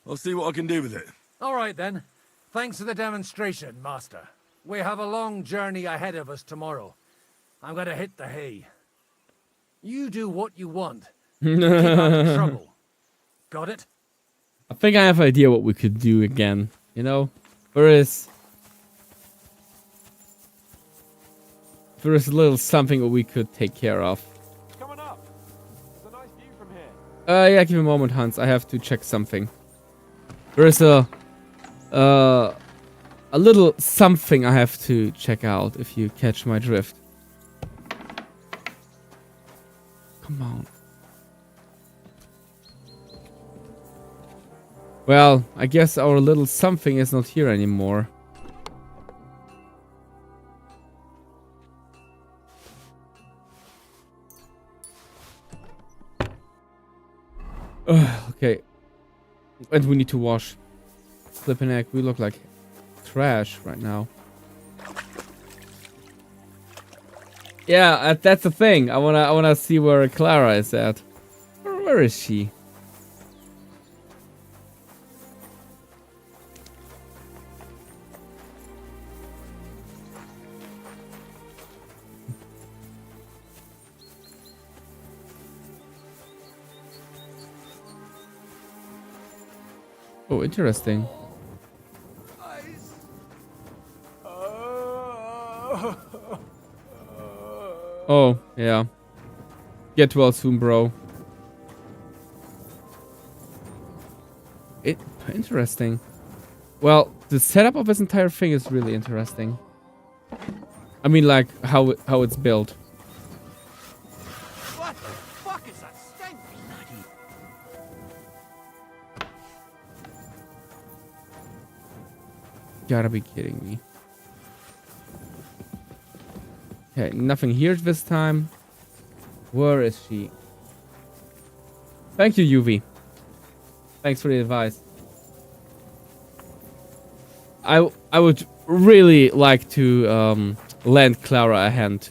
I'll see what I can do with it. All right then. Thanks for the demonstration, Master. We have a long journey ahead of us tomorrow. I'm gonna hit the hay. You do what you want. Keep out of trouble. Got it? I think I have an idea what we could do again. You know, there is a little something that we could take care of. Coming up. There's a nice view from here. Yeah, give me a moment, Hans. I have to check something. There is a little something I have to check out, if you catch my drift. Come on. Well, I guess our little something is not here anymore. Okay. And we need to wash. Flippin' heck, we look like trash right now. Yeah, that's the thing. I wanna see where Clara is at. Where is she? Oh, interesting. Oh, yeah. Get well soon, bro. Interesting. Well, the setup of this entire thing is really interesting. I mean, like, how it's built. What the fuck is that stench? Gotta be kidding me. Okay, nothing here this time. Where is she? Thank you, UV. Thanks for the advice. I would really like to lend Clara a hand.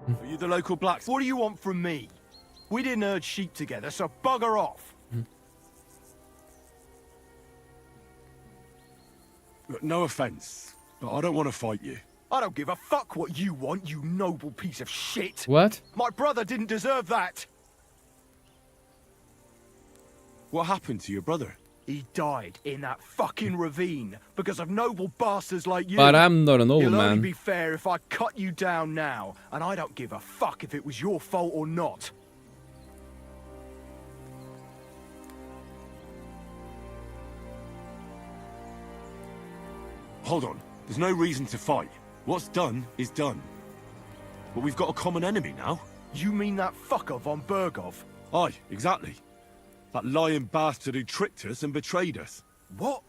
Are you the local blacks? What do you want from me? We didn't herd sheep together, so bugger off. Look, no offense, but I don't want to fight you. I don't give a fuck what you want, you noble piece of shit. What? My brother didn't deserve that. What happened to your brother? He died in that fucking ravine because of noble bastards like you. But I'm not a noble It'll only man. be fair if I cut you down now, and I don't give a fuck if it was your fault or not. Hold on. There's no reason to fight. What's done is done. But we've got a common enemy now. You mean that fucker von Bergov? Aye, exactly. That lying bastard who tricked us and betrayed us. What?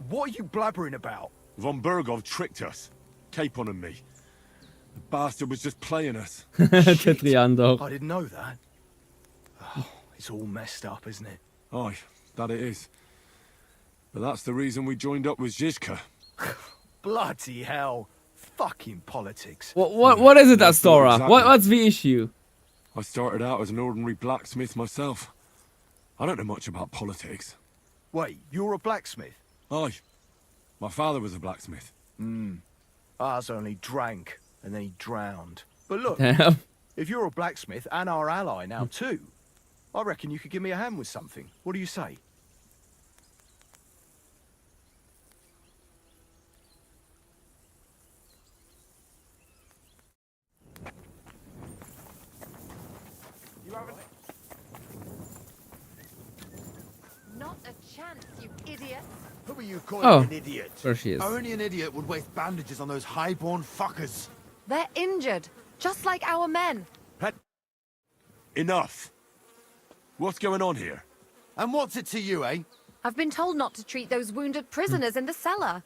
What are you blabbering about? Von Bergov tricked us. Capon and me. The bastard was just playing us. Tetriander. I didn't know that. Oh, it's all messed up, isn't it? Aye, that it is. But that's the reason we joined up with Zizka. Bloody hell. Fucking politics. What is it, Astora? Exactly. What's the issue? I started out as an ordinary blacksmith myself. I don't know much about politics. Wait, you're a blacksmith? Aye. My father was a blacksmith. Ours only drank, and then he drowned. But look, Damn. if you're a blacksmith and our ally now too, I reckon you could give me a hand with something. What do you say? Not a chance, you idiot. Who are you calling Oh, an idiot? there she is. Only an idiot would waste bandages on those highborn fuckers. They're injured, just like our men. Enough. What's going on here? And what's it to you, eh? I've been told not to treat those wounded prisoners in the cellar.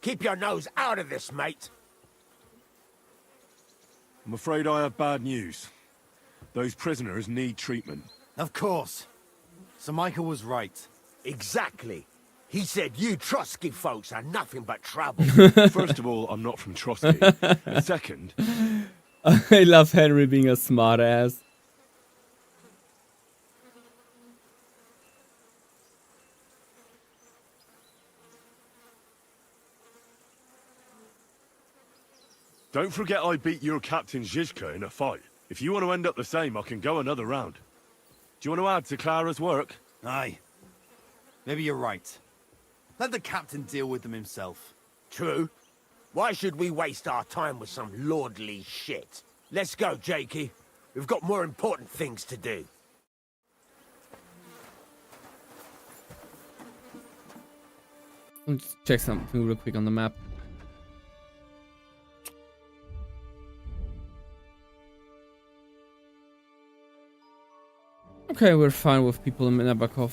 Keep your nose out of this, mate. I'm afraid I have bad news. Those prisoners need treatment. Of course. Sir Michael was right. Exactly. He said you Trotsky folks are nothing but trouble. First of all, I'm not from Trotsky. And second, I love Henry being a smart ass. don't forget I beat your captain Zizka in a fight. If you want to end up the same, I can go another round. Do you want to add to Clara's work? Aye. Maybe you're right. Let the captain deal with them himself. True. Why should we waste our time with some lordly shit? Let's go, Jakey. We've got more important things to do. Let's check something real quick on the map. Okay, we're fine with people in Nebakov.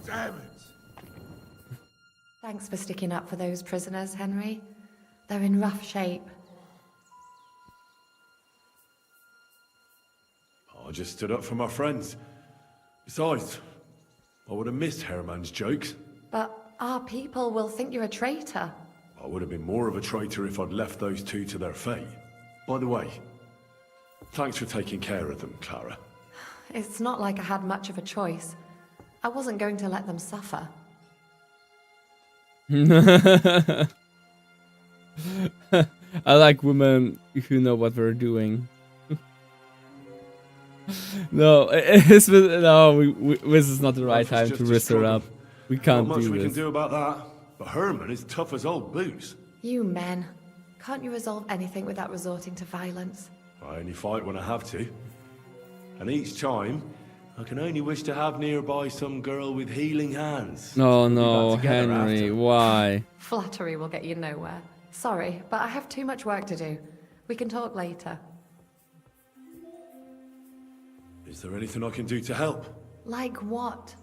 Damn it. Thanks for sticking up for those prisoners, Henry. They're in rough shape. I just stood up for my friends. Besides, I would have missed Herman's jokes. But our people will think you're a traitor. I would have been more of a traitor if I'd left those two to their fate. By the way, thanks for taking care of them, Clara. It's not like I had much of a choice. I wasn't going to let them suffer. I like women who know what they're doing. No, this is not the right time to risk her up. We can't Not much do we this. can do about that. But Herman is tough as old boots. You men. Can't you resolve anything without resorting to violence? I only fight when I have to. And each time, I can only wish to have nearby some girl with healing hands. No, We'll be no, back together Henry, after. why? Flattery will get you nowhere. Sorry, but I have too much work to do. We can talk later. Is there anything I can do to help? Like what?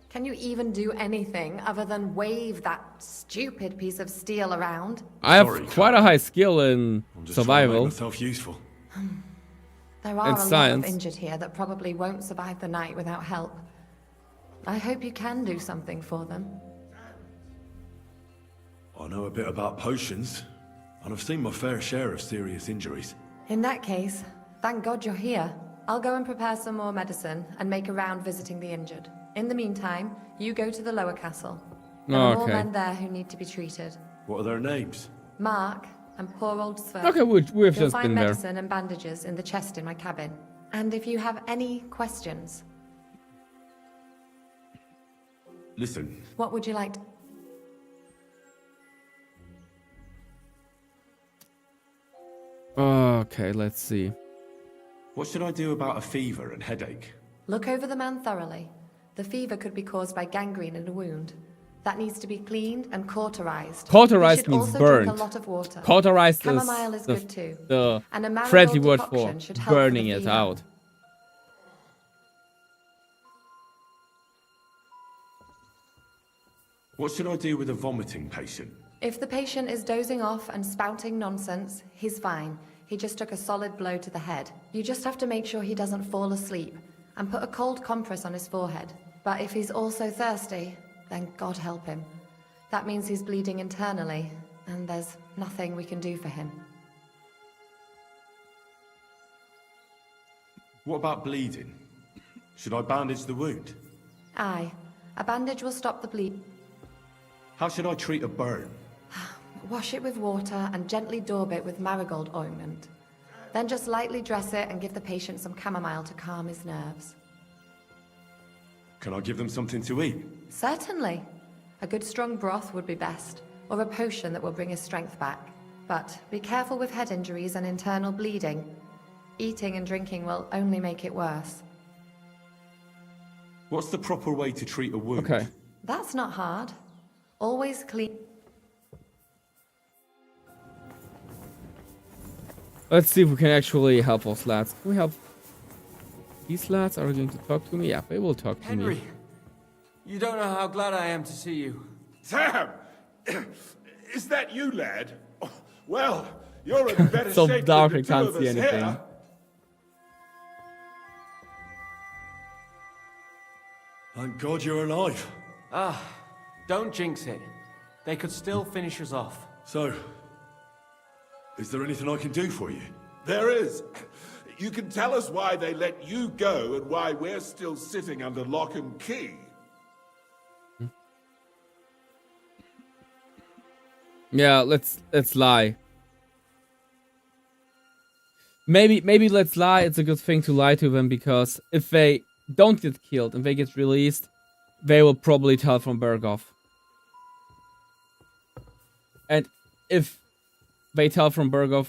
Can you even do anything other than wave that stupid piece of steel around? I have quite a high skill in I'm just survival. trying to make myself useful. There are It's a lot science. of injured here that probably won't survive the night without help. I hope you can do something for them. I know a bit about potions, and I've seen my fair share of serious injuries. In that case, thank God you're here. I'll go and prepare some more medicine and make a round visiting the injured. In the meantime, you go to the lower castle. There are more Okay. men there who need to be treated. What are their names? Mark and poor old Sven. Okay, we've You'll just find been there. medicine and bandages in the chest in my cabin. And if you have any questions, Listen, what would you like to... Okay, let's see. what should I do about a fever and headache? Look over the man thoroughly. The fever could be caused by gangrene in a wound. That needs to be cleaned and cauterized. Cauterized You should means also burned. drink a lot of water. Cauterized Chamomile is is good too. the And a marigold friendly word for decoction should help for the burning it fever. out. What should I do with a vomiting patient? If the patient is dozing off and spouting nonsense, he's fine. He just took a solid blow to the head. You just have to make sure he doesn't fall asleep and put a cold compress on his forehead. But if he's also thirsty, then God help him. That means he's bleeding internally, and there's nothing we can do for him. What about bleeding? Should I bandage the wound? Aye. A bandage will stop the bleed. How should I treat a burn? Wash it with water and gently daub it with marigold ointment. Then just lightly dress it and give the patient some chamomile to calm his nerves. Can I give them something to eat? Certainly. A good strong broth would be best, or a potion that will bring his strength back. But be careful with head injuries and internal bleeding. Eating and drinking will only make it worse. What's the proper way to treat a wound? Okay. That's not hard. Always clean. Let's see if we can actually help those lads. Can we help these lads? Are they going to talk to me? Yeah, they will talk to Henry, me. you don't know how glad I am to see you. Sam! Is that you, lad? Well, you're in better So shape dark than I the two can't of see us anything. here. Thank God you're alive. Ah, don't jinx it. They could still finish us off. So, is there anything I can do for you? There is. You can tell us why they let you go and why we're still sitting under lock and key. Yeah, let's lie. Maybe let's lie. It's a good thing to lie to them, because if they don't get killed and they get released, they will probably tell from Berghoff. And if they tell from Berghoff,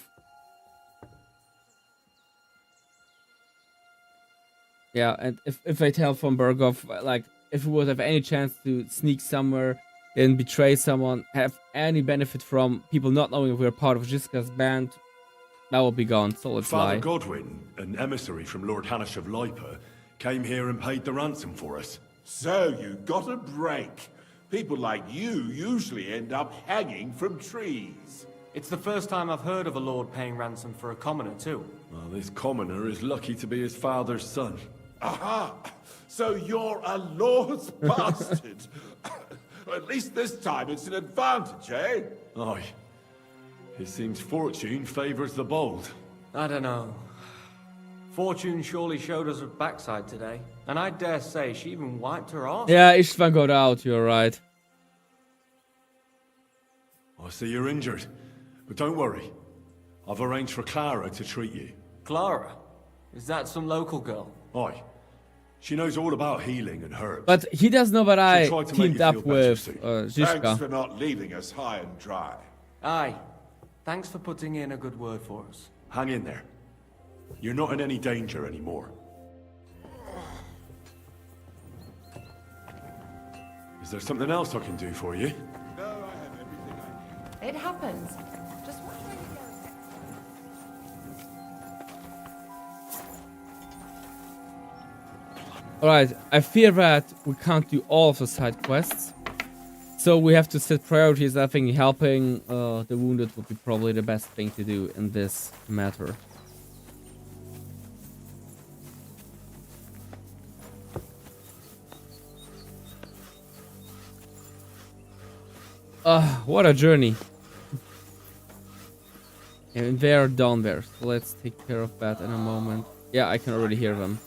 yeah, and if they tell from Berghoff, like, if we would have any chance to sneak somewhere and betray someone, have any benefit from people not knowing if we're part of Žižka's band, that will be gone. So let's Father lie. Godwin, an emissary from Lord Hanish of Lipa, came here and paid the ransom for us. So you got a break. People like you usually end up hanging from trees. It's the first time I've heard of a lord paying ransom for a commoner, too. Well, this commoner is lucky to be his father's son. Aha! So you're a lord's bastard. At least this time it's an advantage, eh? Aye. It seems fortune favours the bold. I don't know. Fortune surely showed us her backside today. And I dare say she even wiped her ass. Yeah, Istvan got out, you're right. I see you're injured. But don't worry. I've arranged for Clara to treat you. Clara? Is that some local girl? Aye. She knows all about healing and herbs. But he does know that I She'll try to make teamed you up feel better with soon. Thanks Žižka. for not leaving us high and dry. Aye. Thanks for putting in a good word for us. Hang in there. You're not in any danger anymore. Is there something else I can do for you? No, I have everything I need. It happens. Just watch where you go. Alright, I fear that we can't do all of the side quests. So we have to set priorities. I think helping the wounded would be probably the best thing to do in this matter. What a journey. And they're down there, so let's take care of that in a moment. Yeah, I can already hear them.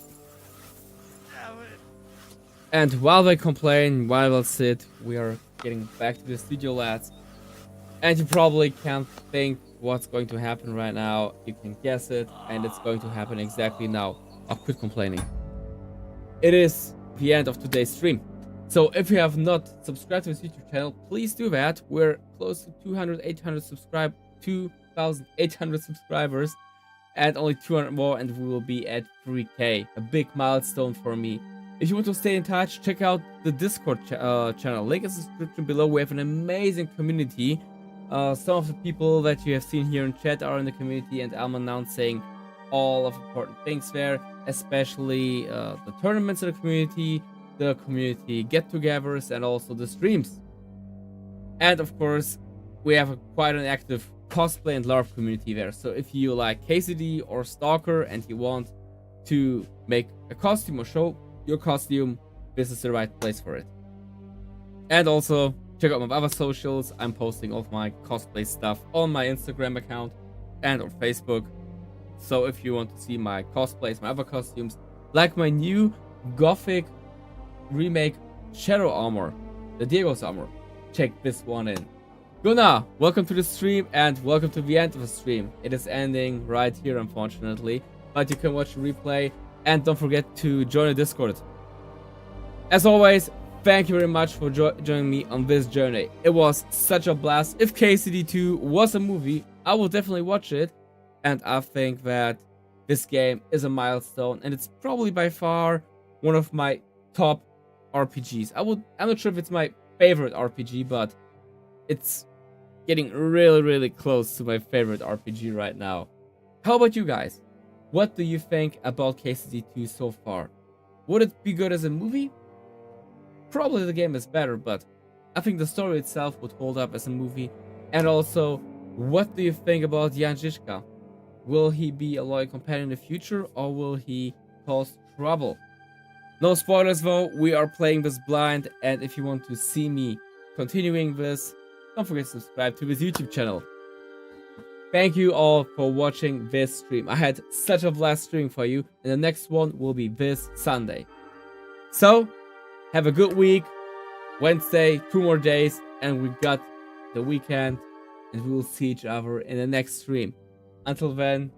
And while they complain, while they sit, we are getting back to the studio, lads. And you probably can't think what's going to happen right now. You can guess it, and it's going to happen exactly now. I'll quit complaining. It is the end of today's stream. So if you have not subscribed to this YouTube channel, please do that. We're close to 2,800 subscribers, and only 200 more, and we will be at 3K. A big milestone for me. If you want to stay in touch, check out the Discord channel. Link in the description below. We have an amazing community. Some of the people that you have seen here in chat are in the community, and I'm announcing all of important things there, especially the tournaments in the community get-togethers, and also the streams. And of course, we have quite an active cosplay and LARP community there. So if you like KCD or Stalker and you want to make a costume or show your costume, this is the right place for it. And also check out my other socials. I'm posting all of my cosplay stuff on my Instagram account and on Facebook. So if you want to see my cosplays, my other costumes, like my new Gothic remake Shadow Armor, the Diego's armor, check this one in. Gunnar, welcome to the stream and welcome to the end of the stream. It is ending right here, unfortunately, but you can watch the replay, and don't forget to join the Discord. As always, thank you very much for joining me on this journey. It was such a blast. If KCD 2 was a movie, I will definitely watch it, and I think that this game is a milestone, and it's probably by far one of my top RPGs. I'm not sure if it's my favorite RPG, but it's getting really, really close to my favorite RPG right now. How about you guys? What do you think about KCD 2 so far? Would it be good as a movie? Probably the game is better, but I think the story itself would hold up as a movie. And also, what do you think about Jan Žižka? Will he be a loyal companion in the future, or will he cause trouble? No spoilers though, we are playing this blind, and if you want to see me continuing this, don't forget to subscribe to this YouTube channel. Thank you all for watching this stream. I had such a blast streaming for you, and the next one will be this Sunday. So, have a good week. Wednesday, 2 more days, and we got the weekend, and we will see each other in the next stream. Until then,